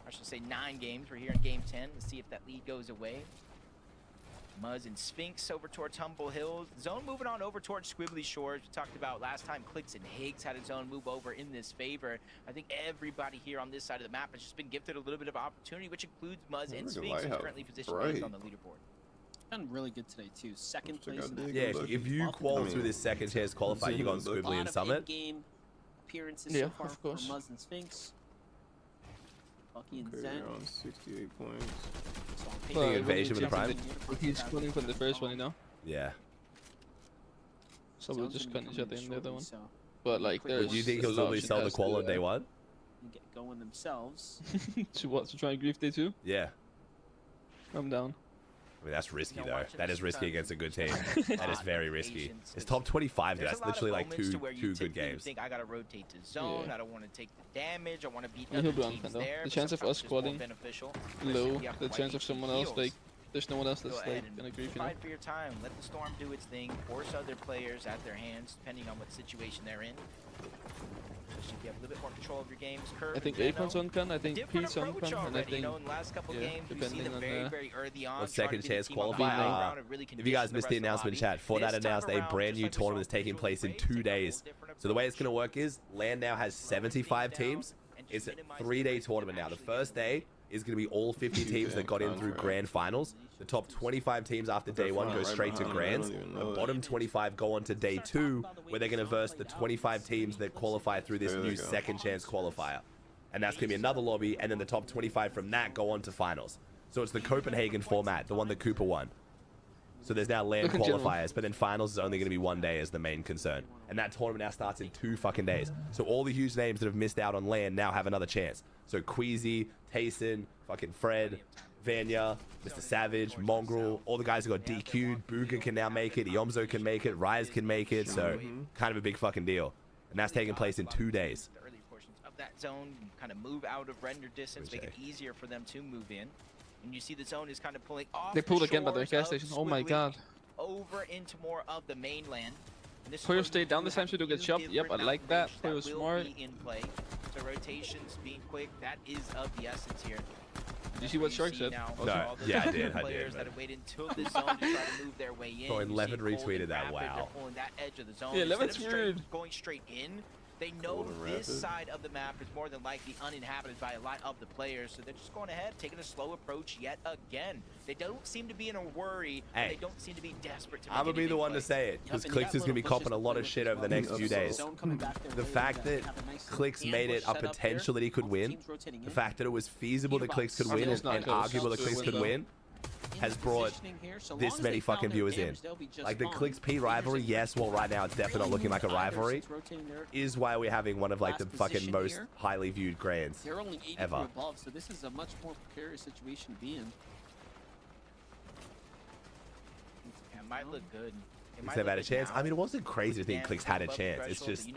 I should say 9 games. We're here in game 10 to see if that lead goes away. Muzz and Sphinx over towards Humble Hills. Zone moving on over towards Squibbly Shores. We talked about last time CLIX and Higgs had a zone move over in this favor. I think everybody here on this side of the map has just been gifted a little bit of opportunity, which includes Muzz and Sphinx, who's currently positioned on the leaderboard. Done really good today too. Second place. Yeah, if you qual through this second chance qualifier, you got Squibbly and Summit. Game appearances Yeah, so far of course. for Muzz and Sphinx. Bucky and Okay, Zen. on 68 points. Well, invasion with the Prime. He's calling for the first one, you know? Yeah. So we'll just cut each other in the other one. But like, Do you think he'll only sell the qual on day one? And get going themselves. To what? To try and grief day 2? Yeah. I'm down. I mean, that's risky though. That is risky against a good team. That is very risky. It's top 25. That's literally like two good games. Think I gotta rotate to zone. I don't want to take the damage. I want to beat He'll other be on teams though. there. The chance of us squatting beneficial. low. The chance of someone else like there's no one else that's like gonna grief, you know. Fight for your time. Let the storm do its thing. Force other players at their hands, depending on what situation they're in. So you have a little bit more control of your games. Curve I think and Apon's on can, I think Pete's on can, and I think in the last couple games we've seen them very early on. Second chance qualifier. If you guys missed the announcement chat, Fortnite announced a brand new tournament is taking place in 2 days. So the way it's going to work is LAN now has 75 teams. It's a 3-day tournament now. The first day is going to be all 50 teams that got in through grand finals. The top 25 teams after day 1 go straight to grands. The bottom 25 go on to day 2, where they're going to verse the 25 teams that qualify through this new second chance qualifier. And that's going to be another lobby, and then the top 25 from that go on to finals. So it's the Copenhagen format, the one that Cooper won. So there's now LAN qualifiers, but then finals is only going to be 1 day as the main concern. And that tournament now starts in 2 fucking days. So all the huge names that have missed out on LAN now have another chance. So Queasy, Tayson, fucking Fred, Vanya, Mr. Savage, Mongrel, all the guys who got DQ'd. Booga can now make it, Iomzo can make it, Rise can make it. So kind of a big fucking deal. And that's taking place in 2 days. The early portions of that zone kind of move out of render distance, make it easier for them to move in. And you see the zone is kind of pulling off. They pulled again by the gas station. Oh my god. Over into more of the mainland. Poyo stayed down this time so you don't get chopped. Yep, I like that. Poyo smart. In play. So rotations being quick, that is of the essence here. Did you see what Shark said? No, yeah, I did. Players that have waited until this zone to try to move their way in. Oh, 11 retweeted that. Wow. That edge of the zone. Yeah, 11's weird. Going straight in. They know this side of the map is more than likely uninhabited by a lot of the players, so they're just going ahead, taking a slow approach yet again. They don't seem to be in a worry, and they don't seem to be desperate to make I'm going to be the one to say it, because CLIX is going to be copping a lot of shit over the next few days. The fact that CLIX made it a potential that he could win, the fact that it was feasible that CLIX could win, and arguable that CLIX could win, has brought this many fucking viewers in. Like the CLIX P rivalry, yes, well right now it's definitely not looking like a rivalry, is why we're having one of like the fucking most highly viewed grands ever. Above, so this is a much more precarious situation to be in. It might look good. They've had a chance. I mean, it wasn't crazy to think CLIX had a chance. It's just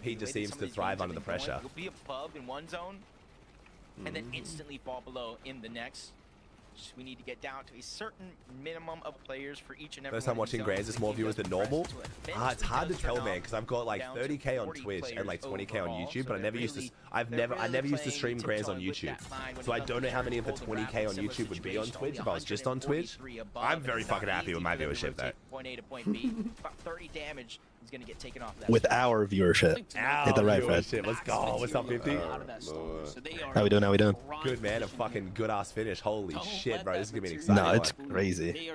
he just seems to thrive under the pressure. You'll be above in one zone, and then instantly fall below in the next. We need to get down to a certain minimum of players for each and every First time watching grands, there's more viewers than normal. It's hard to tell, man, because I've got like 30k on Twitch and like 20k on YouTube, but I never used to. I never used to stream grands on YouTube, so I don't know how many of the 20k on YouTube would be on Twitch if I was just on Twitch. I'm very fucking happy with my viewership though. Point A to point B, about 30 damage is going to get taken off that. With our viewership. Hit the right, Fred. Let's go. What's up, 50? How we doing? How we doing? Good, man. A fucking good ass finish. Holy shit, bro. This is gonna be an exciting one. No, it's crazy.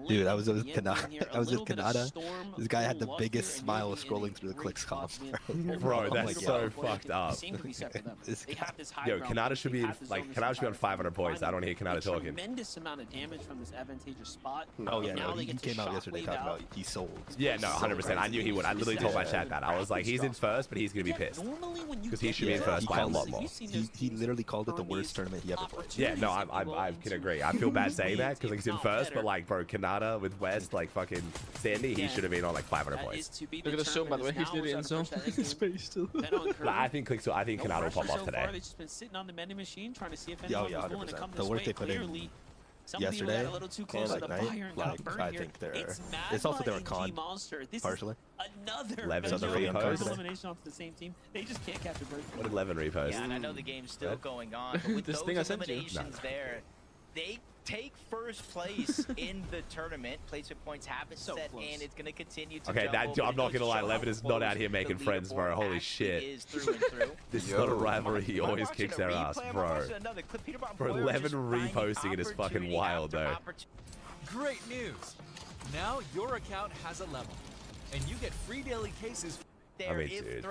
Dude, I was with Kanata. This guy had the biggest smile scrolling through the CLIX comp. Bro, that's so fucked up. Yo, Kanata should be on 500 points. I don't hear Kanata talking. Tremendous amount of damage from this advantageous spot. Oh yeah, no, he came out yesterday talking about he sold. Yeah, no, 100%. I knew he would. I literally told my chat that. I was like, he's in first, but he's gonna be pissed because he should be in first by a lot more. He literally called it the worst tournament he ever played. Yeah, no, I can agree. I feel bad saying that because like, he's in first, but like, bro, Kanata with West, like fucking Sandy, he should have been on like 500 points. Look at the zone, by the way. He's near the end zone. Space still. I think Kanata will pop off today. They've just been sitting on the vending machine trying to see if Yeah, anyone was willing to come the this work way. they put in yesterday and like night, like I think it's also their con partially. Another 11 elimination onto the same team. They just can't capture both. What did 11 repost? Yeah, and I know the game's still going on, but with This those thing I sent you. eliminations there, they take first place in the tournament. Placement points haven't set in. It's going to continue to Okay, jumble, I'm not gonna lie. Levin is not out here making friends, bro. Holy shit. This is not a rivalry. He always kicks their ass, bro. Bro, Levin reposting it is fucking wild, though. Great news! Now your account has a level, and you get free daily cases. I mean, dude,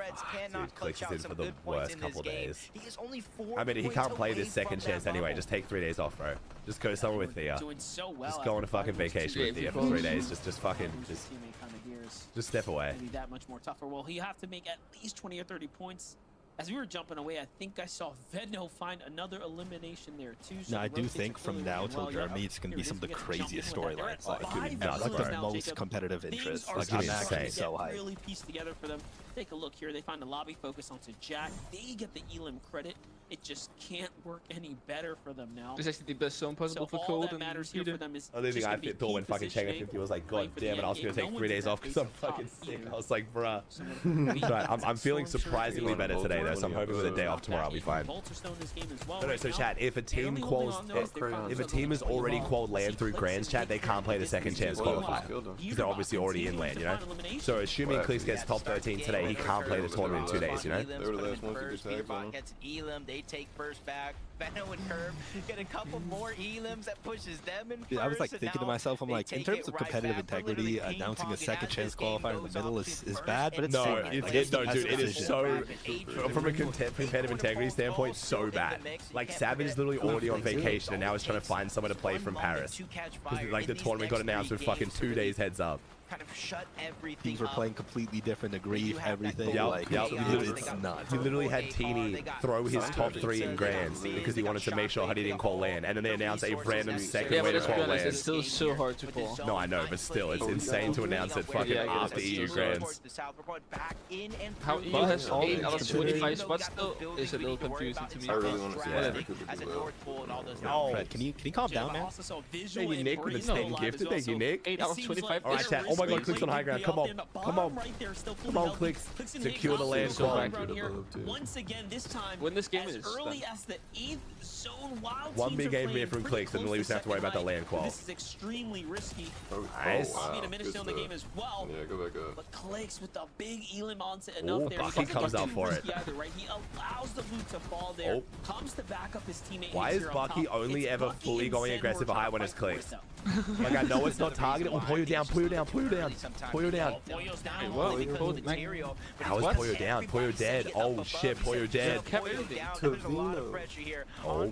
CLIX is in for the worst couple days. I mean, he can't play this second chance anyway. Just take 3 days off, bro. Just go somewhere with Thea. Just go on a fucking vacation with Thea for 3 days. Just fucking, just step away. That much more tougher. Well, you have to make at least 20 or 30 points. As we were jumping away, I think I saw Venno find another elimination there too. So no, I do think from now till Germany, it's going to be some of the craziest storylines. Like, the most competitive interest. Like, I'm actually so hyped. Really pieced together for them. Take a look here. They find a lobby focus onto Jack. They get the Elim credit. It just can't work any better for them now. This is actually the best zone possible for Cold and Peter. I don't think I thought when fucking Chang 50 was like, God damn it, I was going to take 3 days off because I'm fucking sick. I was like, bruh. Right, I'm feeling surprisingly better today, though, so I'm hoping with a day off tomorrow I'll be fine. No, so chat, if a team if a team is already qualled land through Grands, chat, they can't play the second chance qualifier. Because they're obviously already in land, you know? So assuming CLIX gets top 13 today, he can't play the tournament in 2 days, you know? They were the last ones to get tagged, gets Elim, they take first back. Venno and Curve get a couple more Elims that pushes them in first. I was like thinking to myself, I'm like, in terms of competitive integrity, announcing a second chance qualifier in the middle is bad, but it's no, dude, it is so, from a competitive integrity standpoint, so bad. Like, Savage is literally already on vacation and now he's trying to find someone to play from Paris. Because, like, the tournament got announced with fucking 2 days heads up. Kind of shut everything Teams were playing completely different degrees, everything. Yep. It's nuts. He literally had Teeny throw his top 3 in Grands because he wanted to make sure he didn't call land, and then they announced a random second way to call land. It's still so hard to call. No, I know, but still, it's insane to announce it fucking after EU Grands. How EU has 8 out of 25 spots though is a little confusing to me. I really want to see that. Oh, Fred, can you calm down, man? Thank you, Nick, with the steak gift. Thank you, Nick. 8 out of 25. Alright, chat. Oh my God, CLIX on high ground. Come on. Come on. Come on, CLIX. Secure the land qual. Once again, this time, when this game as is early as the 8th zone, while one big game here from CLIX, and then we just have to worry about the land qual. This is extremely risky. Nice. Wow. A minute still in the game as well. Yeah, go back up. But CLIX with the big Elim onset enough there. Bucky comes out for it. Either, right? He allows the boot to fall there. Comes to back up his teammate. Why is Bucky only ever fully going aggressive high when it's CLIX? Like, I know it's not targeted. Oh, Poyo down, Poyo down, Poyo down. Poyo down. How is Poyo down? Poyo dead. Oh shit, Poyo dead. Oh.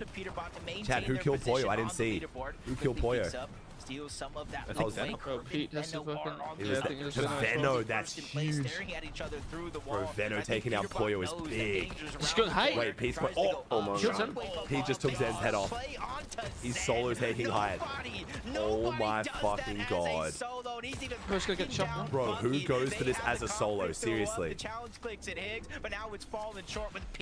Chad, who killed Poyo? I didn't see. Who killed Poyo? Steal some of that. I think Venno. Pete has to fucking. Venno, that's huge. Bro, Venno taking out Poyo is big. He's going high. Wait, Pete's going. Oh my God. Pete just took Zen's head off. He's solo taking high. Oh my fucking God. Bro's gonna get shot. Bro, who goes for this as a solo? Seriously.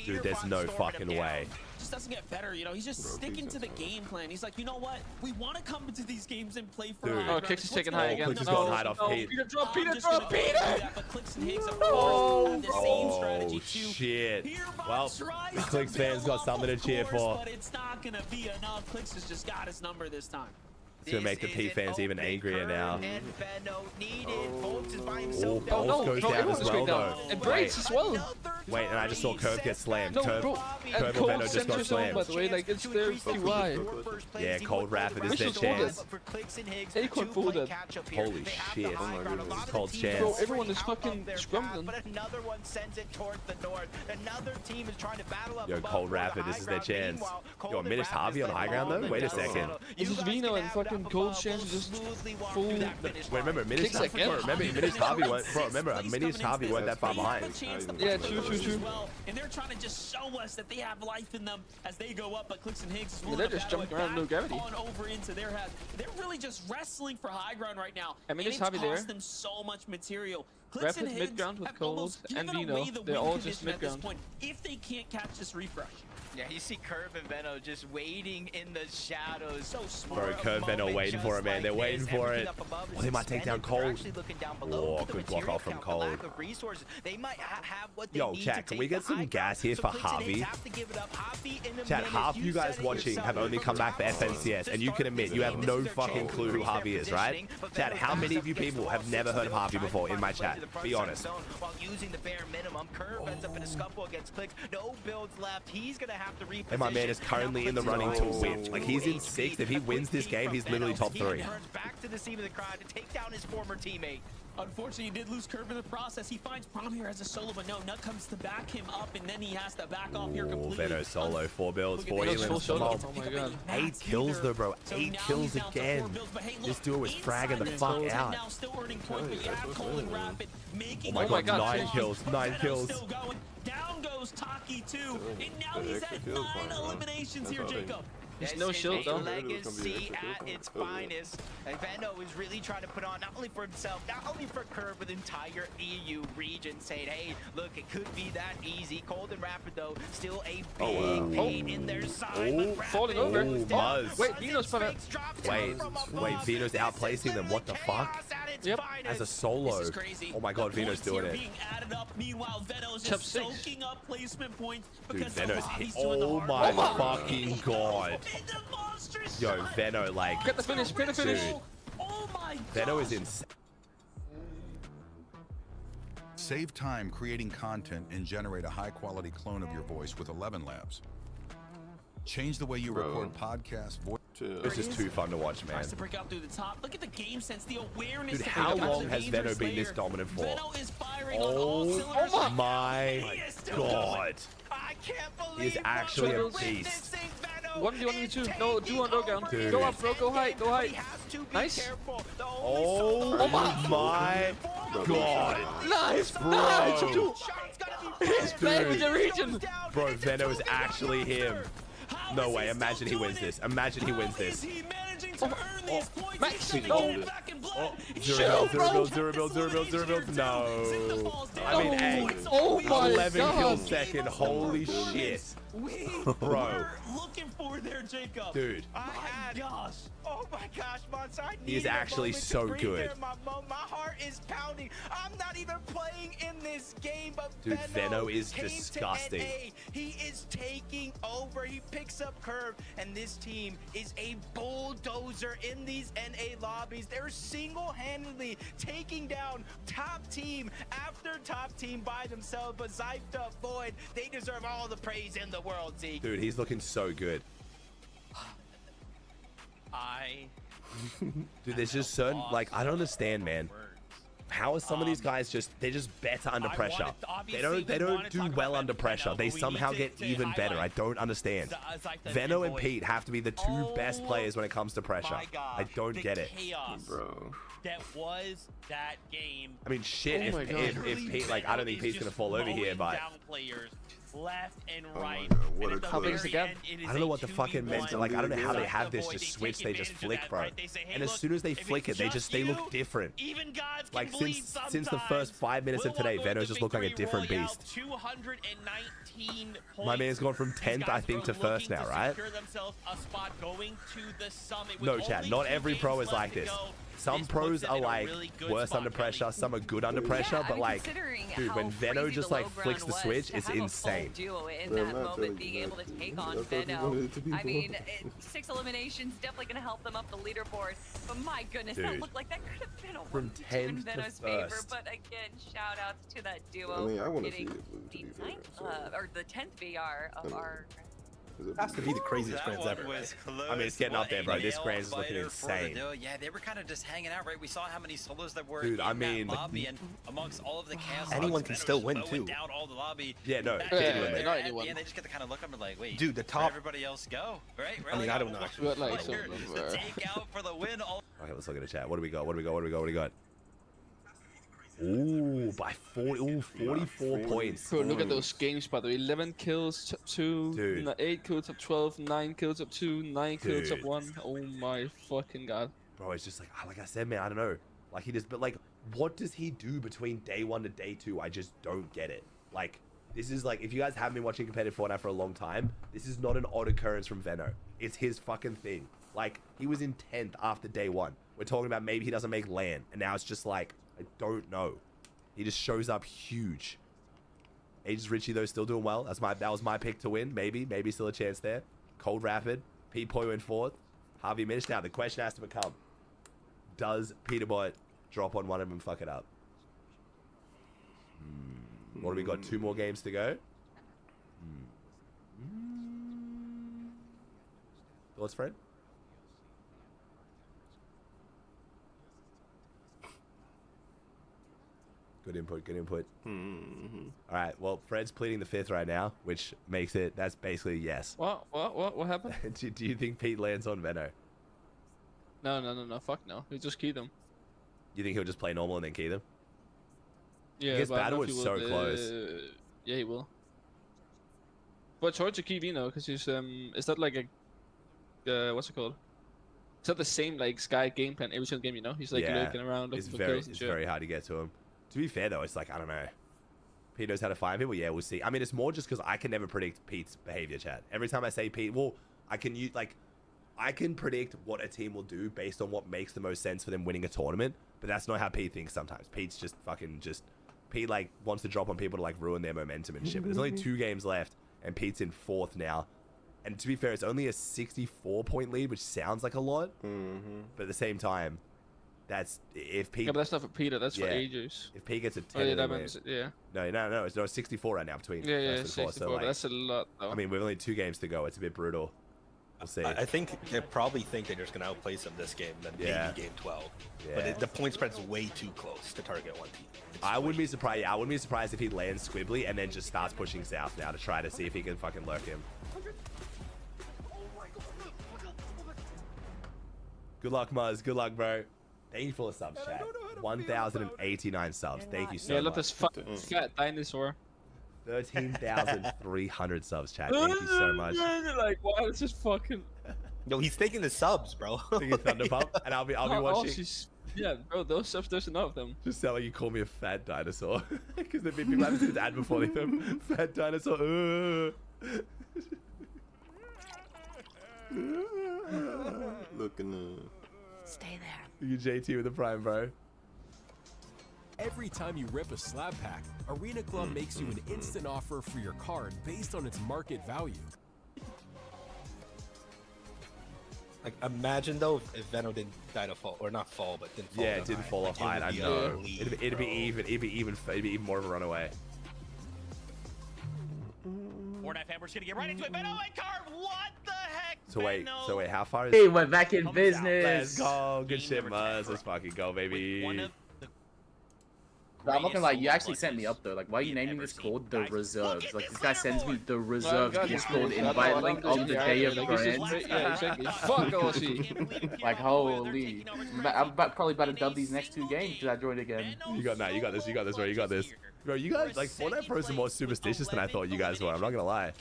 Dude, there's no fucking way. Just doesn't get better, you know. He's just sticking to the game plan. He's like, you know what? We want to come into these games and play for. Oh, CLIX is taking high again. CLIX is going high off Pete. Peter drop, Peter drop, Peter! But CLIX and Higgs, of course, have the same strategy too. Shit. Well, the CLIX fans got something to cheer for. But it's not gonna be enough. CLIX has just got his number this time. It's gonna make the P fans even angrier now. Oh, Bolt goes down as well, though. And Braids as well. Wait, and I just saw Curve get slammed. No, Curve bro. and Venno just got By slammed. the way, like it's their QI. Yeah, Cold Rapid is their chance. Acorn fooled it. Holy shit. Oh my goodness. Cold chance. Bro, everyone is fucking scrambling. But another one sends it towards the north. Another team is trying to battle up. Yo, Cold Rapid, this is their chance. Yo, Minish Harvey on high ground though? Wait a second. This is Vino and fucking Cold's chance is just full. Wait, remember, Minish Harvey went. Bro, remember, Minish Harvey went that far behind. Yeah, true. And they're trying to just show us that they have life in them as they go up, but CLIX and Higgs they're just jumping around no gravity. On over into their head. They're really just wrestling for high ground right now. I mean, it's Harvey there. cost them so much material. Rapid mid ground with Cold and Vino. They're all just mid ground. If they can't catch this refresh. Yeah, you see Curve and Veno just waiting in the shadows. So smart. Bro, Curve Veno waiting for it, man. They're waiting for it. Oh, they might take down Cold. Oh, good block off from Cold. They might have what they Yo, need chat, can we get some gas here for Harvey? Chat, half you guys watching have only come back for FNCS, and you can admit you have no fucking clue who Harvey is, right? Chat, how many of you people have never heard of Harvey before in my chat? Be honest. While using the bare minimum, Curve ends up in a scuffle against CLIX. No builds left. He's gonna have to reposition. And my man is currently in the running to win. Like, he's in 6th. If he wins this game, he's literally top 3. He turns back to the scene of the crowd to take down his former teammate. Unfortunately, he did lose Curve in the process. He finds Prom here as a solo, but no, Nut comes to back him up, and then he has to back off here completely. Veno solo, 4 builds, 4 healings. Oh my god. 8 kills though, bro. 8 kills again. This duo is fragging the fuck out. Oh my god, 9 kills, 9 kills. Down goes Taki too, and now he's at 9 eliminations here, Jacob. There's no shield though. Legacy at its finest. And Veno is really trying to put on, not only for himself, not only for Curve, but the entire EU region, saying, hey, look, it could be that easy. Cold and Rapid, though, still a big pain in their side. Falling over. Buzz. Wait, Veno's fun. Wait, Veno's outplacing them. What the fuck? Yep. As a solo. Oh my god, Veno's doing it. Meanwhile, Veno's just soaking up placement points. Dude, Veno's hit. Oh my fucking god. Yo, Veno, like, get the finish, get the finish. Dude, oh my god. Veno is insane. Save time creating content and generate a high-quality clone of your voice with 11 Labs. Change the way you record podcasts, voice. This is too fun to watch, man. Tries to break out through the top. Look at the game sense, the awareness. Dude, how long has Veno been this dominant for? Oh my god. I can't believe he is actually a beast. 1v1v2. No, do on low ground. Go up, bro. Go high. Go high. Nice. Oh my god. Nice, bro. He's back in the region. Bro, Veno is actually him. No way. Imagine he wins this. Imagine he wins this. Max, no. Zero build. No. I mean, hey. Oh my 11 god. kills second. Holy shit. Bro. Looking for there, Jacob. Dude. Gosh. Oh my gosh, Monster. He is actually so good. My heart is pounding. I'm not even playing in this game, but dude, Veno is disgusting. He is taking over. He picks up Curve, and this team is a bulldozer in these NA lobbies. They're single-handedly taking down top team after top team by themselves. But Zypta, Void, they deserve all the praise in the world, Zeke. Dude, he's looking so good. Dude, there's just certain, like, I don't understand, man. How are some of these guys they're just better under pressure? They don't do well under pressure. They somehow get even better. I don't understand. Veno and Pete have to be the 2 best players when it comes to pressure. I don't get it. Bro. That was that game. I mean, shit, if Pete, like, I don't think Pete's gonna fall over here, but left and right. How big is the gap? I don't know what the fucking meant. Like, I don't know how they have this just switch. They just flick, bro. And as soon as they flick it, they look different. Like, since the first 5 minutes of today, Veno's just looked like a different beast. My man's gone from 10th, I think, to 1st now, right? No, chat. Not every pro is like this. Some pros are like worse under pressure, some are good under pressure, but like, dude, when Veno just like flicks the switch, it's insane. In that moment, being able to take on Veno. I mean, 6 eliminations definitely going to help them up the leaderboard. But my goodness, that looked like that could have been a from 10th in Veno's favor. But again, shout outs to that duo. I mean, I want to see the 9th, or the 10th VR of our. It has to be the craziest grants ever. I mean, it's getting up there, bro. This grants is looking insane. Yeah, they were kind of just hanging out, right? We saw how many solos there were dude, in I mean, that lobby, and amongst all of the chaos, anyone can still win too. Down all the lobby. Yeah, no, not anyone. And they just get to kind of look up and like, wait, dude, the top. Everybody else go, right? I mean, I don't know. The take out for the win. Okay, let's look at the chat. What do we got? What do we got? Ooh, by 44 points. Bro, look at those games, by the way. 11 kills, top 2. Dude. 8 kills, top 12. 9 kills, top 2. 9 kills, top 1. Oh my fucking god. Bro, it's just like I said, man, I don't know. Like, but like, what does he do between day 1 to day 2? I just don't get it. Like, This is like, if you guys haven't been watching competitive Fortnite for a long time, this is not an odd occurrence from Veno. It's his fucking thing. Like, he was in 10th after day 1. We're talking about maybe he doesn't make LAN, and now it's just like, I don't know. He just shows up huge. Aegis Richie, though, still doing well. That was my pick to win. Maybe still a chance there. Cold Rapid, Pete Poyo in 4th, Harvey Minish. Now, the question has to become, does PETERBOT drop on one of them and fuck it up? What do we got? 2 more games to go. Thoughts, Fred? Good input, good input. All right, well, Fred's pleading the 5th right now, which makes it, that's basically yes. What happened? Do you think Pete lands on Veno? No, fuck no. He just keyed them. You think he'll just play normal and then key them? Yeah, I guess but I don't know Battle if was he so will, close. Yeah, he will. But it's hard to key Vino, because he's, is that like a, what's it called? Is that the same, like, Sky game plan every single game, you know? He's, like, looking around, looking for kills and shit. It's very hard to get to him. To be fair, though, it's like, I don't know. Pete knows how to find people. Yeah, we'll see. I mean, it's more just because I can never predict Pete's behavior, chat. Every time I say Pete, well, I can use, like, I can predict what a team will do based on what makes the most sense for them winning a tournament, but that's not how Pete thinks sometimes. Pete's just fucking just... Pete, like, wants to drop on people to, like, ruin their momentum and shit. But there's only 2 games left, and Pete's in 4th now. And to be fair, it's only a 64-point lead, which sounds like a lot. But at the same time, that's... If Pete... Yeah, but that's not for Peter, that's for Aegis. If Pete gets a 10... Yeah. No, it's 64 right now between Yeah, 1st and 4th. 64, So, like, that's a lot, though. I mean, we've only 2 games to go. It's a bit brutal. We'll see. I think they probably think they're just going to outplace them this game, then maybe game 12. Yeah. But the point spread's way too close to target one team. I wouldn't be surprised. Yeah, I wouldn't be surprised if he lands Squibbly and then just starts pushing south now to try to see if he can fucking lurk him. Good luck, Muzz. Good luck, bro. Thank you for the subs, chat. 1,089 subs. Thank you so much. Yeah, look at this fat dinosaur. 13,300 subs, chat. Thank you so much. Like, wow, it's just fucking... Yo, he's taking the subs, bro. Taking Thunderpump, and I'll be watching. Yeah, bro, those subs, there's enough of them. Just sound like you call me a fat dinosaur. Because there've been people haven't seen this ad before. They them fat dinosaur. Looking Stay there. You JT with the prime, bro. Every time you rip a slab pack, Arena Club makes you an instant offer for your card based on its market value. Like, imagine though if Veno didn't die to fall, or not fall, but didn't fall. Yeah, it didn't fall off high. I know. It'd be even more of a runaway. Fortnite fan, we're just gonna get right into it. Veno and Carve, what the heck? So wait, how far is? Hey, we're back in business. Let's go. Good shit, Muzz. Let's fucking go, baby. I'm not gonna lie, you actually sent me up though. Like, why are you naming this called the reserves? Like, this guy sends me the reserves Discord invite link on the day of France. Fuck OC. Like, holy. I'm probably about to dub these next 2 games because I joined again. You got this, bro. You got this. Bro, you guys, like, Fortnite pros are more superstitious than I thought you guys were. I'm not gonna lie.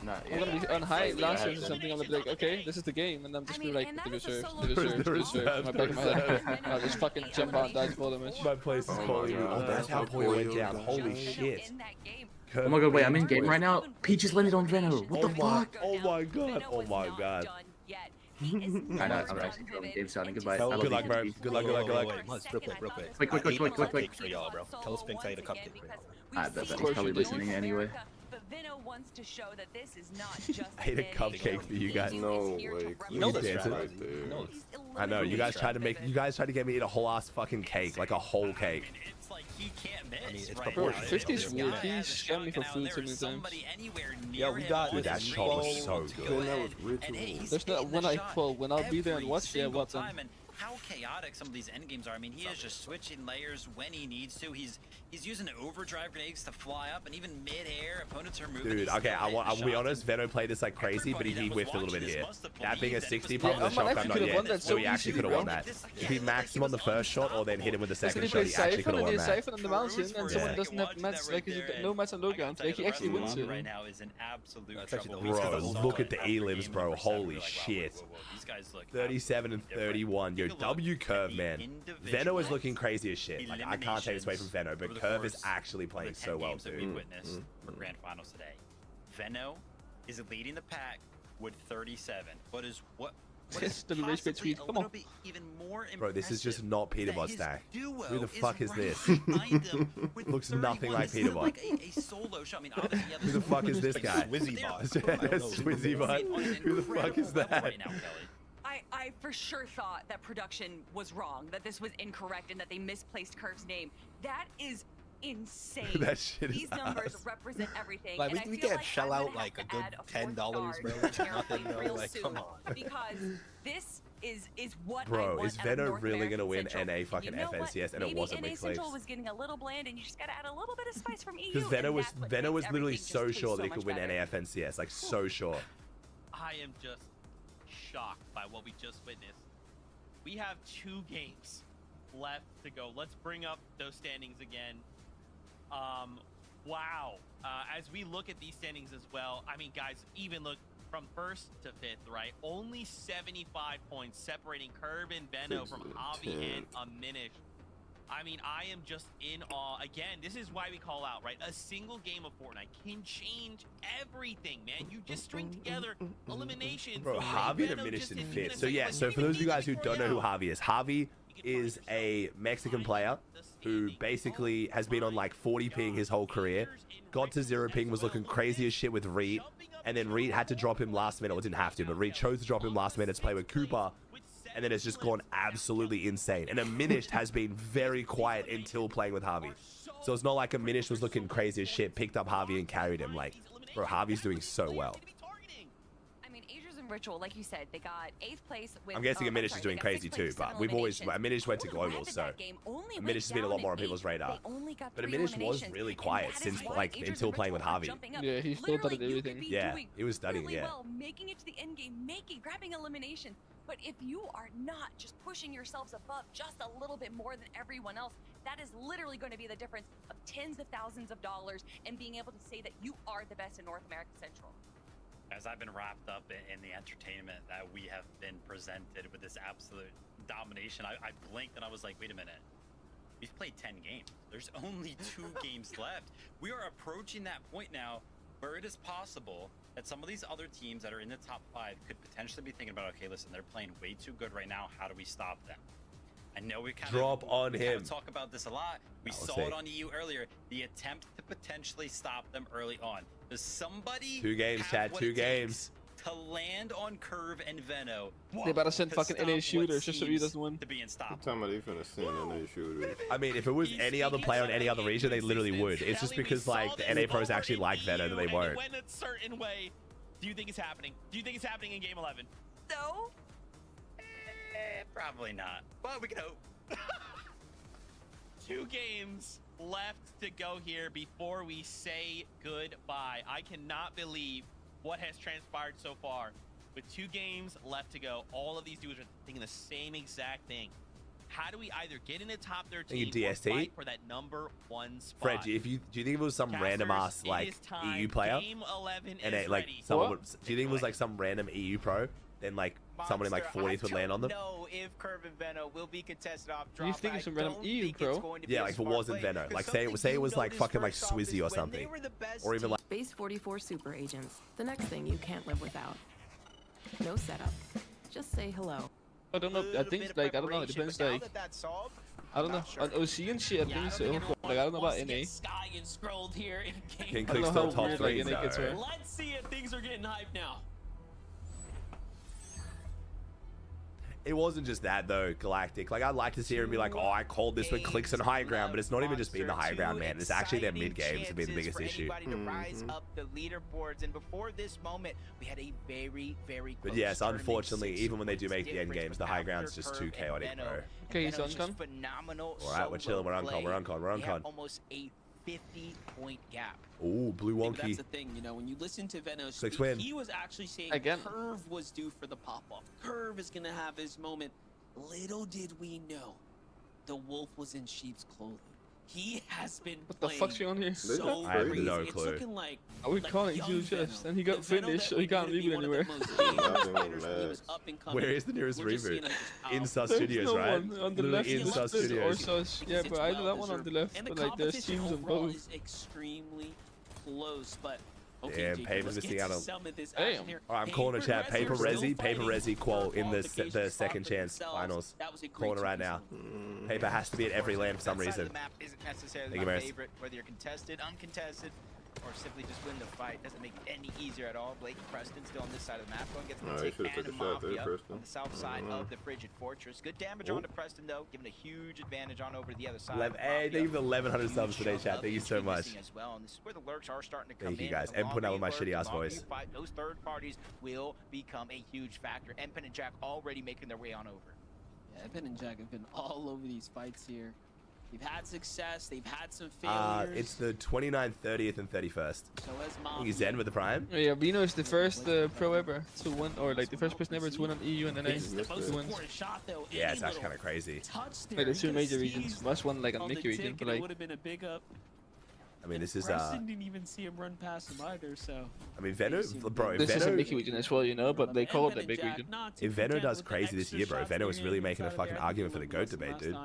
No, I'm gonna be on high last year or something. I'm gonna be like, okay, this is the game, and I'm just gonna be like, the reserves. In my back of my head. I'll just fucking jump on dice for them. My place is calling you. Oh, that's how Poyo went down. Holy shit. Oh my god, wait, I'm in game right now. Pete just landed on Veno. What the fuck? Oh my god. Oh my god. I know, I'm actually trolling. Game starting. Goodbye. Good luck, bro. Good luck. Real quick. Quick. For y'all, bro. Tell us Pink's how to cupcake for y'all. I bet he's probably listening anyway. Veno wants to show that this is not just I ate a cupcake for you guys. No way. You know this dancing right there. I know. You guys tried to get me to eat a whole ass fucking cake, like a whole cake. It's like he can't miss. I mean, it's right? Bro, proportional. 50's weird. He scammed me for food so many times. Yeah, we got Dude, that shot was so good. There's not when I'll be there and watch. Yeah, what then? How chaotic some of these end games are. I mean, he is just switching layers when he needs to. He's using overdrive grenades to fly up, and even mid-air, opponents are moving. Dude, okay, I'll be honest. Veno played this like crazy, but he whiffed a little bit here. That being a 60 pump with a shotgun, not yet. So he actually could have won that. If he maxed him on the first shot, or then hit him with the second shot, he actually could have won that. Siphon on the mountain, and someone doesn't have mats, like he's got no mats on low ground, like he actually wins it. Right now is an absolute trouble. Bro, look at the elims, bro. Holy shit. 37 and 31. Yo, W Curve, man. Venno is looking crazy as shit. Like, I can't take this away from Venno, but Curve is actually playing so well, that we too. witnessed for Grand Finals today. Venno is leading the pack with 37, but is what is the race bit tweet. Come on. even more Bro, this is just not PETERBOT stack. Who the fuck is this? Looks nothing like PETERBOT. Like a solo shot. I mean, obviously, yeah, Who the fuck is this guy? Swizzybot. Swizzybot. Who the fuck is that? Right now, Kelly. I for sure thought that production was wrong, that this was incorrect, and that they misplaced Curve's name. That is insane. That shit is These numbers ass. represent everything. Like, and we I feel can't like shell I'm out gonna like a have good to add $10, fourth bro. star to Nothing, bro. real Like, soon, come on. because this is what I Bro, want is out of Venno North really gonna American win Central. NA fucking You know what? FNCS? And it Maybe wasn't NA with Central CLIX. was getting a little bland, and you just gotta add a little bit of spice from EU. Because Venno was and that's what Venno was makes literally everything so just sure taste that he so could much win better. NA FNCS, like so sure. I am just shocked by what we just witnessed. We have 2 games left to go. Let's bring up those standings again. Wow. As we look at these standings as well, I mean, guys, even look from 1st to 5th, right? Only 75 points separating Curve and Venno from Javi and Aminish. I mean, I am just in awe. Again, this is why we call out, right? A single game of Fortnite can change everything, man. You just string together eliminations. Bro, Javi and Aminish in 5th. So yeah, so for those of you guys who don't know who Javi is a Mexican player who basically has been on like 40 ping his whole career. Got to 0 ping, was looking crazy as shit with Reed. And then Reed had to drop him last minute. Well, didn't have to, but Reed chose to drop him last minute to play with Cooper. And then it's just gone absolutely insane. And Aminish has been very quiet until playing with Javi. So it's not like Aminish was looking crazy as shit, picked up Javi and carried him. Like, bro, Javi's doing so well. I mean, Agers and Ritual, like you said, they got 8th place with... I'm guessing Aminish is doing crazy too, but we've always... Aminish went to global, so... Aminish has been a lot more on people's radar. But Aminish was really quiet since, like, until playing with Javi. Yeah, he still studied everything. Yeah, he was studying, really yeah. well, making it to the end game, grabbing elimination. But if you are not just pushing yourselves above just a little bit more than everyone else, that is literally going to be the difference of tens of thousands of dollars and being able to say that you are the best in North America Central. As I've been wrapped up in the entertainment that we have been presented with this absolute domination, I blinked and I was like, wait a minute. We've played 10 games. There's only 2 games left. We are approaching that point now where it is possible that some of these other teams that are in the top 5 could potentially be thinking about, okay, listen, they're playing way too good right now. How do we stop them? I know we kind of talk about this a lot. We saw it on EU earlier. The attempt to potentially stop them early on. Does somebody 2 games, Chad, 2 games. To land on Curve and Venno? They better send fucking NA shooters just so he doesn't win. To be unstoppable. What time are they finna send NA shooters? I mean, if it was any other player in any other region, they literally would. It's just because, like, the NA pros actually like Venno that they won't. It went a certain way. Do you think it's happening? Do you think it's happening in Game 11? No. Probably not. But we can hope. 2 games left to go here before we say goodbye. I cannot believe what has transpired so far. With 2 games left to go, all of these dudes are thinking the same exact thing. How do we either get in the top 13 or fight for that number 1 spot? Fred, do you think it was some random ass like EU player? Game 11 and is like ready. someone would, do you think it was like some random EU pro? Then like someone in like 40th would land on them? No, if Curve and Venno will be contested off drop. You think it's some random EU pro? Yeah, like if it wasn't Venno, like say it was like fucking like Swizzy or something, or even like Base 44 super agents. The next thing you can't live without. No setup. Just say hello. I don't know. I think like I don't know. It depends. Like I don't know. On OC and shit, I think so. Like I don't know about NA. Sky and scrolled here in Can CLIX still top 3? Let's see if things are getting hyped now. It wasn't just that though, Galactic. Like I'd like to see her and be like, oh, I called this with CLIX and high ground, but it's not even just being the high ground, man. It's actually their mid games to be the biggest issue. To rise up the leaderboards, and before this moment, we had a very, very close But yes, unfortunately, even when they do make the end games, the high ground's just too chaotic, bro. Okay, he's on con. Phenomenal. All right, we're chilling. We're on con. We're on con. We're on con. Almost a 50-point gap. Ooh, blue wonky. That's the thing, you know, when you listen to Venno speak, he was actually saying Curve was due for the pop-off. Curve is gonna have his moment. Little did we know, the wolf was in sheep's clothing. He has been What the fuck's going on here? so I have crazy. no It's clue. looking like We calling Zulu just, and he got finished, so he can't leave it anywhere. Where is the nearest reboot? In Sus There's Studios, no right? one on the Literally left. in Sus There's Studios. Sus. Yeah, but either that one on the left, And the but like there's competition teams on overall both. is extremely close, but okay, Damn, Jacob, Paper's let's missing get out to on. some of this Damn. action here. All right, I'm calling a chat. Paper Resi qual in the second chance finals. Calling it right now. Paper has to be at every land for some reason. The map isn't necessarily Thank you, my Maris. favorite, whether you're contested, uncontested, or simply just win the fight. Doesn't make it any easier at all. Blake Preston still on this side of the map. Going to get Oh, the he tick should've and took a shot there, Mafia Preston. on the south side of the Frigid Fortress. Good damage onto Preston, though, giving a huge advantage on over to the other side. Hey, thank you for 1,100 subs today, chat. Thank you so much. As well. And this is where the lurks are starting to come Thank you in. guys. The And putting out with my longer you shitty ass lurk, the longer voice. you fight, those third parties will become a huge factor. Empen and Jack already making their way on over. Yeah, Empen and Jack have been all over these fights here. They've had success. They've had some failures. It's the 29th, 30th, and 31st. So as I think he's Zen with the Prime. Yeah, Vino is the first pro ever to win, or like the first person ever to win on EU and NA. It's the most important shot, though. Yeah, it's actually kind of crazy. Like the two major regions. Last one like on Mickey region, but it like. would have been a big up. I mean, this is Preston didn't even see him run past him either, so. I mean, Veno, bro. This is a Veno, Mickey region as well, you know, but they call it the big region. if Veno does crazy this year, bro, Veno is really making a fucking argument for the GOAT debate, dude.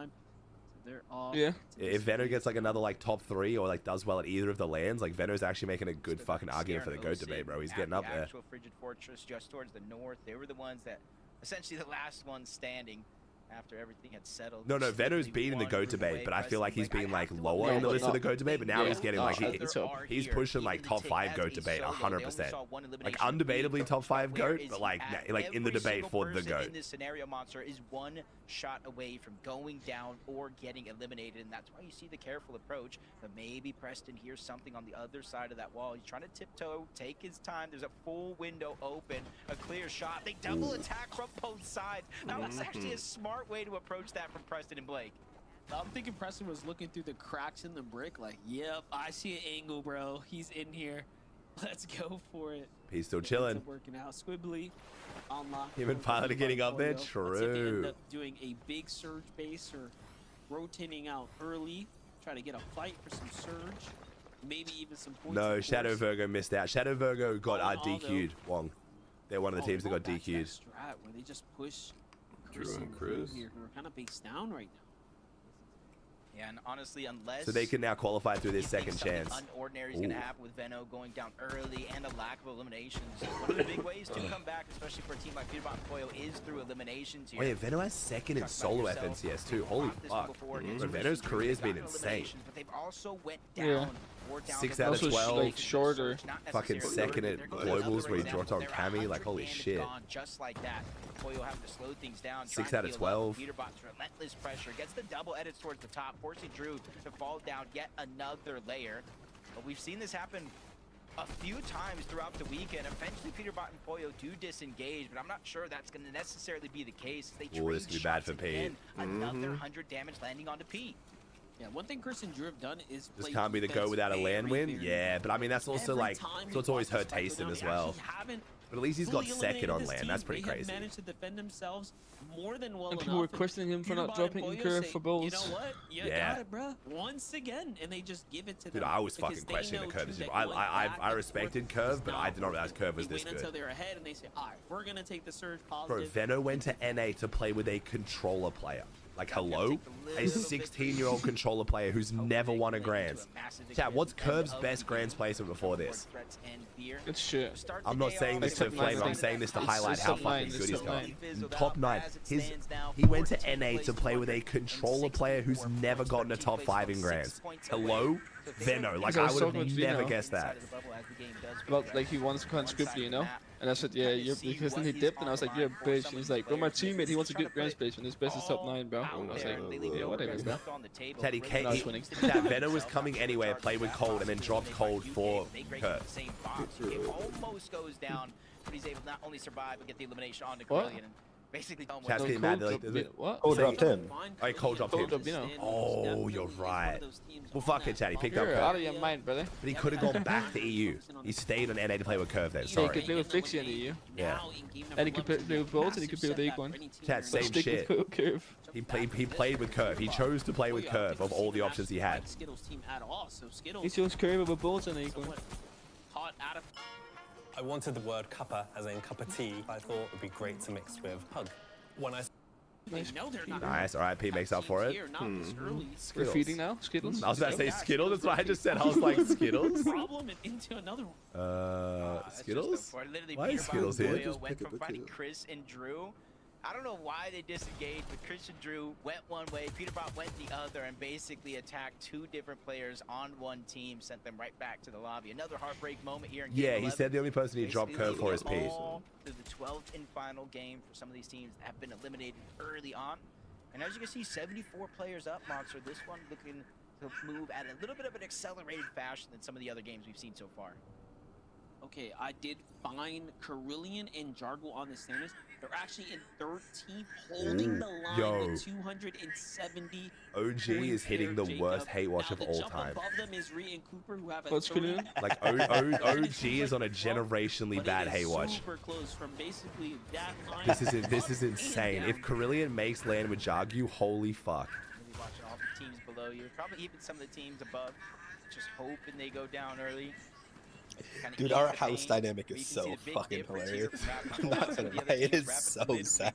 Yeah. If Veno gets like another like top 3 or like does well at either of the lands, like Veno's actually making a good fucking argument for the GOAT debate, bro. He's getting up there. Actual Frigid Fortress just towards the north. They were the ones that, essentially the last ones standing after everything had settled. No, Veno's been in the GOAT debate, but I feel like he's been like lower on the list of the GOAT debate, but now he's getting like he's pushing like top 5 GOAT debate 100%. Like undebatably top 5 GOAT, but like in the debate for the GOAT. In this scenario, Monster is one shot away from going down or getting eliminated, and that's why you see the careful approach. But maybe Preston hears something on the other side of that wall. He's trying to tiptoe, take his time. There's a full window open, a clear shot. They double attack from both sides. That was actually a smart way to approach that from Preston and Blake. I'm thinking Preston was looking through the cracks in the brick like, yep, I see an angle, bro. He's in here. Let's go for it. He's still chilling. Working out. Squibbly. Unlock. Him and Pilot are getting up there. Let's see if they end True. up doing a big surge base or rotating out early. Try to get a fight for some surge. Maybe even some points. No, of Shadow course. Virgo missed out. Shadow Virgo got DQ'd. Although- Wong. They're one of the teams that got that's that DQ'd. strat where they just push Drew and Crew Chris. here, who are kind of based down right now. Yeah, and honestly, unless So they can now qualify through this second chance. Unordinary is going to Ooh. happen with Veno going down early and a lack of eliminations. One of the big ways to come back, especially for a team like PETERBOT and Koyo, is through eliminations here. Oh yeah, Veno has second in solo FNCS too. Holy fuck. But Veno's career has been insane. But they've also went down. Yeah. 6 out of Also, 12. like shorter. Fucking second at globals where he dropped on Cammy. Like holy shit. Just like that, Koyo having to slow things down. 6 out of 12. PETERBOT's relentless pressure gets the double edits towards the top, forcing Drew to fall down yet another layer. But we've seen this happen a few times throughout the weekend. Eventually, PETERBOT and Koyo do disengage, but I'm not sure that's going to necessarily be the case. They Ooh, this could be bad for Pete. Another 100 damage landing onto Pete. Yeah, one thing Chris and Drew have done is This play can't be the defense go without a land very, win. very Yeah, but I mean that's also Every like time so we it's always watch hurt this fight go tasting down, as they well. actually haven't But at least he's got fully second on eliminated this land. That's team. pretty They have crazy. managed to defend themselves more than well And enough. people were questioning him for not PETERBOT dropping and in Koyo curve say, for bulls. You know what? You Yeah. got it, bro. Once again, and they just give it to Dude, them. I was because fucking they questioning the know curve. too that I going back I and respected forth curve, is but not I did not realize curve was They this wait until good. they're ahead and they say, all right, we're gonna take the surge Bro, positive. Veno went to NA to play with a controller player. Like, hello? A 16-year-old controller player who's never won a Grands. Chat, what's Curve's best Grands placement before this? Good shit. I'm not saying this to Top flame, nine. I'm saying this to It's highlight how top nine, fucking it's good he's top got. nine. Top 9. He went to NA to play with a controller player who's never gotten a top 5 in Grands. Hello? Veno. Like, I would have never guessed that. But like he wants to kind of script you know? And I said, yeah, you're, because then he dipped and I was like, you're a bitch. And he's like, bro, my teammate, he wants a good Grand placement. His best is top 9, bro. And I was like, yeah, whatever, bro. Teddy, No, it's winning. Veno was coming anyway, played with Cold, and then dropped Cold for Kurt. It almost goes down, but he's able to not only survive but get the elimination on to What? Carillion. basically done Chat's getting mad. Like, what? Cole dropped him. Oh, Cole dropped him. Oh, you're right. Well, fuck it, Chat. He picked up You're Curve. out of your mind, brother. But he could have gone back to EU. He stayed on NA to play with Curve then. Yeah, he Sorry. could play with Fixie in the EU. Yeah. And he could play with Bolt and he could play with Acorn. Chat, same Stick shit. with Curve. He played with Curve. He chose to play with Curve of all the options he had. He chose Curve over Bolt and Acorn. I wanted the word cuppa, as in cup of tea. I thought it would be great to mix with hug. When I Nice. All right, P makes up for it. We're feeding now? Skittles? I was about to say Skittles. That's what I just said. I was like, Skittles? Skittles? Why is Skittles here? Went from fighting Chris and Drew. I don't know why they disengaged, but Chris and Drew went one way, PETERBOT went the other, and basically attacked two different players on one team, sent them right back to the lobby. Another heartbreak moment here in Game 11. He said the only person he dropped Curve for is P. To the 12th and final game for some of these teams that have been eliminated early on. And as you can see, 74 players up, Monster. This one looking to move at a little bit of an accelerated fashion than some of the other games we've seen so far. Okay, I did find Carillion and Jargle on the standings. They're actually in 13th, holding the line with 270. OG is hitting the worst hate watch of all time. Above them is Ree and Cooper, who have a What's going on? Like OG is on a generationally bad hate watch. Super close from basically that line. This is insane. If Carillion makes land with Jagu, holy fuck. Maybe watching all the teams below you, probably even some of the teams above, just hoping they go down early. Dude, our house dynamic is so fucking hilarious. I'm not gonna lie, it is so sad.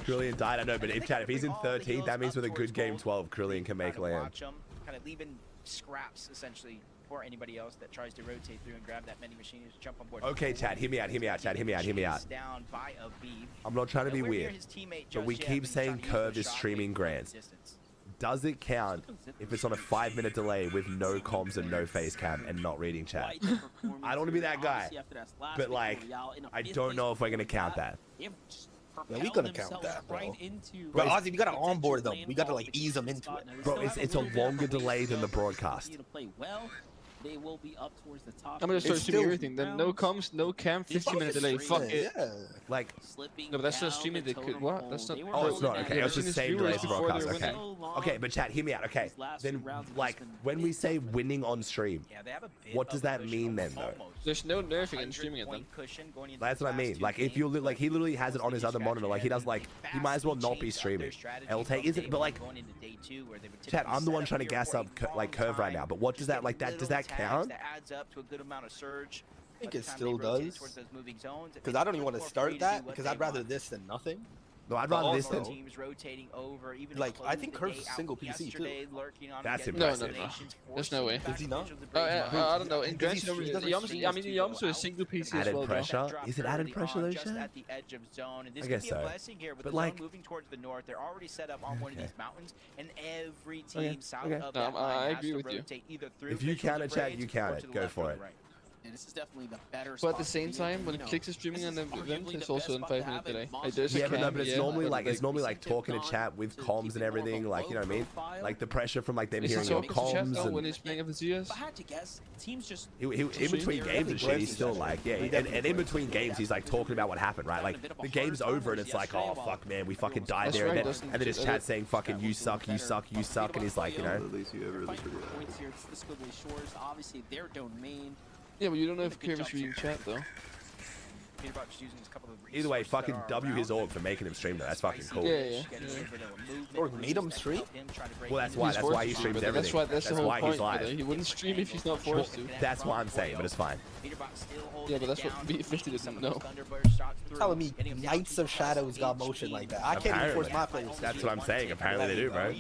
Carillion died, I know, but if he's in 13th, that means with a good game 12, Carillion can make land. Kind of leaving scraps, essentially, for anybody else that tries to rotate through and grab that many machines, jump on board. Okay, Chad, hear me out, Chad, hear me out. I'm not trying to be weird, but we keep saying Curve is streaming Grands. Does it count if it's on a 5-minute delay with no comms and no face cam and not reading chat? I don't want to be that guy, but like, I don't know if we're gonna count that. Yeah, we gonna count that, bro. Bro, Ozzy, we gotta onboard them. We gotta like ease them into it. Bro, it's a longer delay than the broadcast. They will be up towards the top. I'm gonna start streaming everything. Then no comms, no cam, 15-minute delay. Fuck it. Yeah. Like, no, but that's not streaming. They could what? That's not. Oh, it's not. Okay, it's the same delay as the broadcast. Okay. Okay, but chat, hear me out. Okay. Then, like, when we say winning on stream, what does that mean then, though? There's no nerfing in streaming it then. That's what I mean. Like, if you like, he literally has it on his other monitor. Like, he does like, he might as well not be streaming. LT isn't, but like, chat, I'm the one trying to gas up like Curve right now. But what does that like? Does that count? That adds up to a good amount of surge. I think it still does. Because I don't even want to start that because I'd rather this than nothing. No, I'd rather this than teams rotating over. Even like I think Curve's single PC too. That's impressive. No. There's no way. Is he not? I don't know. In Grand Yamsu is single PC as well. Added pressure? Is it added pressure though, Chad? I guess so. But like, moving towards the north, they're already set up on one of these mountains, and every team south of that line has to rotate either through. If you count it, Chad, you count it. Go for it. And this is definitely the better but at the same time, when CLIX is streaming on the event, it's also in 5-minute delay. Yeah, but it's normally like talking to chat with comms and everything, like, you know what I mean? Like the pressure from like them hearing your comms and when he's playing FZS. If I had to guess, teams just in between games and shit, he's still like, yeah, and in between games, he's like talking about what happened, right? Like the game's over and it's like, oh fuck, man, we fucking died there, and then his chat saying fucking you suck, you suck, you suck, and he's like, you know. Obviously, their domain. Yeah, but you don't know if Curve is reading chat though. Either way, fucking W his org for making him stream though. That's fucking cool. Yeah. Or made him stream? Well, that's why he streams everything. That's the whole point. He's live. He wouldn't stream if he's not forced to. That's what I'm saying, but it's fine. Yeah, but that's what B50 doesn't know. Telling me Knights of Shadows got motion like that. I can't even force my players. That's what I'm saying. Apparently they do, bro.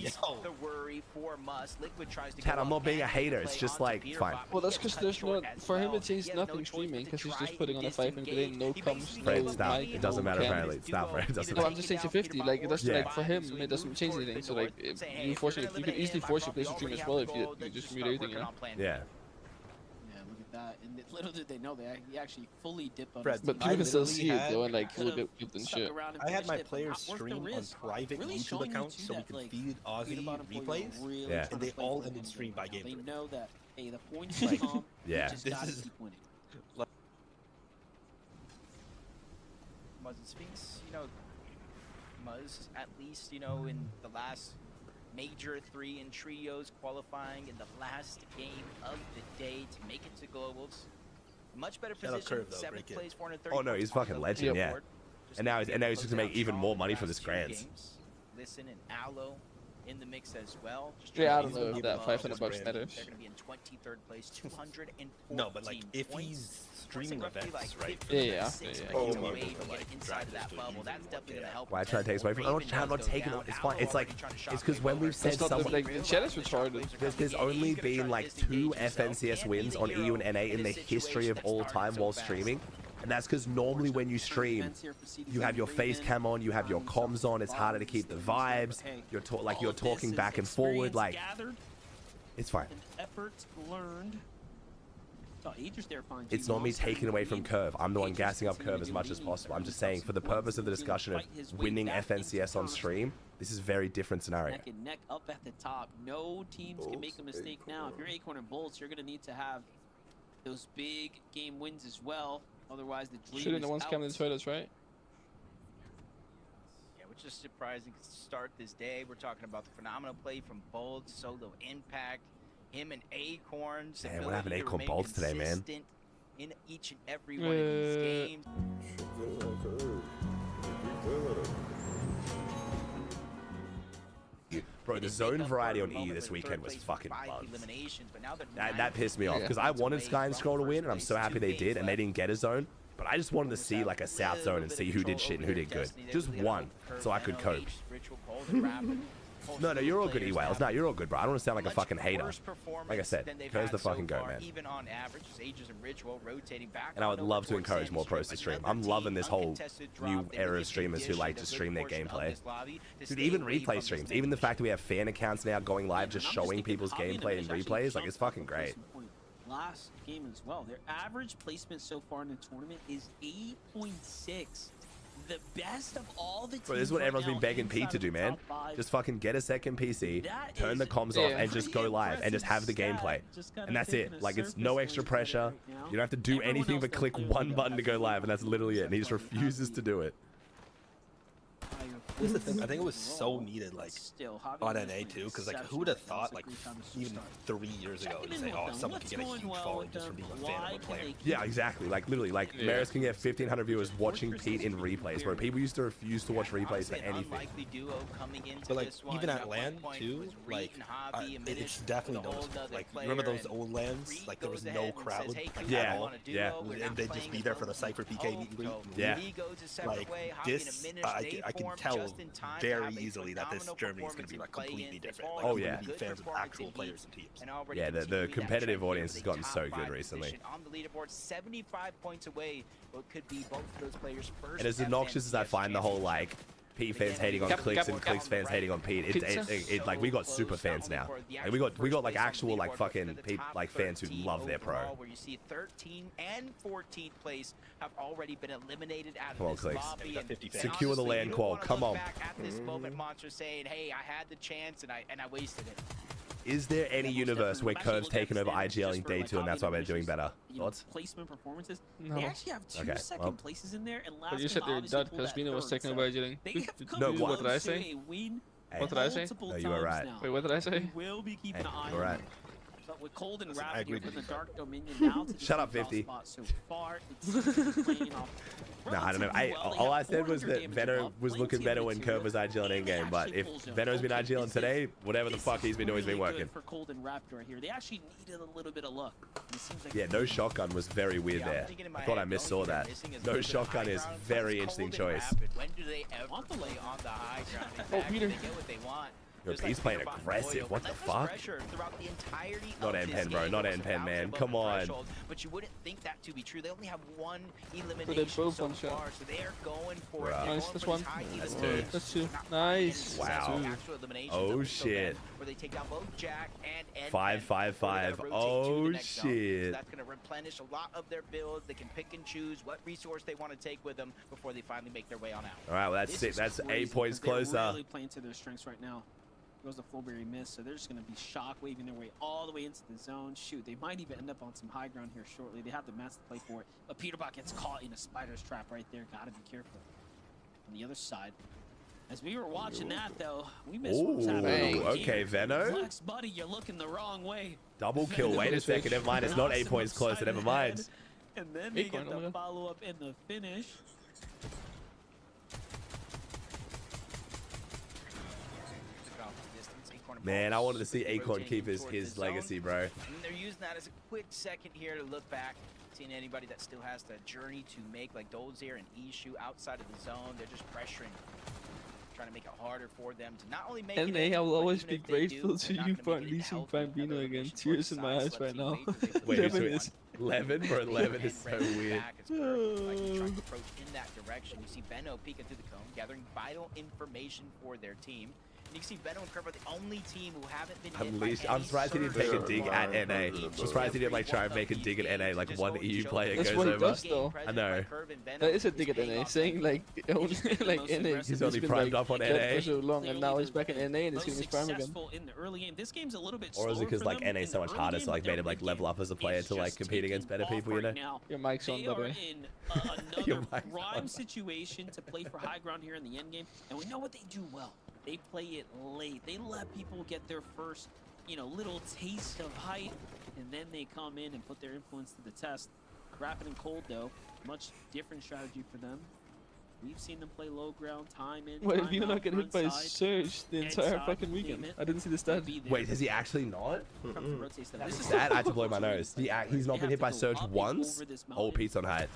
Chad, I'm not being a hater. It's just like, fine. Well, that's because there's not, for him it says nothing streaming because he's just putting on a 5-minute delay, no comms, Fred, no stop. mic, It doesn't matter no cam. apparently. Stop, Fred. It doesn't No, matter. I'm just saying to 50. Like that's like for him, it doesn't change anything. So like, you could easily force your place to stream as well if you just mute everything, you know. Yeah. Look at that. And little did they know that he actually fully dipped on Fred, his but team. people can still see it though, and like look at clipped and shit. I had my players stream on private YouTube accounts so we could feed Aussie replays, Yeah. and they all ended stream by game 3. They know that, hey, the points come. Yeah. Just gotta keep winning. Muzz and Sphinx, you know, Muzz at least, you know, in the last major 3 in trios qualifying in the last game of the day to make it to globals. Much better position, 7th place, 430. Oh no, he's fucking legend, yeah. And now he's just gonna make even more money from this Grands. Listen and Aloe in the mix as well. Yeah, I don't know if that $500 matters. They're gonna be in 23rd place, 214. No, but like if he's streaming events, right? Yeah. Oh my god. Inside that bubble, that's definitely gonna help. Why I try to take away from? I'm not taking it. It's fine. It's like it's because when we've said someone, like the chat is retarded. There's only been like 2 FNCS wins on EU and NA in the history of all time while streaming. And that's because normally when you stream, you have your face cam on, you have your comms on. It's harder to keep the vibes. You're talking back and forward. Like, it's fine. Efforts learned. It's not me taking away from Curve. I'm the one gassing up Curve as much as possible. I'm just saying, for the purpose of the discussion of winning FNCS on stream, this is a very different scenario. Neck and neck up at the top. No teams can make a mistake now. If you're Acorn and Bolts, you're going to need to have those big game wins as well. Otherwise, the dream Shooting is the ones out. coming in the toilets, right? Yeah, which is surprising to start this day. We're talking about the phenomenal play from Bold, Solo Impact, him and Acorns. Man, what happened to Acorn Bolts today, man? In each and every one of these games. Bro, the zone variety on EU this weekend was fucking fun. That pissed me off because I wanted Sky and Scroll to win, and I'm so happy they did, and they didn't get a zone. But I just wanted to see like a South zone and see who did shit and who did good. Just one, so I could cope. No, you're all good, E-Wales. No, you're all good, bro. I don't want to sound like a fucking hater. Like I said, Curve's the fucking goat, man. Even on average, Ages and Ritual rotating back. And I would love to encourage more pros to stream. I'm loving this whole new era of streamers who like to stream their gameplay. Dude, even replay streams. Even the fact that we have fan accounts now going live just showing people's gameplay in replays, like, it's fucking great. Last game as well. Their average placement so far in the tournament is 8.6. The best of all the teams. Bro, this is what everyone's been begging Pete to do, man. Just fucking get a second PC, turn the comms off, and just go live and just have the gameplay. And that's it. Like, it's no extra pressure. You don't have to do anything but click one button to go live, and that's literally it. And he just refuses to do it. Here's the thing, I think it was so needed, like, on NA too, because, like, who would have thought, like, even 3 years ago to say, oh, someone could get a huge following just from being a fan of a player. Yeah, exactly. Like, literally, like, Maris can get 1,500 viewers watching Pete in replays, where people used to refuse to watch replays for anything. But, like, even at LAN, too, like, it's definitely noticeable. Like, remember those old LANs? Like, there was no crowd, like, at all? Yeah. And they'd just be there for the Cypher PK meet and greet. Yeah. Like, this, I can tell very easily that this Germany is going to be, like, completely different. Like, oh, yeah. Be fans of actual players and teams. Yeah, the competitive audience has gotten so good recently. On the leaderboard, 75 points away, what could be both of those players first. And as obnoxious as I find the whole, like, Pete fans hating on CLIX and CLIX fans hating on Pete, it like, we got super fans now. Like, we got like actual like fucking like fans who love their pro. Where you see 13 and 14th place have already been eliminated out Come on, of this CLIX. lobby. Secure the land call. Come on. Back at this moment, Monster saying, "Hey, I had the chance and I wasted it." Is there any universe where Curve's taken over IGL in day 2 and that's why we're doing better? Thoughts? Placement performances. No. They actually have two second places in there, and last But you said they're done because Vino was taken over IGL. No, what did I say? What did I say? No, you were right. Wait, what did I say? Will be keeping an eye you were right. But with Cold and Rapid here from the Dark Dominion now to Shut up, 50. So far, it's playing off. No, I don't know. All I said was that Venom was looking better when Curve was IGL in game, but if Venom's been IGL today, whatever the fuck he's been doing has been working. For Cold and Raptor here, they actually needed a little bit of luck. Yeah, no shotgun was very weird there. I thought I missaw that. No shotgun is very interesting choice. When do they ever play on the high ground? Oh, Peter. They get what they want. Yo, Pete's playing aggressive. What the fuck? Not N-Pen, bro. Not N-Pen, man. Come on. But you wouldn't think that to be true. They only have one elimination so far, so they are going for it. Nice, that's one. That's two. That's two. Nice. Wow. Oh, shit. Where they take down both Jack and N-Pen. 5. Oh, shit. That's going to replenish a lot of their builds. They can pick and choose what resource they want to take with them before they finally make their way on out. All right, well, that's it. That's 8 points closer. They're really playing to their strengths right now. Goes the Flowberry miss, so they're just going to be shock waving their way all the way into the zone. Shoot, they might even end up on some high ground here shortly. They have the mats to play for it, but PETERBOT gets caught in a spider's trap right there. Gotta be careful. the other side. As we were watching that, though, we missed what was happening. Okay, Veno. Flex, buddy, you're looking the wrong way. Double kill. Wait a second. Never mind. It's not 8 points close. Never mind. And then they get the follow-up in the finish. Man, I wanted to see Acorn keep his legacy, bro. And they're using that as a quick second here to look back. Seeing anybody that still has the journey to make, like Dozier and Ishu outside of the zone, they're just pressuring, trying to make it harder for them to not only make it. I will always be grateful to you for unleashing Bambino again. Tears in my eyes right now. Wait, 11 for 11 is so weird. Approach in that direction. You see Benno peeking through the cone, gathering vital information for their team. You can see Benno and Curve are the only team who haven't been hit by I'm surprised he didn't take a dig at NA. I'm surprised he didn't like try and make a dig at NA like one EU player goes over. Does, though. I know. That is a dig at NA, saying like only like NA. He's only primed up on NA for so long, and now he's back in NA and it's getting his prime again. In the early game, this game's a little bit or is it because like NA is so much harder, so like made him like level up as a player to like compete against better people, you know? Your mic's on, by the way. Another prime situation to play for high ground here in the end game, and we know what they do well. They play it late. They let people get their first, you know, little taste of height, and then they come in and put their influence to the test. Rapid and cold, though, much different strategy for them. We've seen them play low ground, time in. Wait, if you not get hit by Surge the entire fucking weekend. I didn't see the stat. Wait, has he actually not? That I had to blow my nose. He's not been hit by Surge once? Oh, Pete's on height.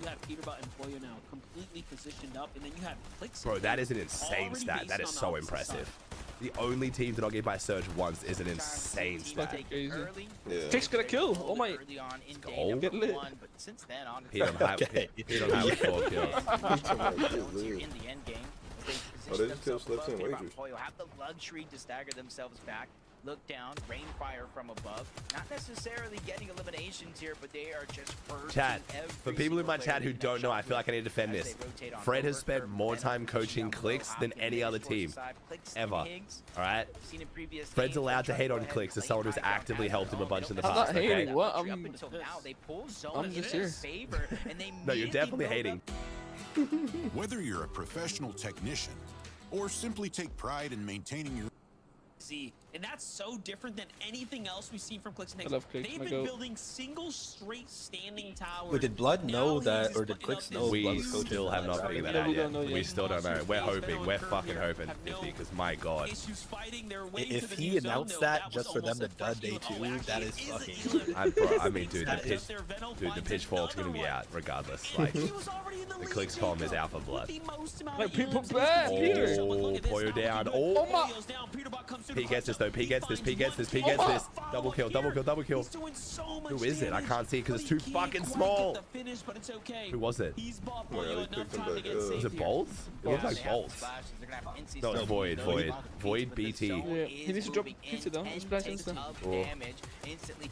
You have PETERBOT and Pollo now completely positioned up, and then you have CLIX. Bro, that is an insane stat. That is so impressive. The only team to not get by Surge once is an insane stat. CLIX got a kill. Oh my. Oh, get lit. Pete on high with 4 kills. In the end game, they just kill slips and wagers. Have the luxury to stagger themselves back, look down, rain fire from above. Not necessarily getting eliminations here, but they are just first. Chat, for people in my chat who don't know, I feel like I need to defend this. Fred has spent more time coaching CLIX than any other team ever. All right, Fred's allowed to hate on CLIX as someone who's actively helped him a bunch in the past. I'm not hating. Okay? What? I'm just here. No, you're definitely hating. Whether you're a professional technician or simply take pride in maintaining your And that's so different than anything else we've seen from CLIX. They've been building single straight standing towers. Wait, did Blood know that, or did CLIX know? We still have not figured that out yet. We still don't know. We're hoping. We're fucking hoping, 50, because my god. If he announced that just for them to dud day 2, that is fucking. I mean, dude, the pitchfork's gonna be out regardless. Like, the CLIX column is out for Blood. Like, people bad. Oh, Pollo down. Oh my. He gets this though. P gets this. P gets this. P gets this. Double kill. Double kill. Double kill. Who is it? I can't see because it's too fucking small. Who was it? Was it Bolts? It looked like Bolts. No, it's Void. Void. Void BT. Yeah, he needs to drop pizza down. Splash instant. Oh,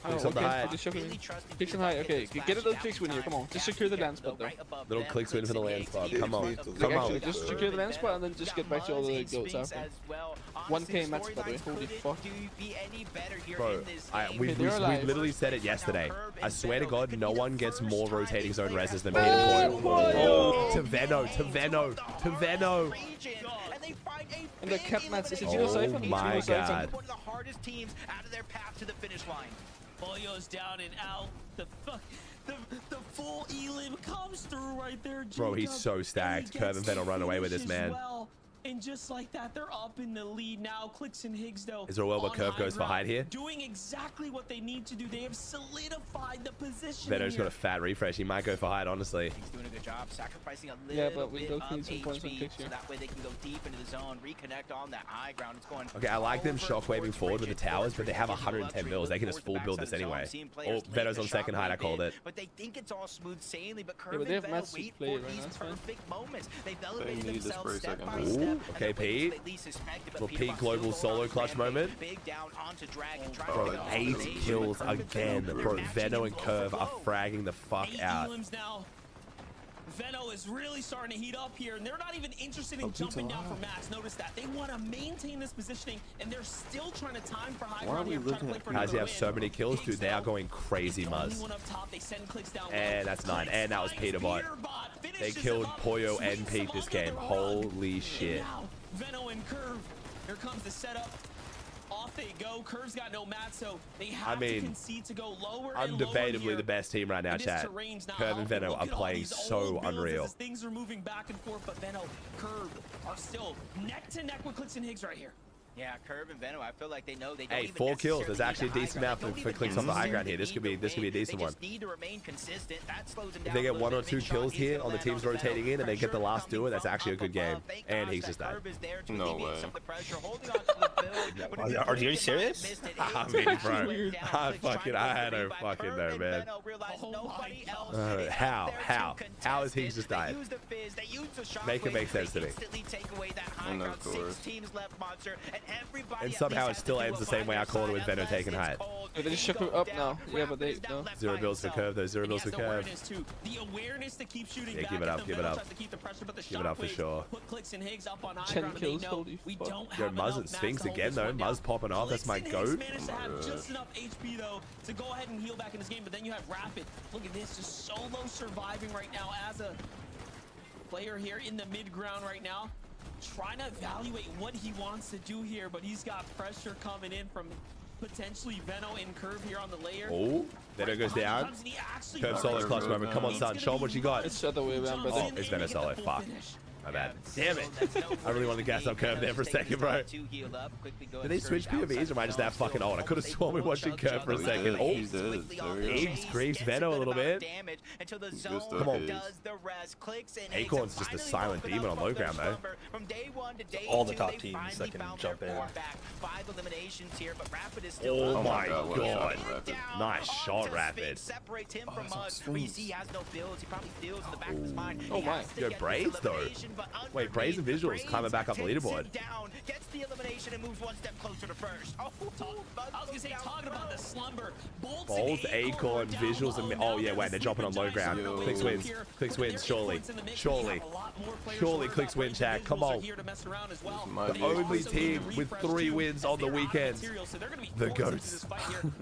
okay. Just shock him. Click some high. Okay, get a little CLIX win here. Come on. Just secure the land spot though. Little CLIX win for the land spot. Come on. Come on. Just secure the land spot and then just get back to all the goats after. 1K max, by the way. Holy fuck. Bro, we literally said it yesterday. I swear to God, no one gets more rotating zone reses than Peter Boyle. Oh, to Veno, to Veno, to Veno. And the cap mats is a 0 siphon. Oh my god. One of the hardest teams out of their path to the finish line. Pollo's down and out. The full elim comes through right there. Bro, he's so stacked. Curve and Veno run away with this, man. And just like that, they're up in the lead now. CLIX and Higgs, though. Is there a world where Curve goes for hide here? Doing exactly what they need to do. They have solidified the position. Veno's got a fat refresh. He might go for hide, honestly. He's doing a good job, sacrificing a little bit of HP, so that way they can go deep into the zone, reconnect on that high ground. It's going. Okay, I like them shockwaving forward with the towers, but they have 110 mils. They can just full build this anyway. Oh, Veno's on second hide. I called it. But they think it's all smooth sailing, but Curve and Veno wait for these perfect moments. They've elevated themselves step by step. Okay, Pete. Little Pete global solo clutch moment. Bro, 8 kills again. Bro, Veno and Curve are fragging the fuck out. Veno is really starting to heat up here, and they're not even interested in jumping down for Max. Notice that. They want to maintain this positioning, and they're still trying to time for high ground here. How does he have so many kills, dude? They are going crazy, Muzz. And that's 9. And that was PETERBOT. They killed Pollo and Pete this game. Holy shit. Veno and Curve. Here comes the setup. Off they go. Curve's got no mat, so they have to concede to go lower and undebatably the best team right now, chat. Curve and Veno are playing so unreal. Things are moving back and forth, but Veno, Curve are still neck to neck with CLIX and Higgs right here. Yeah, Curve and Veno, I feel like they know they don't Hey, even 4 kills. There's necessarily actually a need the decent high amount ground. for CLIX on the high ground here. This could be a decent They one. just need to remain consistent. That slows them If down they a get little 1 or bit. 2 Big shot kills is here gonna on the land teams Veno. rotating in and they get the last duo, that's Pressure actually a good game. coming from up And above. Higgs just died. Curve is there to No alleviate way. some of the pressure, holding on to the build. But if Are you think serious? about it, missed it. I It's mean, bro, actually went down. I CLIX trying to had no revive. fucking Curve know, and man. Veno realized nobody else is How? there to How? How is contest Higgs it. just They died? use the fizz, they use the shockwave, Make it make sense to they me. instantly take away that high And ground. of 6 course. teams left, Monster, and everybody And at somehow least it has still to ends do the same way I called it with Veno unless taking it's height. cold. They just shook him up now. Yeah, but they no. 0 builds for Curve though. 0 builds for And he has Curve. the awareness, too. The awareness to keep shooting Yeah, back give it at up, them. give it Veno up. tries to keep the pressure, but the Give it up for shockwaves sure. Put CLIX and Higgs up on high 10 ground, and kills, they know holy we fuck. don't Yo, have Muzz enough and mats Sphinx to hold again this though. one Muzz down. popping off. That's my CLIX and Higgs goat. managed to have just enough HP though to go ahead and heal back in this game, but then you have Rapid. Look at this, just solo surviving right now as a player here in the mid ground right now, trying to evaluate what he wants to do here, but he's got pressure coming in from potentially Veno and Curve here on the layer. Oh, Veno goes down. Curve solo clutch moment. Come on, son. Show him what you got. It's the other way around, brother. Oh, it's Veno solo. Fuck. My bad. Damn it. I really wanted to gas up Curve there for a second, bro. Did they switch POVs or am I just that fucking old? I could have sworn we watching Curve for a second. Oh, Higgs creeps Veno a little bit. Come on. Acorn's just a silent demon on low ground, though. All the top teams that can jump in. Oh my god. Nice shot, Rapid. Oh my. Yo, Braids, though. Wait, Braids and Visuals climbing back up the leaderboard. Gets the elimination and moves 1 step closer to first. I was gonna say, talking about the slumber. Bolts, Acorn, Visuals, and oh yeah, wait, they're jumping on low ground. CLIX wins. CLIX wins, surely. Surely. Surely CLIX win, chat. Come on. The only team with 3 wins on the weekend. The GOATs.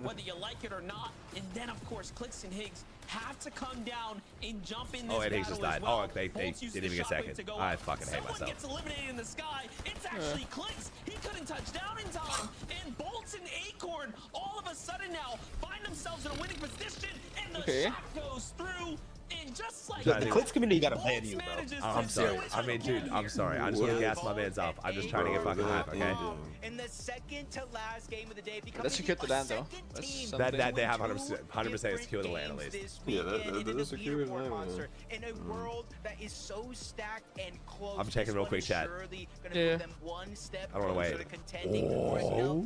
Whether you like it or not. And then, of course, CLIX and Higgs have to come down and jump in this Oh, and Higgs just died. well. Oh, they didn't even get second. I fucking hate myself. Someone gets eliminated in the sky. It's actually CLIX. He couldn't touch down in time. And Bolts and Acorn all of a sudden now find themselves in a winning position. And the shot goes through. And just like the CLIX community got to ban you, bro. I'm sorry. I mean, dude, I'm sorry. I just want to gas my mans up. I'm just trying to get fucking hype, okay? In the second to last game of the day, Let's secure the land, though. That they have 100% secure the land at least. Yeah, that's secure the land. In a world that is so stacked and close, I'm checking real quick, chat. Yeah. I don't want to wait. Oh.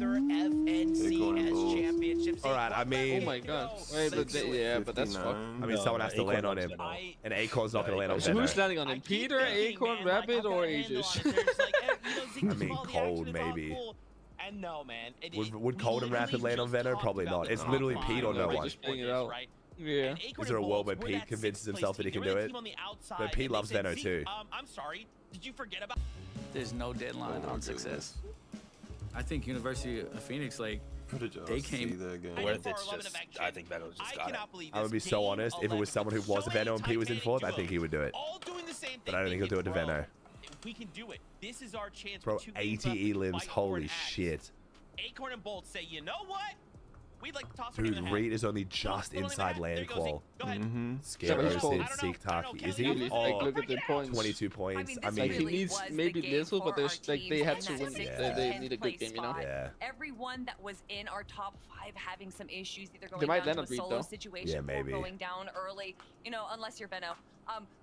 Alright, I mean. Oh my god. Wait, but yeah, but that's fucked. I mean, someone has to land on him. And Acorn's not going to land on So Veno. who's landing on him? Peter, Acorn, Rapid, or Aegis? I mean, Cold, maybe. And no, man. Would Cold and Rapid land on Veno? Probably not. It's literally Pete or no one. Just playing it out. Yeah. Is there a world where Pete convinces himself that he can do it? But Pete loves Veno too. I'm sorry. Did you forget about? There's no deadline on success. I think University of Phoenix, like, they came worth it's just. I think Veno just got it. I'm gonna be so honest. If it was someone who was a Veno and Pete was in 4th, I think he would do it. But I don't think he'll do it to Veno. We can do it. This is our chance. Bro, 80 limbs. Holy shit. Acorn and Bolt say, you know what? We'd like to toss Dude, Reed is only just inside land qual. Scaro Sid, Seek Taki. Is he? Oh, look at the points. 22 points. I Like, he mean, needs maybe little, but there's like they had to win. They need a good game, you know. Yeah. Everyone that was in our top 5 having some issues, either They going might down land to a on Reed, solo though. situation Yeah, or maybe. going down early, you know, unless you're Veno.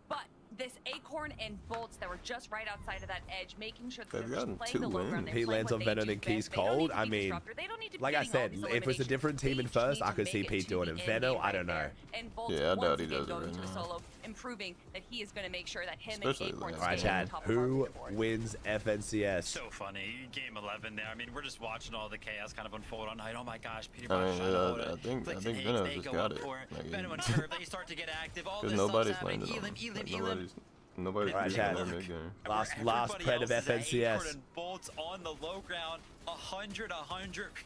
But this Acorn and Bolts that were just right outside of that edge, making sure that They've they're gotten just playing the 2 low ground. wins. They're He playing lands what on they Venom do and Keys best. They don't cold. need to I be mean, disruptor. They don't need to be like I getting all said, these if it was a eliminations. different team They in just first, need I to could see make it Pete to doing the it. end Veno, game I don't right know. there. And Bolts Yeah, I once doubt he again does it going right to a now. solo, improving that he is going to make sure that him Especially and Acorn Lance. All right, stay on Chad. top of our Who leaderboard. wins FNCS? So funny. Game 11 there. I mean, we're just watching all the chaos kind of unfold on night. Oh my gosh, Peter I Bot's mean, trying to hold it. I think Clicks and Venom Higgs, they just go got up it. for it. Like, Venom and Curve, they start to get active. All because this nobody's stuff's happening. landed on Elam, him. Elam. Nobody's All right, beating Chad. their mid game. Last pred of FNCS. And Bolts on the low ground, 100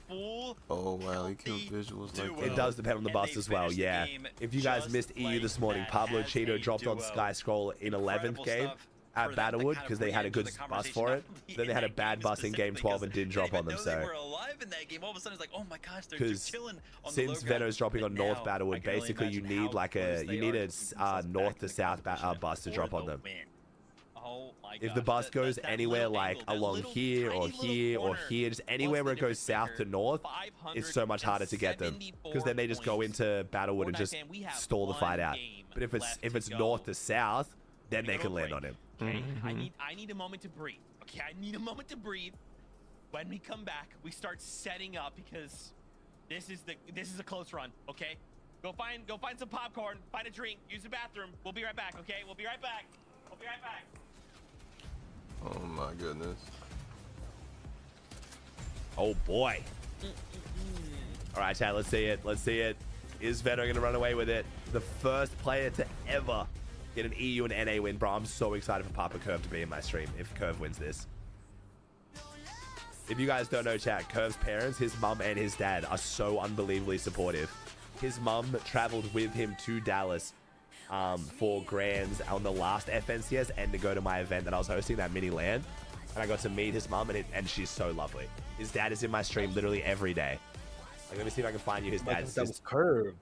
full. Oh wow, he killed visuals like It that. does depend on the bus as well, yeah. If you guys missed EU this morning, Pablo Cheeto dropped on Sky Scroll in 11th game at Battlewood because they had a good bus for it. Then they had a bad bus in game 12 and didn't drop on them. So We're alive in that game. All of a sudden, it's like, oh my gosh, they're because chilling on the since low ground. Veno's dropping on But North now, Battlewood, I can only basically you imagine need how like close a they you need are a to keeping north to south bus to drop on them. Oh my If the bus goes anywhere like along here or here or here, just anywhere where it goes south to north, it's so much harder to get them because then they just go into Battlewood and just stall the fight out. But if it's north to south, then they can land on him. Okay, I need a moment to breathe. Okay, I need a moment to breathe. When we come back, we start setting up because this is a close run. Okay, go find some popcorn, find a drink, use the bathroom. We'll be right back. Okay, we'll be right back. We'll be right back. Oh my goodness. Oh boy. All right, Chad, let's see it. Let's see it. Is Venom going to run away with it? The first player to ever get an EU and NA win, bro. I'm so excited for Papa Curve to be in my stream if Curve wins this. If you guys don't know, chat, Curve's parents, his mum and his dad, are so unbelievably supportive. His mum traveled with him to Dallas for Grands on the last FNCS and to go to my event that I was hosting, that mini LAN. And I got to meet his mum, and she's so lovely. His dad is in my stream literally every day. Like, let me see if I can find you his dad. That was Curve.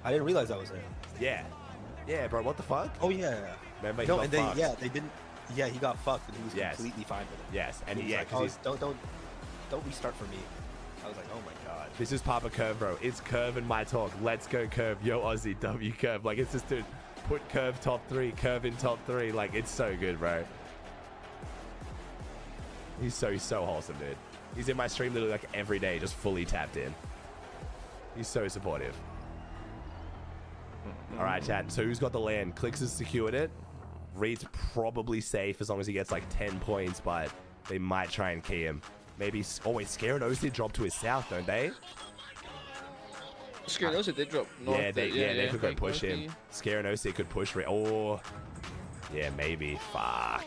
I didn't realize that was him. Yeah. Yeah, bro, what the fuck? Oh, yeah. Remember, he no, got and fucked. they didn't. Yeah, he got fucked, and he was completely fine with it. Yes, and he was yeah, like, because oh, don't restart for me. I was like, oh my god. this is Papa Curve, bro. It's Curve and my talk. Let's go, Curve. Yo, Aussie, W Curve. Like, it's just, dude, put Curve top 3, Curve in top 3. Like, it's so good, bro. He's so wholesome, dude. He's in my stream literally like every day, just fully tapped in. He's so supportive. All right, chat. So who's got the land? CLIX has secured it. Reed's probably safe as long as he gets like 10 points, but they might try and key him. Maybe. Oh wait, Scare and OC drop to his south, don't they? Scare and OC did drop north. Yeah, they could go like push him. Scare and OC could push Reed. Oh, yeah, maybe. Fuck,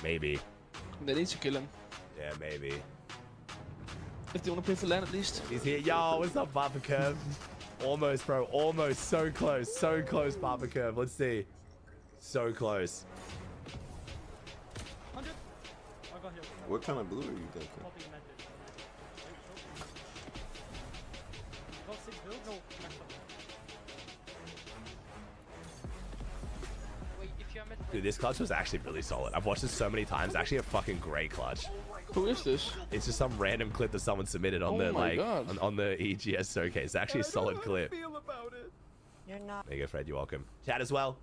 maybe. They need to kill him. Yeah, maybe. If they want to play for land at least. He's here. Yo, what's up, Papa Curve? Almost, bro. Almost. So close, Papa Curve. Let's see. So close. What kind of blue are you thinking? Dude, this clutch was actually really solid. I've watched this so many times. Actually, a fucking great clutch. Who is this? It's just some random clip that someone submitted on the on the EGS showcase. It's actually a solid clip. You're not. There you go, Fred. You're welcome. Chat as well.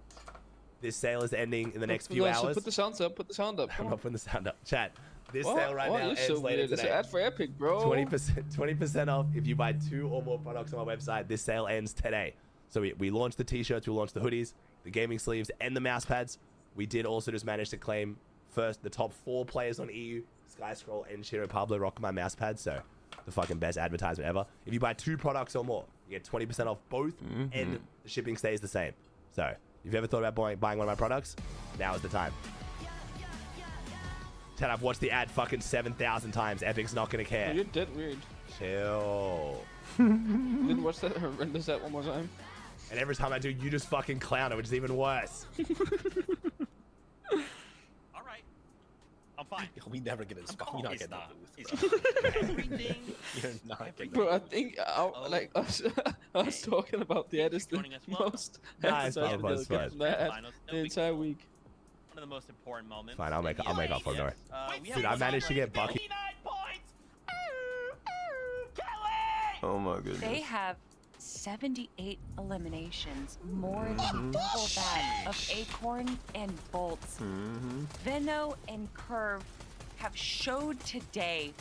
This sale is ending in the next few So hours. put the sounds up. Put the sound up. I'm not putting the sound up. Chat. This What? sale right What? now You're ends so later weird. It's today. an ad for Epic, bro. 20% off if you buy 2 or more products on our website. This sale ends today. So we launched the t-shirts, we launched the hoodies, the gaming sleeves, and the mouse pads. We did also just manage to claim first the top 4 players on EU, Sky Scroll and Shiro Pablo rock my mouse pads. So the fucking best advertisement ever. If you buy 2 products or more, you get 20% off both, and the shipping stays the same. So if you've ever thought about buying one of my products, now is the time. Chad, I've watched the ad fucking 7,000 times. Epic's not gonna care. You're dead weird. Chill. Didn't watch that horrendous that one more time. And every time I do, you just fucking clown it, which is even worse. All right. I'm fine. We never get a spot. We're not getting that Everything. You're not getting Bro, I think like us talking about the ad is the most Nice, advertisement fun, they'll get fun. from that ad the entire week. One of the most important moments. Fine, I'll make up for it. Don't worry. Dude, I managed to get Bucky. Oh my goodness. They have 78 eliminations, more than double that of Acorn and Bolts. Veno and Curve have showed today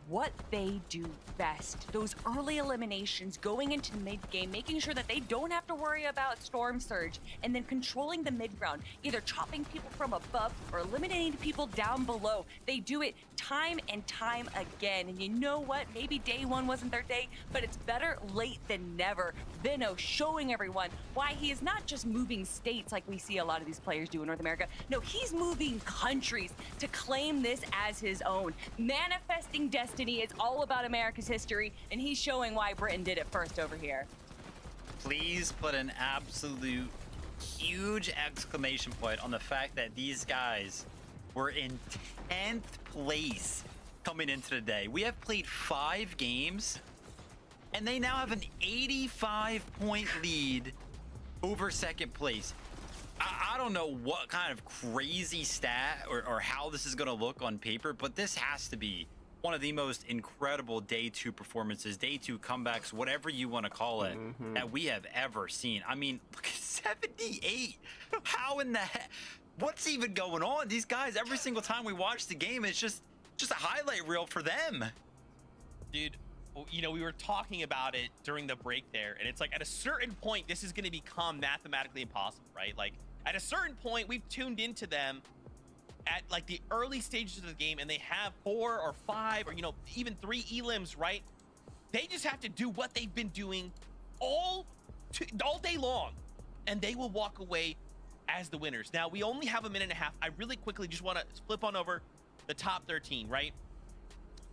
what they do best. Those early eliminations, going into mid-game, making sure that they don't have to worry about Storm Surge, and then controlling the mid-ground, either chopping people from above or eliminating people down below. They do it time and time again. And you know what? Maybe day one wasn't their day, but it's better late than never. Veno showing everyone why he is not just moving states like we see a lot of these players do in North America. No, he's moving countries to claim this as his own. Manifesting destiny is all about America's history, and he's showing why Britain did it first over here. Please put an absolute huge exclamation point on the fact that these guys were in 10th place coming into the day. We have played 5 games, and they now have an 85-point lead over second place. I don't know what kind of crazy stat or how this is going to look on paper, but this has to be one of the most incredible day 2 performances, day 2 comebacks, whatever you want to call it, that we have ever seen. I mean, look at 78. How in the heck? What's even going on? These guys, every single time we watch the game, it's just a highlight reel for them. Dude, you know, we were talking about it during the break there, and it's like at a certain point, this is going to become mathematically impossible, right? Like at a certain point, we've tuned into them at like the early stages of the game, and they have 4 or 5 or, you know, even 3 elims, right? They just have to do what they've been doing all day long, and they will walk away as the winners. Now, we only have a minute and a half. I really quickly just want to flip on over the top 13, right?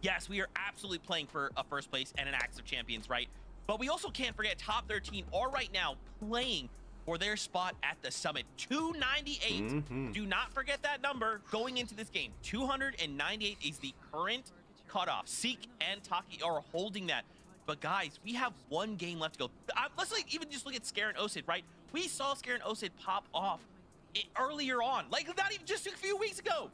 Yes, we are absolutely playing for a first place and an Axe of Champions, right? But we also can't forget top 13 are right now playing for their spot at the summit. 298. Do not forget that number going into this game. 298 is the current cutoff. Seek and Taki are holding that. But guys, we have 1 game left to go. Let's even just look at Scare and Osid, right? We saw Scare and Osid pop off earlier on, like not even just a few weeks ago.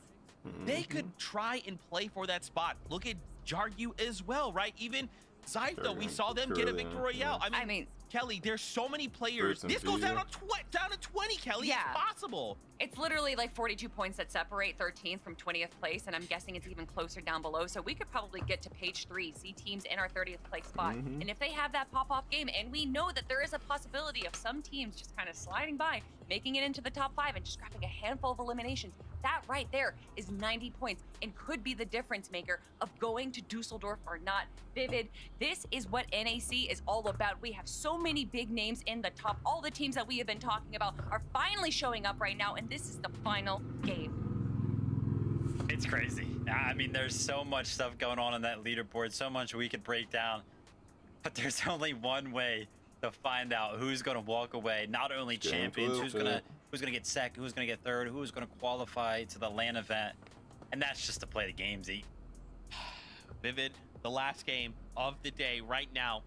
They could try and play for that spot. Look at Jargu as well, right? Even Zytho, we saw them get a victory royale. I mean, Kelly, there's so many players. This goes down to 20, Kelly. Yeah. It's possible. It's literally like 42 points that separate 13th from 20th place, and I'm guessing it's even closer down below. So we could probably get to page 3, see teams in our 30th place spot. And if they have that pop-off game, and we know that there is a possibility of some teams just kind of sliding by, making it into the top 5 and just grabbing a handful of eliminations, that right there is 90 points and could be the difference maker of going to Dusseldorf or not. Vivid, this is what NAC is all about. We have so many big names in the top. All the teams that we have been talking about are finally showing up right now, and this is the final game. It's crazy. I mean, there's so much stuff going on that leaderboard, so much we could break down, but there's only one way to find out who's going to walk away. Not only champions, who's going to get second, who's going to get third, who's going to qualify to the LAN event, and that's just to play the games. Vivid, the last game of the day right now.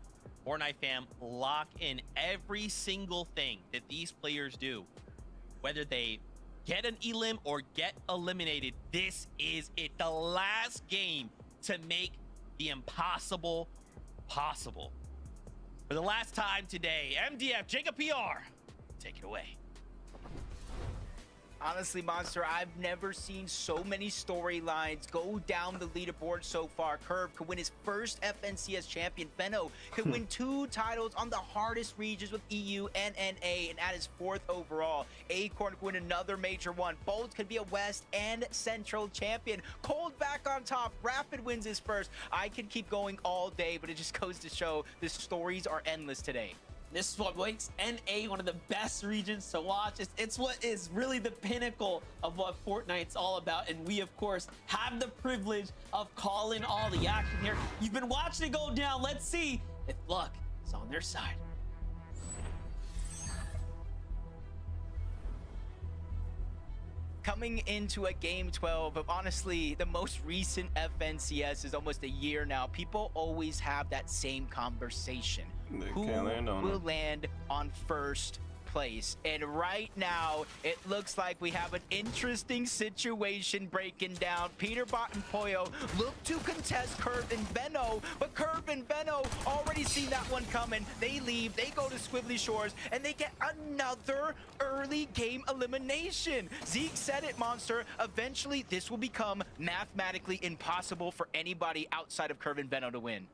Fortnite fam, lock in every single thing that these players do, whether they get an elim or get eliminated. This is it, the last game to make the impossible possible. For the last time today, MDF, Jacob PR, take it away. Honestly, Monster, I've never seen so many storylines go down the leaderboard so far. Curve could win his first FNCS champion. Veno could win 2 titles on the hardest regions with EU and NA and add his 4th overall. Acorn could win another major one. Bolt could be a West and Central champion. Cold back on top. Rapid wins his first. I could keep going all day, but it just goes to show the stories are endless today. This is what makes NA one of the best regions to watch. It's what is really the pinnacle of what Fortnite's all about. And we, of course, have the privilege of calling all the action here. You've been watching it go down. Let's see if luck is on their side. Coming into a game 12 of honestly the most recent FNCS is almost a year now. People always have that same conversation. Who will land on first place. And right now, it looks like we have an interesting situation breaking down. PETERBOT and Pollo look to contest Curve and Veno, but Curve and Veno already seen that one coming. They leave, they go to Squibbly Shores, and they get another early game elimination. Zeke said it, Monster. Eventually, this will become mathematically impossible for anybody outside of Curve and Veno to win.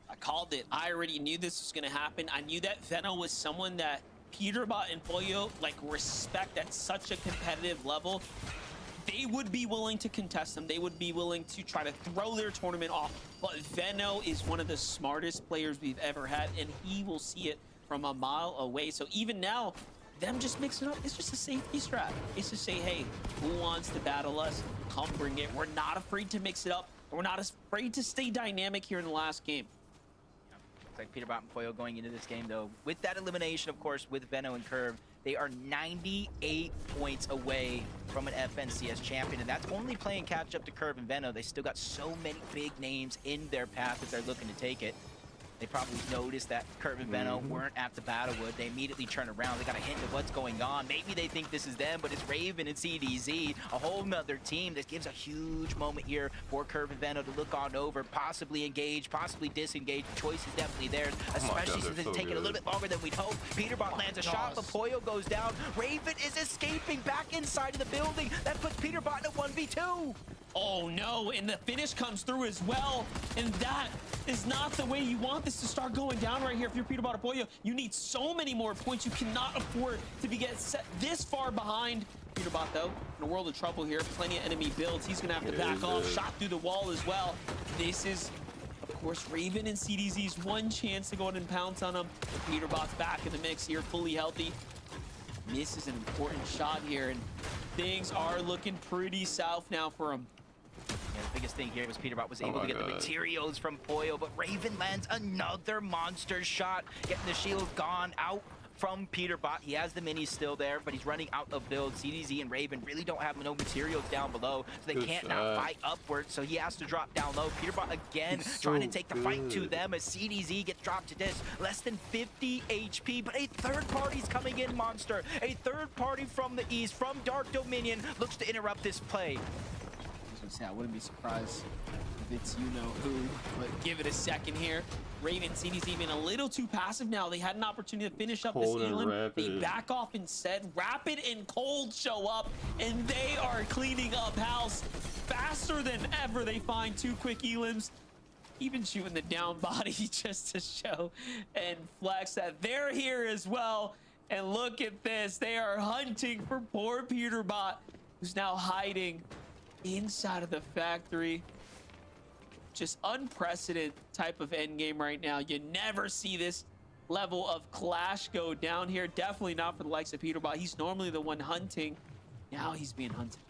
I called it. I already knew this was going to happen. I knew that Veno was someone that PETERBOT and Pollo like respect at such a competitive level. They would be willing to contest them. They would be willing to try to throw their tournament off. But Veno is one of the smartest players we've ever had, and he will see it from a mile away. So even now, them just mixing up, it's just a safety strat. It's to say, hey, who wants to battle us? Come bring it. We're not afraid to mix it up. We're not afraid to stay dynamic here in the last game. Looks like PETERBOT and Pollo going into this game, though. With that elimination, of course, with Veno and Curve, they are 98 points away from an FNCS champion, and that's only playing catch up to Curve and Veno. They still got so many big names in their path that they're looking to take it. They probably noticed that Curve and Veno weren't at the Battlewood. They immediately turn around. They got a hint of what's going on. Maybe they think this is them, but it's Raven and CDZ, a whole nother team. This gives a huge moment here for Curve and Veno to look on over, possibly engage, possibly disengage. The choice is definitely theirs, especially since it's taking a little bit longer than we'd hoped. PETERBOT lands a shot, but Pollo goes down. Raven is escaping back inside of the building. That puts PETERBOT in a 1v2. Oh no, and the finish comes through as well, and that is not the way you want this to start going down right here. If you're PETERBOT or Pollo, you need so many more points. You cannot afford to be get set this far behind. PETERBOT, though, in a world of trouble here. Plenty of enemy builds. He's gonna have to back off. Shot through the wall as well. This is, of course, Raven and CDZ's one chance to go in and pounce on him. PETERBOT's back in the mix here, fully healthy. Misses an important shot here, and things are looking pretty south now for him. Yeah, the biggest thing here was PETERBOT was able to get the materials from Pollo, but Raven lands another monster shot, getting the shield gone out from PETERBOT. He has the minis still there, but he's running out of builds. CDZ and Raven really don't have no materials down below, so they can't now fight upwards, so he has to drop down low. PETERBOT again trying to take the fight to them as CDZ gets dropped to this. Less than 50 HP, but a third party's coming in, Monster. A third party from the east, from Dark Dominion, looks to interrupt this play. I wouldn't be surprised if it's you-know-who, but give it a second here. Raven, CDZ being a little too passive now. They had an opportunity to finish up this Elam. They back off instead. Rapid and Cold show up, and they are cleaning up house faster than ever. They find two quick Elams, even shooting the down body just to show and flex that they're here as well. And look at this. They are hunting for poor PETERBOT, who's now hiding inside of the factory. Just unprecedented type of end game right now. You never see this level of clash go down here. Definitely not for the likes of PETERBOT. He's normally the one hunting. Now he's being hunted.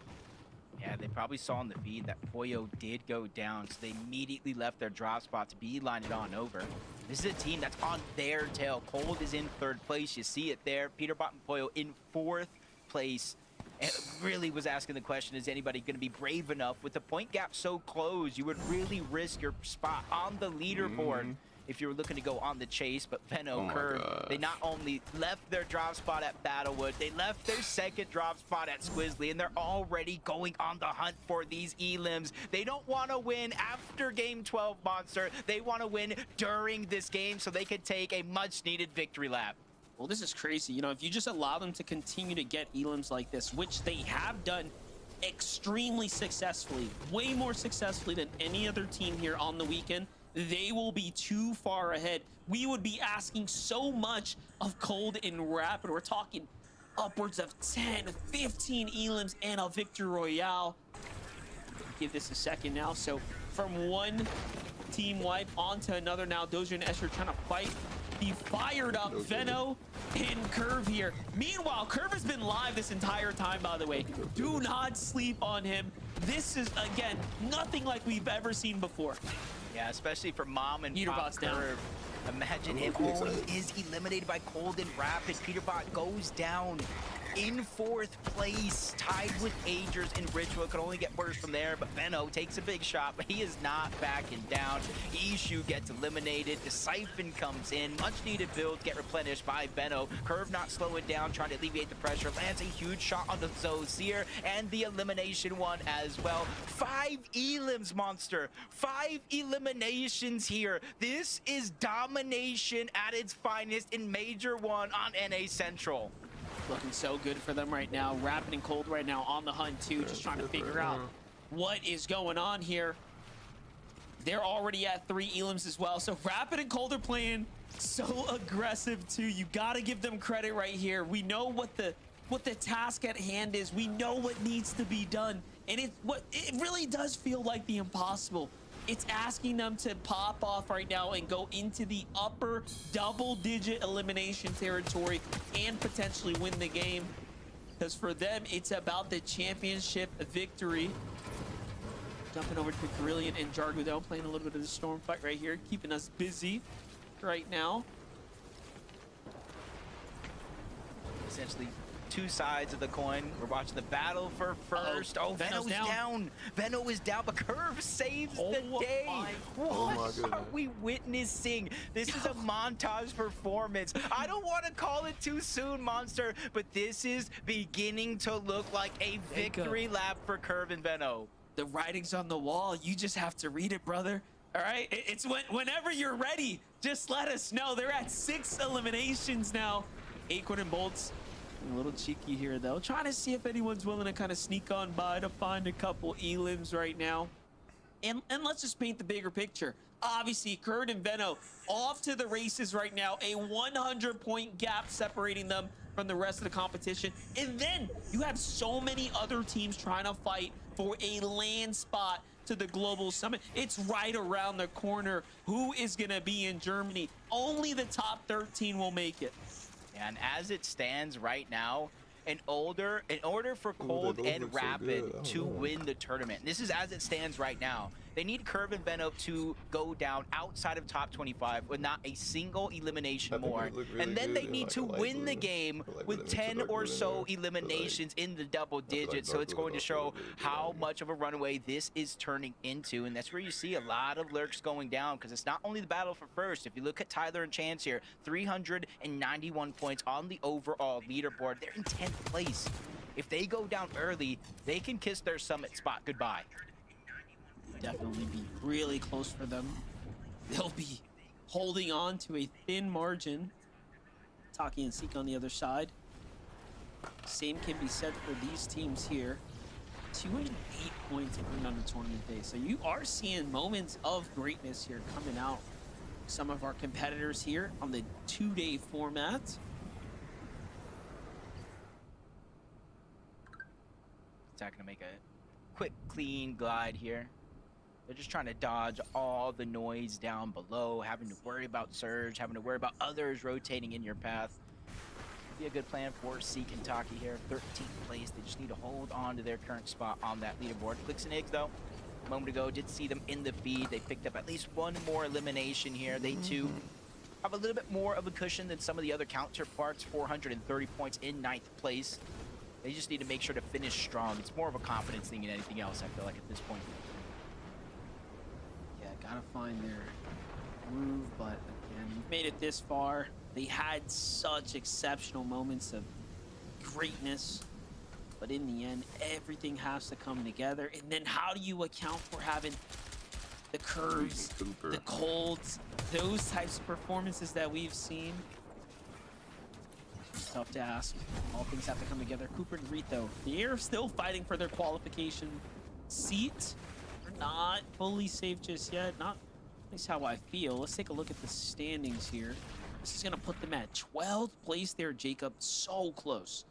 Yeah, they probably saw in the feed that Pollo did go down, so they immediately left their drop spot to beeline it on over. This is a team that's on their tail. Cold is in third place. You see it there. PETERBOT and Pollo in fourth place. And really was asking the question, is anybody going to be brave enough? With the point gap so close, you would really risk your spot on the leaderboard if you were looking to go on the chase. But Veno, Curve, they not only left their drop spot at Battlewood, they left their second drop spot at Squizzly, and they're already going on the hunt for these Elims. They don't want to win after Game 12, Monster. They want to win during this game so they can take a much-needed victory lap. Well, this is crazy. You know, if you just allow them to continue to get Elams like this, which they have done extremely successfully, way more successfully than any other team here on the weekend, they will be too far ahead. We would be asking so much of Cold and Rapid. We're talking upwards of 10, 15 Elams and a Victory Royale. Give this a second now. So from one team wipe onto another now, Dozier and Escher trying to fight the fired up Veno and Curve here. Meanwhile, Curve has been live this entire time, by the way. Do not sleep on him. This is, again, nothing like we've ever seen before. Yeah, especially for Mom and PETERBOT's Pop Curve. Imagine him. Oh, he is eliminated by Cold and Rapid. PETERBOT goes down in 4th place, tied with Agers and Ritual. Could only get worse from there, but Benno takes a big shot, but he is not backing down. Ishu gets eliminated. The Siphon comes in. Much needed builds get replenished by Benno. Curve not slowing down, trying to alleviate the pressure. Lands a huge shot on the Zosier, and the elimination one as well. 5 elims, Monster. 5 eliminations here. This is domination at its finest in Major 1 on NA Central. Looking so good for them right now. Rapid and Cold right now on the hunt too, just trying to figure out what is going on here. They're already at 3 elims as well. So Rapid and Cold are playing so aggressive too. You got to give them credit right here. We know what the task at hand is. We know what needs to be done. And it really does feel like the impossible. It's asking them to pop off right now and go into the upper double-digit elimination territory and potentially win the game. Because for them, it's about the championship victory. Jumping over to Carillion and Jargo though, playing a little bit of the storm fight right here, keeping us busy right now. Essentially, 2 sides of the coin. We're watching the battle for first. Oh, Venno's down. Venno is down, but Curve saves the day. What are we witnessing? This is a montage performance. I don't want to call it too soon, Monster, but this is beginning to look like a victory lap for Curve and Venno. The writing's on the wall. You just have to read it, brother. All right? It's whenever you're ready, just let us know. They're at 6 eliminations now. Acorn and Bolts. A little cheeky here though, trying to see if anyone's willing to kind of sneak on by to find a couple elims right now. And let's just paint the bigger picture. Obviously, Kurt and Venno off to the races right now. A 100-point gap separating them from the rest of the competition. And then you have so many other teams trying to fight for a land spot to the Global Summit. It's right around the corner. Who is going to be in Germany? Only the top 13 will make it. And as it stands right now, in order for Cold and Rapid to win the tournament, this is as it stands right now, they need Curve and Venno to go down outside of top 25 with not a single elimination more. And then they need to win the game with 10 or so eliminations in the double digits. So it's going to show how much of a runaway this is turning into. And that's where you see a lot of lurks going down, because it's not only the battle for first. If you look at Tyler and Chance here, 391 points on the overall leaderboard. They're in 10th place. If they go down early, they can kiss their summit spot goodbye. Definitely be really close for them. They'll be holding on to a thin margin. Taki and Seek on the other side. Same can be said for these teams here. 208 points earned on the tournament day. So you are seeing moments of greatness here coming out. Some of our competitors here on the 2-day format. It's not gonna make a quick, clean glide here. They're just trying to dodge all the noise down below, having to worry about Surge, having to worry about others rotating in your path. Be a good plan for Seek and Taki here. 13th place. They just need to hold on to their current spot on that leaderboard. CLIX and Eggs, though, a moment ago, did see them in the feed. They picked up at least one more elimination here. They, too, have a little bit more of a cushion than some of the other counterparts. 430 points in 9th place. They just need to make sure to finish strong. It's more of a confidence thing than anything else, I feel like, at this point. Gotta find their groove, but again, you've made it this far. They had such exceptional moments of greatness, but in the end, everything has to come together. And then how do you account for having the curves, the colds, those types of performances that we've seen? It's tough to ask. All things have to come together. Cooper and Rito, they're still fighting for their qualification seat. Not fully safe just yet. Not at least how I feel. Let's take a look at the standings here. This is going to put them at 12th place there, Jacob. So close.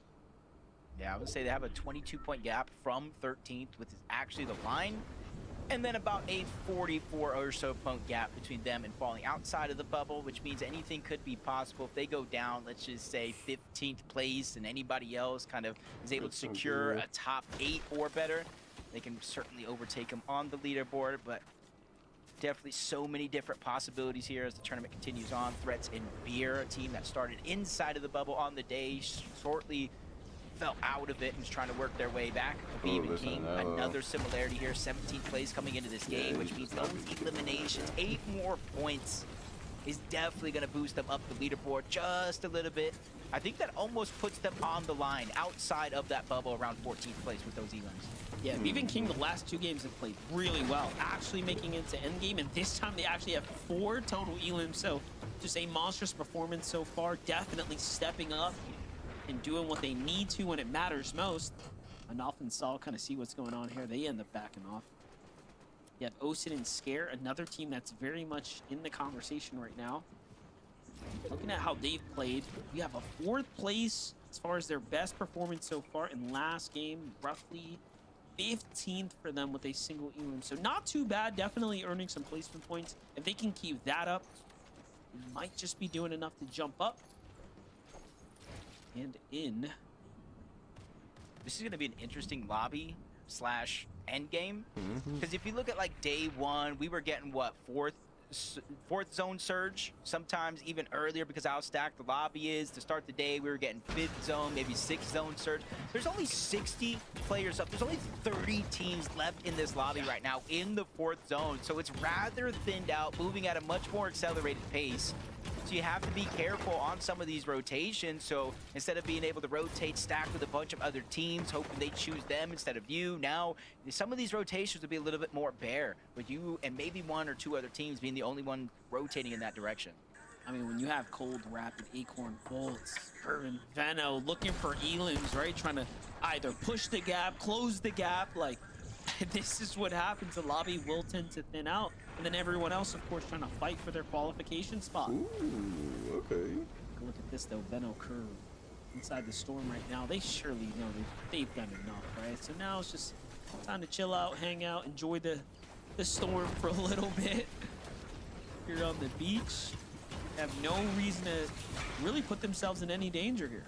Yeah, I would say they have a 22-point gap from 13th, which is actually the line. And then about a 44 or so point gap between them and falling outside of the bubble, which means anything could be possible. If they go down, let's just say 15th place, and anybody else kind of is able to secure a top 8 or better, they can certainly overtake them on the leaderboard. But Definitely so many different possibilities here as the tournament continues on. Threats in Beer, a team that started inside of the bubble on the day, shortly fell out of it and is trying to work their way back. Even King, another similarity here. 17 plays coming into this game, which means those eliminations, 8 more points is definitely going to boost them up the leaderboard just a little bit. I think that almost puts them on the line outside of that bubble around 14th place with those elims. Yeah, even King, the last 2 games have played really well, actually making it to endgame, and this time they actually have 4 total elims, so just a monstrous performance so far, definitely stepping up and doing what they need to when it matters most. And often Saul kind of see what's going on here. They end up backing off. You have Osid and Scare, another team that's very much in the conversation right now. Looking at how they've played, we have a 4th place as far as their best performance so far in last game, roughly 15th for them with a single elim. So not too bad, definitely earning some placement points. If they can keep that up, they might just be doing enough to jump up and in. This is going to be an interesting lobby slash end game, because if you look at like day 1, we were getting what, 4th zone surge, sometimes even earlier because how stacked the lobby is. To start the day, we were getting 5th zone, maybe 6th zone surge. There's only 60 players up. There's only 30 teams left in this lobby right now in the 4th zone, so it's rather thinned out, moving at a much more accelerated pace. So you have to be careful on some of these rotations. So instead of being able to rotate, stack with a bunch of other teams, hoping they choose them instead of you, now some of these rotations will be a little bit more bare, with you and maybe 1 or 2 other teams being the only one rotating in that direction. I mean, when you have Cold, Rapid, Acorn, Bolts, Irvin, Veno looking for elims, right? Trying to either push the gap, close the gap, like this is what happens. The lobby will tend to thin out, and then everyone else, of course, trying to fight for their qualification spot. Ooh, okay. Look at this, though. Veno Curve inside the storm right now. They surely know they've done enough, right? So now it's just time to chill out, hang out, enjoy the storm for a little bit. Here on the beach, have no reason to really put themselves in any danger here.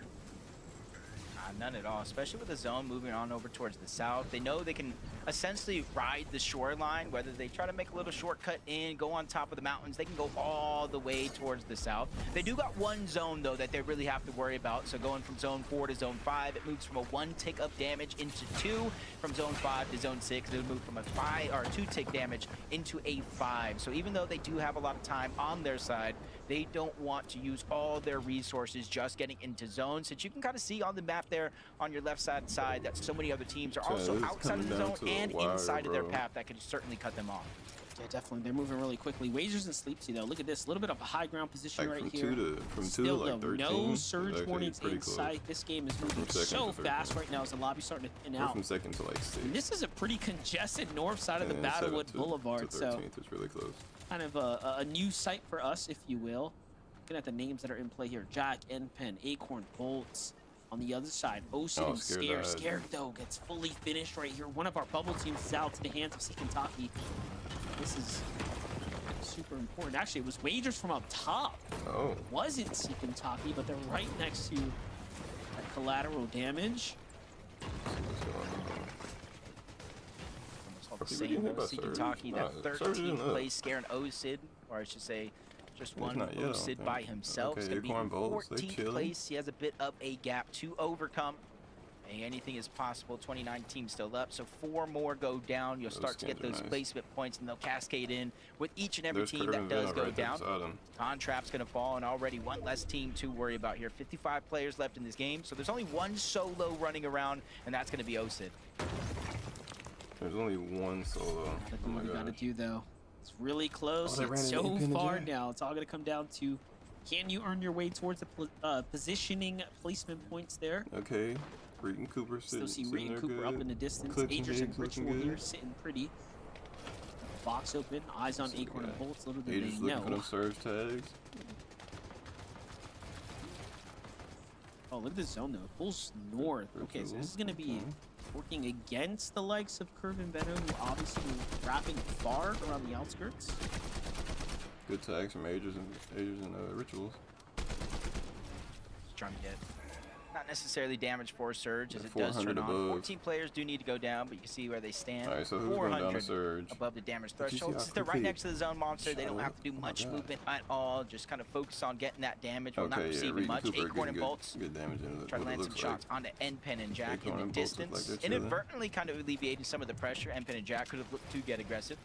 None at all, especially with the zone moving on over towards the south. They know they can essentially ride the shoreline, whether they try to make a little shortcut in, go on top of the mountains, they can go all the way towards the south. They do got 1 zone, though, that they really have to worry about. So going from zone 4 to zone 5, it moves from a 1 tick of damage into 2. From zone 5 to zone 6, it moves from a 2 tick damage into a 5. So even though they do have a lot of time on their side, they don't want to use all their resources just getting into zones. Since you can kind of see on the map there on your left side that so many other teams are also outside of the zone and inside of their path that could certainly cut them off. Yeah, definitely. They're moving really quickly. Wagers and Sleepsy, though. Look at this. A little bit of a high ground position like right from here. 2 to Still, like 13. No surge warnings in close. sight. This game is moving so fast right now as the lobby's starting to thin out. From 2nd to like 6. And this is a pretty congested north side of the Battlewood Boulevard. To 13th, so it's really close. Kind of a new site for us, if you will. Looking at the names that are in play here. Jack, N-Pen, Acorn, Bolts. On the other side, Osid and Scare. Scare, though, gets fully finished right here. One of our bubble teams is out to the hands of Sikentaki. This is super important. Actually, it was Wagers from up top. Oh. It wasn't Sikentaki, but they're right next to that collateral damage. Almost all the same, though. Sikentaki, that 13th place, Scare and Osid, or I should say, just one Osid by himself. It's going to be in 14th place. He has a bit of a gap to overcome. Anything is possible. 29 teams still up, so 4 more go down. You'll start to get those placement points, and they'll cascade in with each and every team that does go down. Contrapt's going to fall, and already 1 less team to worry about here. 55 players left in this game, so there's only 1 solo running around, and that's going to be Osid. There's only 1 solo. Oh my God. Gotta do, though. It's really close. It's so far now. It's all going to come down to, can you earn your way towards the positioning placement points there? Okay. Reed and Cooper still see Reed and Cooper up in the distance. Agers and Ritual here sitting pretty. Box open, eyes on Acorn and Bolts. Little bit they know. Looking for them surge tags. Oh, look at this zone though. It pulls north. Okay, so this is going to be working against the likes of Curve and Beto, who obviously were wrapping far around the outskirts. Good tags from Agers and Rituals. Just trying to get Not necessarily damage for Surge as it does turn on. 14 players do need to go down, but you can see where they stand. All right, so who's going down to Surge? Above the damage threshold. Since they're right next to the zone monster, they don't have to do much movement at all. Just kind of focus on getting that damage while not receiving much. Acorn and Bolts try to land some shots onto N-Pen and Jack in the distance. Inadvertently kind of alleviating some of the pressure. N-Pen and Jack could have looked to get aggressive.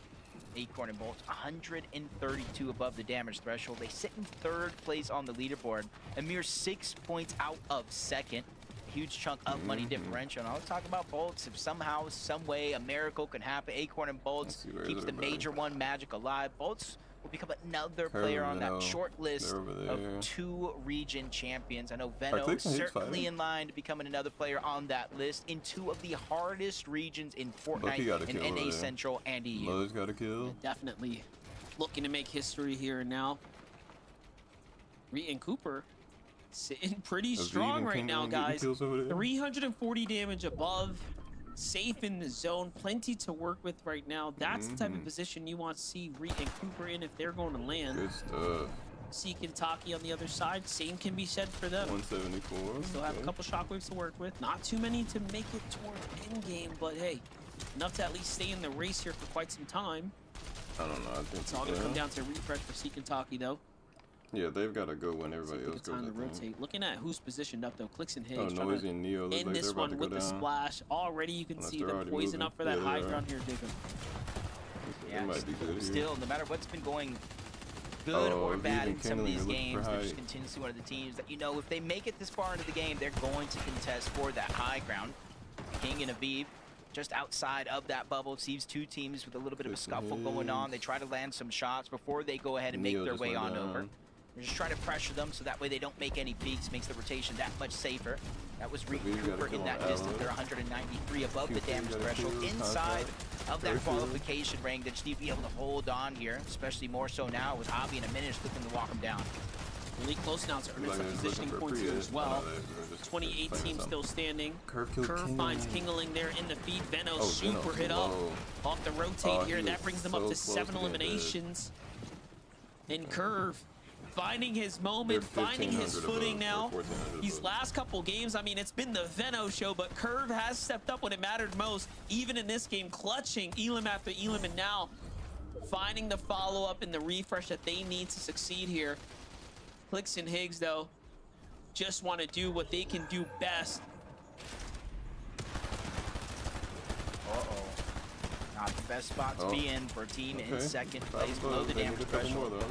Acorn and Bolts 132 above the damage threshold. They sit in 3rd place on the leaderboard, a mere 6 points out of 2nd. Huge chunk of money differential. And I'll talk about Bolts. If somehow, some way, a miracle can happen, Acorn and Bolts keeps the major one magic alive. Bolts will become another player on that short list of 2 region champions. I know Veno certainly in line to becoming another player on that list in 2 of the hardest regions in Fortnite, in NA Central and EU. Mother's got a kill. Definitely looking to make history here and now. Reed and Cooper sitting pretty strong right now, guys. 340 damage above, safe in the zone, plenty to work with right now. That's the type of position you want to see Reed and Cooper in if they're going to land. Good stuff. See Kentucky on the other side, same can be said for them. 174. Still have a couple shockwaves to work with. Not too many to make it towards endgame, but hey, enough to at least stay in the race here for quite some time. I don't know. I think it's all gonna come down to a refresh for C Kentucky though. Yeah, they've got to go when everybody else goes. Time to rotate. Looking at who's positioned up though, CLIX and Higgs. Oh, Noisy and Neo look in like this they're about one to go with the down. splash. Already you can see them poison up for that high ground here, Jacob. Yeah, might be good still, no matter what's been going good or bad in some of these games, they're just continuously one of the teams that, you know, if they make it this far into the game, they're going to contest for that high ground. King and Aviv just outside of that bubble sees 2 teams with a little bit of a scuffle going on. They try to land some shots before they go ahead and make their way on over. They're just trying to pressure them so that way they don't make any peaks, makes the rotation that much safer. That was Reed Cooper in that distance. They're 193 above the damage threshold, inside of that qualification rank. They just need to be able to hold on here, especially more so now with Hobby in a minute looking to walk him down. Really close now to earn some positioning points here as well. 28 teams still standing. Curve finds Kingling there in the feed. Veno super hit up off the rotate here. That brings them up to 7 eliminations. And Curve finding his moment, finding his footing now. These last couple games, I mean, it's been the Veno show, but Curve has stepped up when it mattered most. Even in this game, clutching Elim after Elim, and now finding the follow-up and the refresh that they need to succeed here. CLIX and Higgs, though, just want to do what they can do best. Not the best spot to be in for a team in 2nd place below the damage threshold.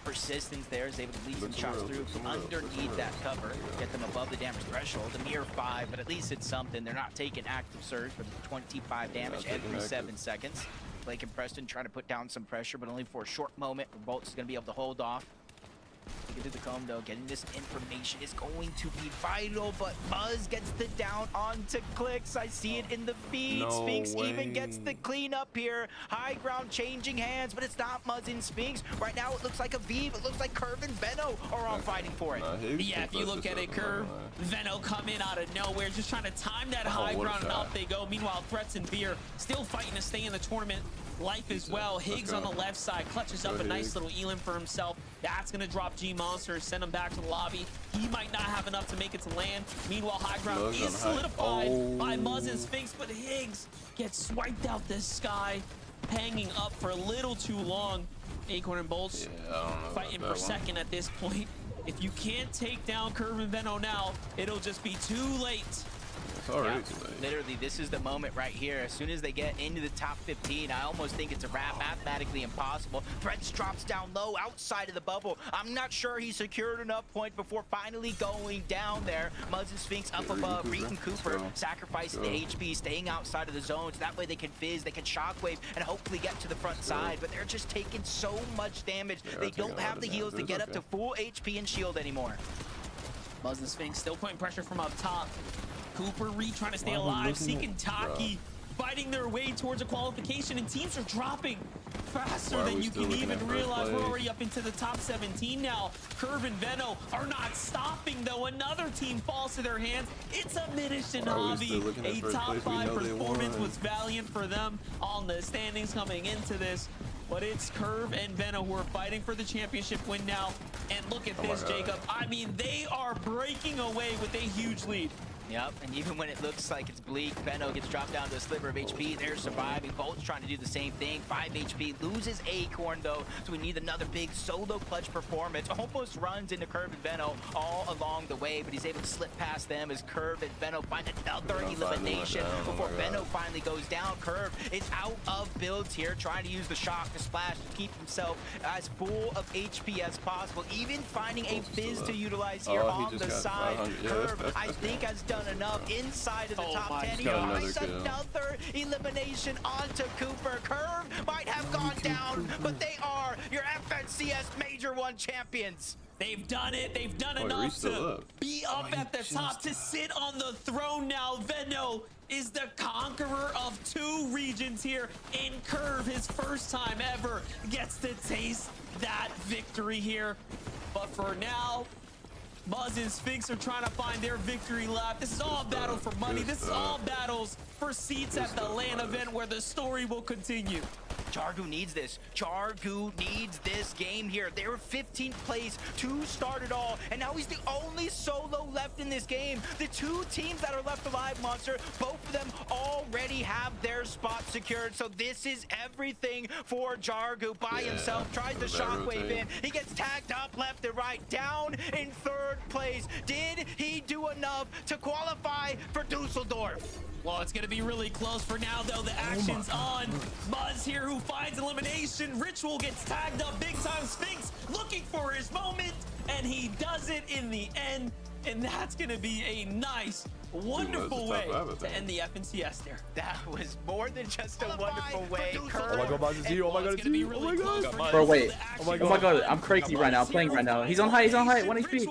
Persistence there is able to lead some shots through underneath that cover, get them above the damage threshold. A mere 5, but at least it's something. They're not taking active surge for the 25 damage every 7 seconds. Blake and Preston trying to put down some pressure, but only for a short moment. Bolts is going to be able to hold off. Get to the comb though, getting this information is going to be vital, but Muzz gets the down onto CLIX. I see it in the feed. Sphinx even gets the clean up here. High ground changing hands, but it's not Muzz and Sphinx. Right now it looks like Aviv, it looks like Curve and Veno are all fighting for it. Yeah, if you look at it, Curve, Veno come in out of nowhere, just trying to time that high ground, and off they go. Meanwhile, Threats and Beer still fighting to stay in the tournament life as well. Higgs on the left side clutches up a nice little Elim for himself. That's gonna drop G Monster and send him back to the lobby. He might not have enough to make it to land. Meanwhile, high ground is solidified by Muzz and Sphinx, but Higgs gets swiped out the sky, hanging up for a little too long. Acorn and Bolts fighting for second at this point. If you can't take down Curve and Veno now, it'll just be too late. Literally, this is the moment right here. As soon as they get into the top 15, I almost think it's a wrap, mathematically impossible. Threats drops down low outside of the bubble. I'm not sure he secured enough points before finally going down there. Muzz and Sphinx up above. Reed and Cooper sacrificing the HP, staying outside of the zones. That way they can fizz, they can shockwave, and hopefully get to the front side. But they're just taking so much damage. They don't have the heals to get up to full HP and shield anymore. Muzz and Sphinx still putting pressure from up top. Cooper, Reed trying to stay alive. Seeking Taki, fighting their way towards a qualification, and teams are dropping faster than you can even realize. We're already up into the top 17 now. Curve and Veno are not stopping, though. Another team falls to their hands. It's a Minish and Hobby. A top 5 performance was valiant for them on the standings coming into this. but it's Curve and Veno who are fighting for the championship win now. And look at this, Jacob. I mean, they are breaking away with a huge lead. Yep, and even when it looks like it's bleak, Veno gets dropped down to a sliver of HP. They're surviving. Bolt's trying to do the same thing. 5 HP, loses Acorn though, so we need another big solo clutch performance. Almost runs into Curve and Veno all along the way, but he's able to slip past them as Curve and Veno find another elimination before Veno finally goes down. Curve is out of builds here, trying to use the shock to splash to keep himself as full of HP as possible. Even finding a Fizz to utilize here on the side. Curve, I think, has done enough inside of the top 10. He finds another elimination onto Cooper. Curve might have gone down, but they are your FNCS Major 1 champions. They've done it. They've done enough to be up at the top, to sit on the throne now. Veno is the conqueror of 2 regions here in Curve. His first time ever gets to taste that victory here. But for now, Muzz and Sphinx are trying to find their victory lap. This is all a battle for money. This is all battles for seats at the LAN event where the story will continue. Jargu needs this. Jargu needs this game here. They were 15th place to start it all, and now he's the only solo left in this game. The 2 teams that are left alive, Monster, both of them already have their spot secured, so this is everything for Jargu by himself. Tries the shockwave in. He gets tagged up left and right, down in 3rd place. Did he do enough to qualify for Dusseldorf? Well, it's going to be really close for now, though. The action's on. Muzz here who finds elimination. Ritual gets tagged up big time. Sphinx looking for his moment, and he does it in the end. And that's going to be a nice, wonderful way to end the FNCS there. That was more than just a wonderful way. Oh my god, Muzz, it's you. Oh my god, it's you. Oh my god. Bro, wait. Oh my god, I'm crazy right now. I'm playing right now. He's on height. He's on height. 1 HP.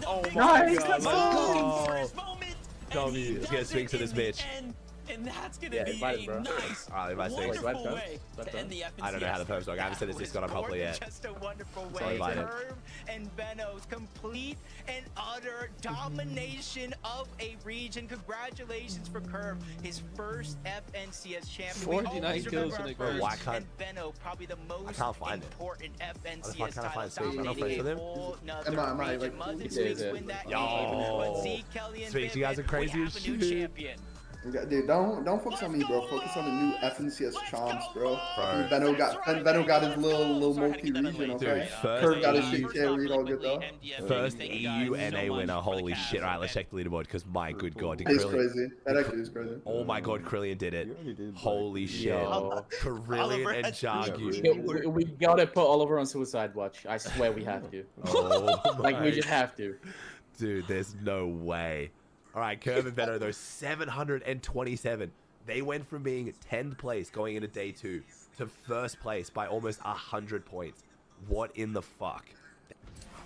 Oh my god. Oh. W. Let's get Sphinx to this bitch. And that's gonna be a nice, wonderful way to end the FNCS. I don't know how the post work. I haven't said this Discord on properly yet. Just a wonderful way. Curve and Veno's complete and utter domination of a region. Congratulations for Curve, his first FNCS champion. 49 kills in a game. Why can't Veno, probably the most important FNCS title, dominating a whole nother region. Muzz and Sphinx win that game, but Z, Kelly, and Sphinx, you guys are crazy as shit. Dude, don't focus on me, bro. Focus on the new FNCS chomps, bro. Veno got his little multi-region, okay? Curve got his shit carried, all good though. First EUNA winner, holy shit. Alright, let's check the leaderboard, because my good god. It's crazy. That actually is crazy. Oh my god, Krillian did it. Holy shit. Krillian and Jargu. We gotta put Oliver on suicide watch. I swear we have to. Oh like, we just have to. Dude, there's no way. All right, Curve and Veno, though, 727. They went from being 10th place going into day 2 to 1st place by almost 100 points. What in the fuck?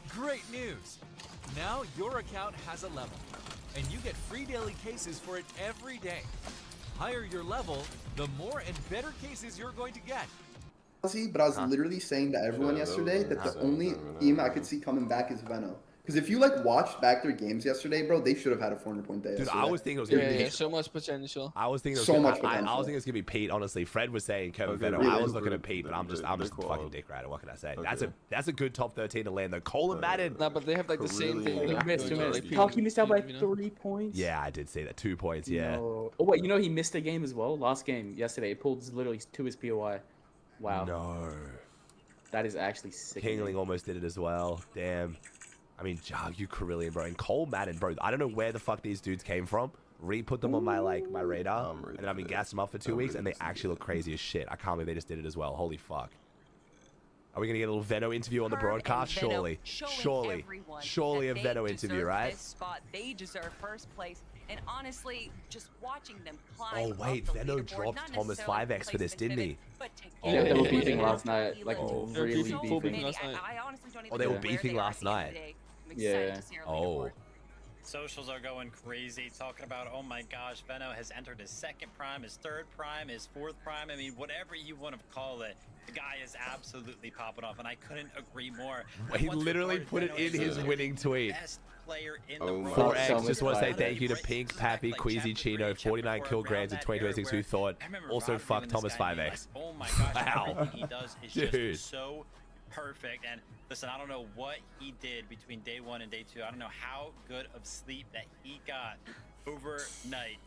Great news! Now your account has a level, and you get free daily cases for it every day. Higher your level, the more and better cases you're going to get. But I was literally saying to everyone yesterday that the only team I could see coming back is Veno. Because if you watched back their games yesterday, bro, they should have had a 400-point day. Dude, I was thinking it was gonna be so much potential. I was thinking so much potential. I was thinking it's gonna be Pete. Honestly, Fred was saying Kevin Veno. I was looking at Pete, but I'm just fucking dick rider. What can I say? That's a good top 13 to land though. Cole and Madden. Nah, but they have like the same thing. He missed. Talk, he missed out by 3 points. Yeah, I did say that. 2 points. Yeah. No. Oh wait, you know he missed a game as well. Last game yesterday, it pulled literally to his POI. Wow. No. That is actually sick. Kingling almost did it as well. Damn. I mean, Jargu, Krillian, bro, and Cole Madden, bro. I don't know where the fuck these dudes came from. Re-put them on my my radar, and then I've been gassing them up for 2 weeks, and they actually look crazy as shit. I can't believe they just did it as well. Holy fuck. Are we gonna get a little Veno interview on the broadcast? Surely a Veno interview, right? Spot. They deserve 1st place. And honestly, just watching them climb. Oh wait, Veno dropped Thomas 5x for this, didn't he? Yeah, they were beefing last night, like really beefing. Oh, they were beefing last night. Yeah. Oh, Socials are going crazy, talking about, oh my gosh, Veno has entered his second prime, his third prime, his fourth prime. I mean, whatever you want to call it, the guy is absolutely popping off, and I couldn't agree more. He literally put it in his winning tweet. Best player in Oh the for X, just want to say thank you to Pink, Pappy, Queasy, Chino, 49 kill grands in 2026 who thought, also fuck Thomas 5X. Oh my gosh, wow. everything he does is Dude. just so perfect. And listen, I don't know what he did between day 1 and day 2. I don't know how good of sleep that he got overnight.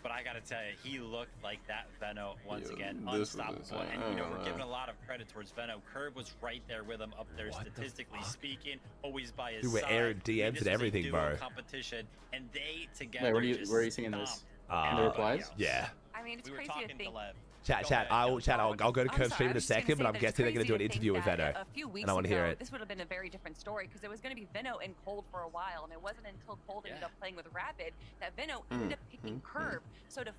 But I gotta tell you, he looked like that Veno once again, unstoppable. And you know, we're giving a lot of credit towards Veno. Curve was right there with him up there, statistically speaking, always by his Dude, we're side. airing DMs and everything, bro. Competition, and they together. Wait, where are you seeing this? In the replies? Yeah. I mean, it's crazy to think. Chat. I'll go to Curve stream in a second, but I'm guessing they're gonna do an interview with Veno, A few weeks and I want to hear ago, it. This would have been a very different story because it was going to be Veno and Cold for a while, and it wasn't until Cold ended up playing with Rapid that Veno ended up picking Curve. So the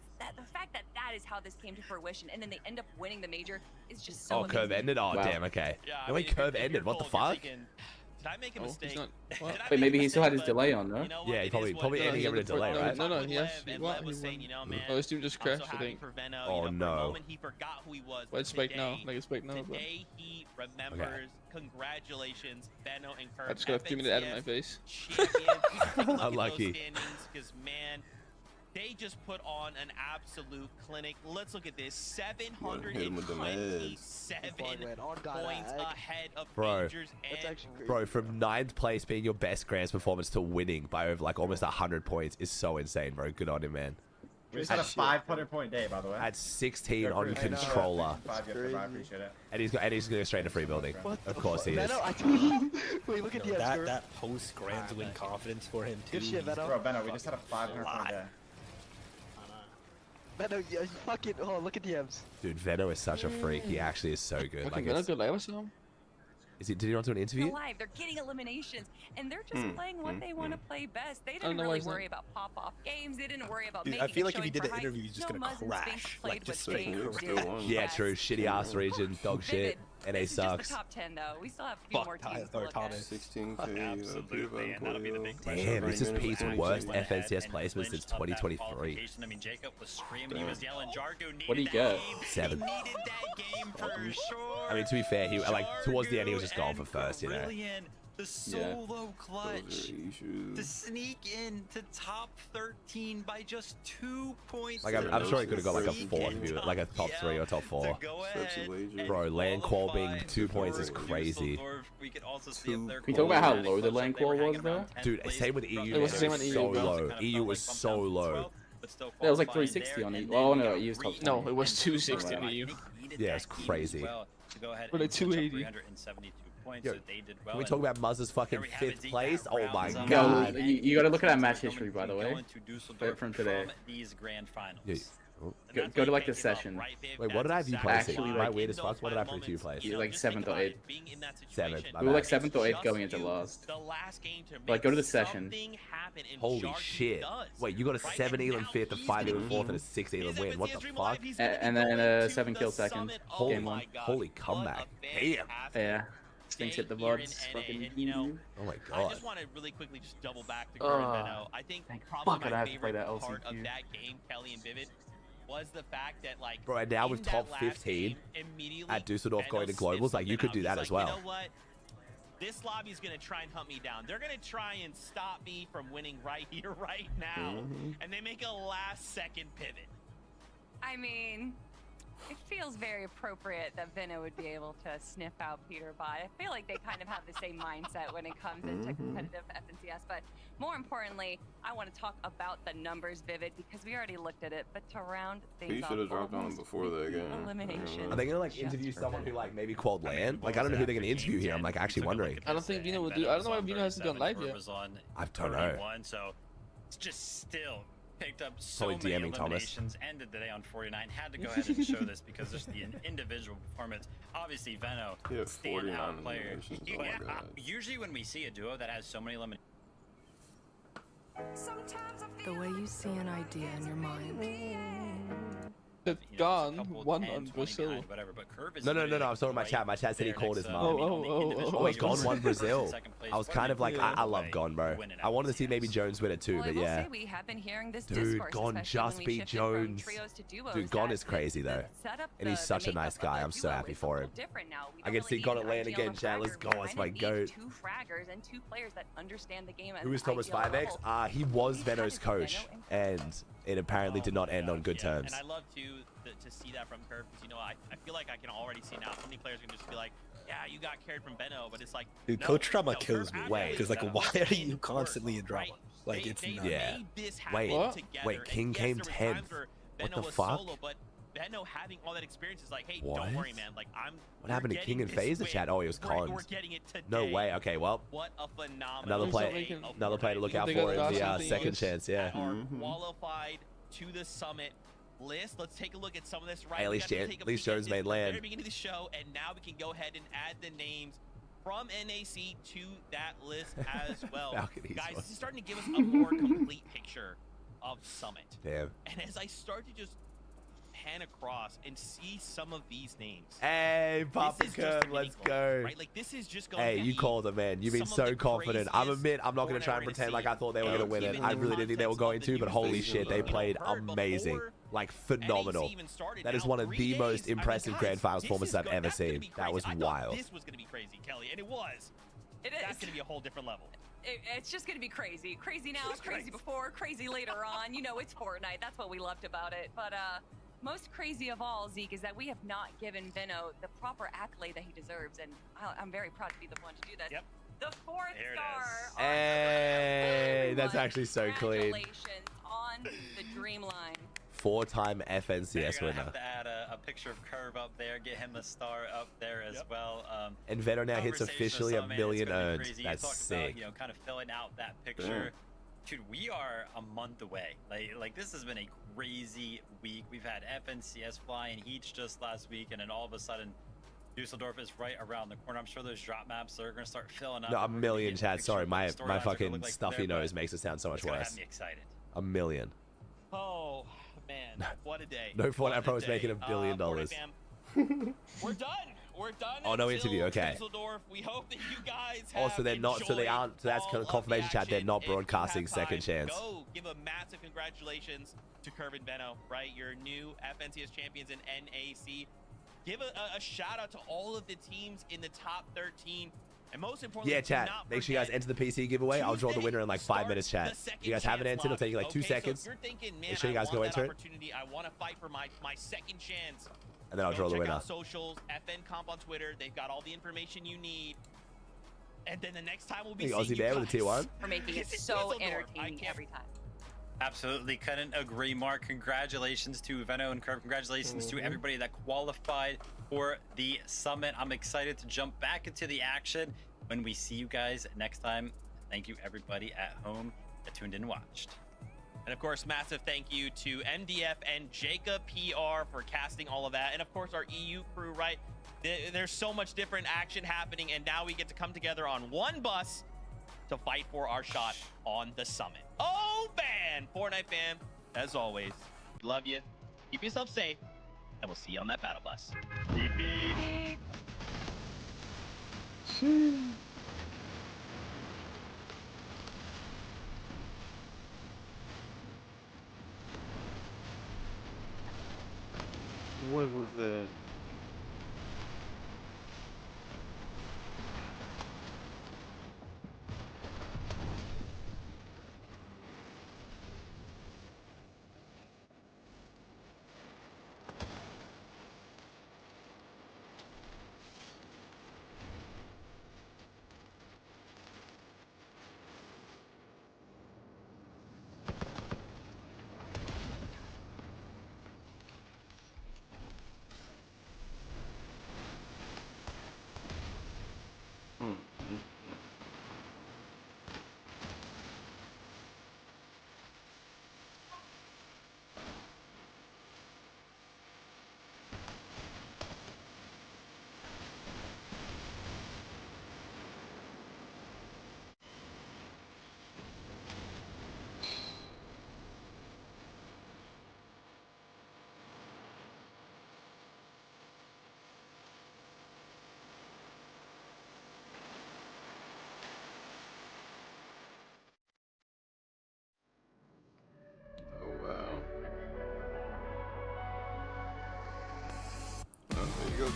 fact that that is how this came to fruition, and then they end up winning the major is just so amazing. Curve ended. Oh, Wow. damn. Okay. Yeah, No way, Curve ended. What the fuck? Did I make a mistake? Wait, maybe he still had his delay on, no? You know what? Yeah, he It probably is what it ended is. it with a delay, right? No, yes. And Lev was saying, you know, man, Oh, his team just I'm crashed, so I happy think. for Veno. Oh, You know, for a no. moment, he forgot who he was. Well, it's spiked now. Today- Like, it's spiked now, but... Today he remembers. Congratulations, Veno and Curve. I just got a 3-minute ad in my face. Unlucky. Because, man, they just put on an absolute clinic. Let's look at this. 727 points ahead of Rangers and Bro, from 9th place being your best Grands performance to winning by over like almost 100 points is so insane, bro. Good on him, man. We just had a 500-point day, by the way. At 16 on controller. I appreciate it. And he's going to go straight into free building. Of course he is. Wait, look at that post Grands win confidence for him too. Good shit, Veno. Bro, Veno, we just had a 500-point day. Veno, fucking, oh, look at DMs. Dude, Veno is such a freak. He actually is so good. Okay, Like, Veno good live or something? did he not do an interview? Live, they're getting eliminations, and they're just playing what they want to play best. They don't didn't know why really he's not- worry about pop-off games. They didn't worry about Dude, making I feel a like if he showing did for the height. interview, he's just gonna Muzz and Sphinx crash. played Like, just what straight they through. did Yeah, best. true. Shitty ass region. Dog shit. NA This is sucks. just the top 10, though. We still have a few more teams to look at. 16K. Absolutely, and that'll be the big question. Damn, this is Pete's worst Went ahead FNCS and placement since clinched up that 2023. qualification. I mean, Jacob was screaming, he was yelling, Jargo needed What do you that get? game. 7. He needed that game for sure. I mean, to be fair, he like towards the end he was just gone for first, you know. Brilliant. The solo clutch to sneak in to top 13 by just 2 points. Like I'm sure he could have got like a 4th if he was like a top 3 or top 4. Bro, land qual being 2 points is crazy. Can we talk about how low the lane qual was though? Dude, same with EU. It was man. same with so EU, bro. low. EU was so low. It was like 360 on EU. Oh no, EU's top 20. No, it was 260 in EU. Yeah, it's crazy. But like 280. Yo, can we talk about Muzz's fucking 5th place? Oh my Yo, god. you gotta look at that match history by the way. From today. Go to like the session. Wait, what did I have you placing? Actually, Am I like, weird as fuck? What did I put you place? you're like 7th or 8th. 7th. We were like 7th or 8th going into last. Like go to the session. Holy shit. Wait, you got a 7 Elam 5th, a 5 Elam 4th, and a 6 Elam win. What the fuck? And then a 7 kill second. Game 1. Holy comeback. Damn. Yeah. Sphinx hit the VODs. Fucking. Oh my I god. just want to really quickly just double back to Curve and Veno. I think fuck it, probably I my have to play favorite that part of LCQ. that game, Kelly and Vivid, was the fact that like Bro, and now in with that top last 15 game, immediately at Dusseldorf Veno going to sniffed globals, like you something could out. do He's that like, as well. You know what? This lobby's gonna try and hunt me down. They're gonna try and stop me from winning right here, right now, and they make a last-second pivot. I mean, it feels very appropriate that Veno would be able to sniff out PETERBOT. I feel like they kind of have the same mindset when it comes into competitive FNCS. But more importantly, I want to talk about the numbers, Vivid, because we already looked at it. But to round He things should have off, dropped on him before that game. elimination. Are they gonna like interview someone who like maybe qualled land? Like I don't know who they're gonna interview here. I'm like actually wondering. I don't think Vino will do. I don't know why Vino hasn't gone live yet. I don't know. So it's just still picked up so Probably many DMing Thomas. eliminations. Ended the day on 49. Had to go ahead and show this because just the individual performance. Obviously, Veno, Yeah, standout 49 player. eliminations. Oh my Yeah, God. usually when we see a duo that has so many eliminations. The way you see an idea in your mind. It's gone. One on Brazil. Whatever, but Curve is No. I'm sorry, my chat. My chat said he called his mom. Oh, Oh, he's gone one Brazil. Second I was kind of like, I love Gon, bro. I wanted to see maybe Jones win it too, but yeah. We have been hearing this Dude, Gon just beat Jones. Dude, Gon is crazy though, and he's such a nice guy. I'm so happy for him. I can see Gon at lane again. Chat, let's go. That's my goat. Two fraggers and two players that understand the game. Who is Thomas 5X? He was Veno's coach, and it apparently did not end on good terms. And I love to see that from Curve, because, you know, I feel like I can already see now. So many players can just be like, yeah, you got carried from Beno, but it's like, dude, coach drama kills me. Because like, why are you constantly in drama? Like, it's not. Yeah. Wait, King came 10th. What the fuck? But Beno having all that experience is like, hey, don't worry, man. Like, what happened to King and FaZe chat? Oh, he was cons. No way. Okay, well, what a phenomenal another player to look out for in the second chance. Yeah. Are qualified to the summit list. Let's take a look at some of this. Right, hey, at least Jones made land. Very beginning of the show, and now we can go ahead and add the names from NAC to that list as well. Guys, this is starting to give us a more complete picture of Summit. Damn. And as I start to just pan across and see some of these names. Hey, Papa Kern, let's go. Right? Like, this is just going hey, you called it, man. You've been so confident. I'm not going to try and pretend like I thought they were going to win it. I really didn't think they were going to, but holy shit, they played amazing. Like, phenomenal. That is one of the most impressive Grand Finals performances I've ever seen. That was wild. This was going to be crazy, Kelly, and it was. It is. That's going to be a whole different level. It's just going to be crazy. Crazy now, crazy before, crazy later on. You know, it's Fortnite. That's what we loved about it. But, most crazy of all, Zeke, is that we have not given Veno the proper accolade that he deserves, and I'm very proud to be the one to do this. Yep. The 4th star. Hey, that's actually so clean. Congratulations on the dream line. 4-time FNCS winner. Have to add a picture of Curve up there, get him a star up there as well. And Veno now hits officially 1 million earned. That's sick. About, you know, kind of filling out that picture. Dude, we are a month away. Like this has been a crazy week. We've had FNCS flying heats just last week, and then all of a sudden, Dusseldorf is right around the corner. I'm sure those drop maps are going to start filling up. No, 1 million, Chad. Sorry, my fucking stuffy nose makes it sound so much worse. Have me excited. 1 million. Oh man, what a day! No Fortnite Pro is making $1 billion. We're done. We're done. Oh, no interview. Okay. We hope that you guys have also, they're not. So they aren't. So that's confirmation, chat. They're not broadcasting second chance. Go give a massive congratulations to Curve and Veno, right? Your new FNCS champions in NAC. Give a shout out to all of the teams in the top 13. And most importantly, yeah, chat. Make sure you guys enter the PC giveaway. I'll draw the winner in like 5 minutes, chat. If you guys haven't entered, it'll take you like 2 seconds. So you're thinking, man, make sure you guys go enter it. I want to fight for my second chance. And then I'll draw the winner. Check out socials, FN Comp on Twitter. They've got all the information you need. And then the next time we'll be seeing Aussie Bear with a tier 1. We're making it so entertaining every time. Absolutely couldn't agree, Mark. Congratulations to Veno and Curve. Congratulations to everybody that qualified for the summit. I'm excited to jump back into the action when we see you guys next time. Thank you, everybody at home that tuned in and watched. And of course, massive thank you to MDF and Jacob PR for casting all of that. And of course, our EU crew, right? There's so much different action happening, and now we get to come together on one bus to fight for our shot on the summit. Oh, man! Fortnite fam, as always, love you. Keep yourself safe, and we'll see you on that battle bus. What was that?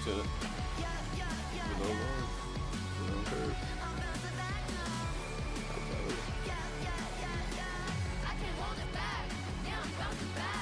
Appreciate it.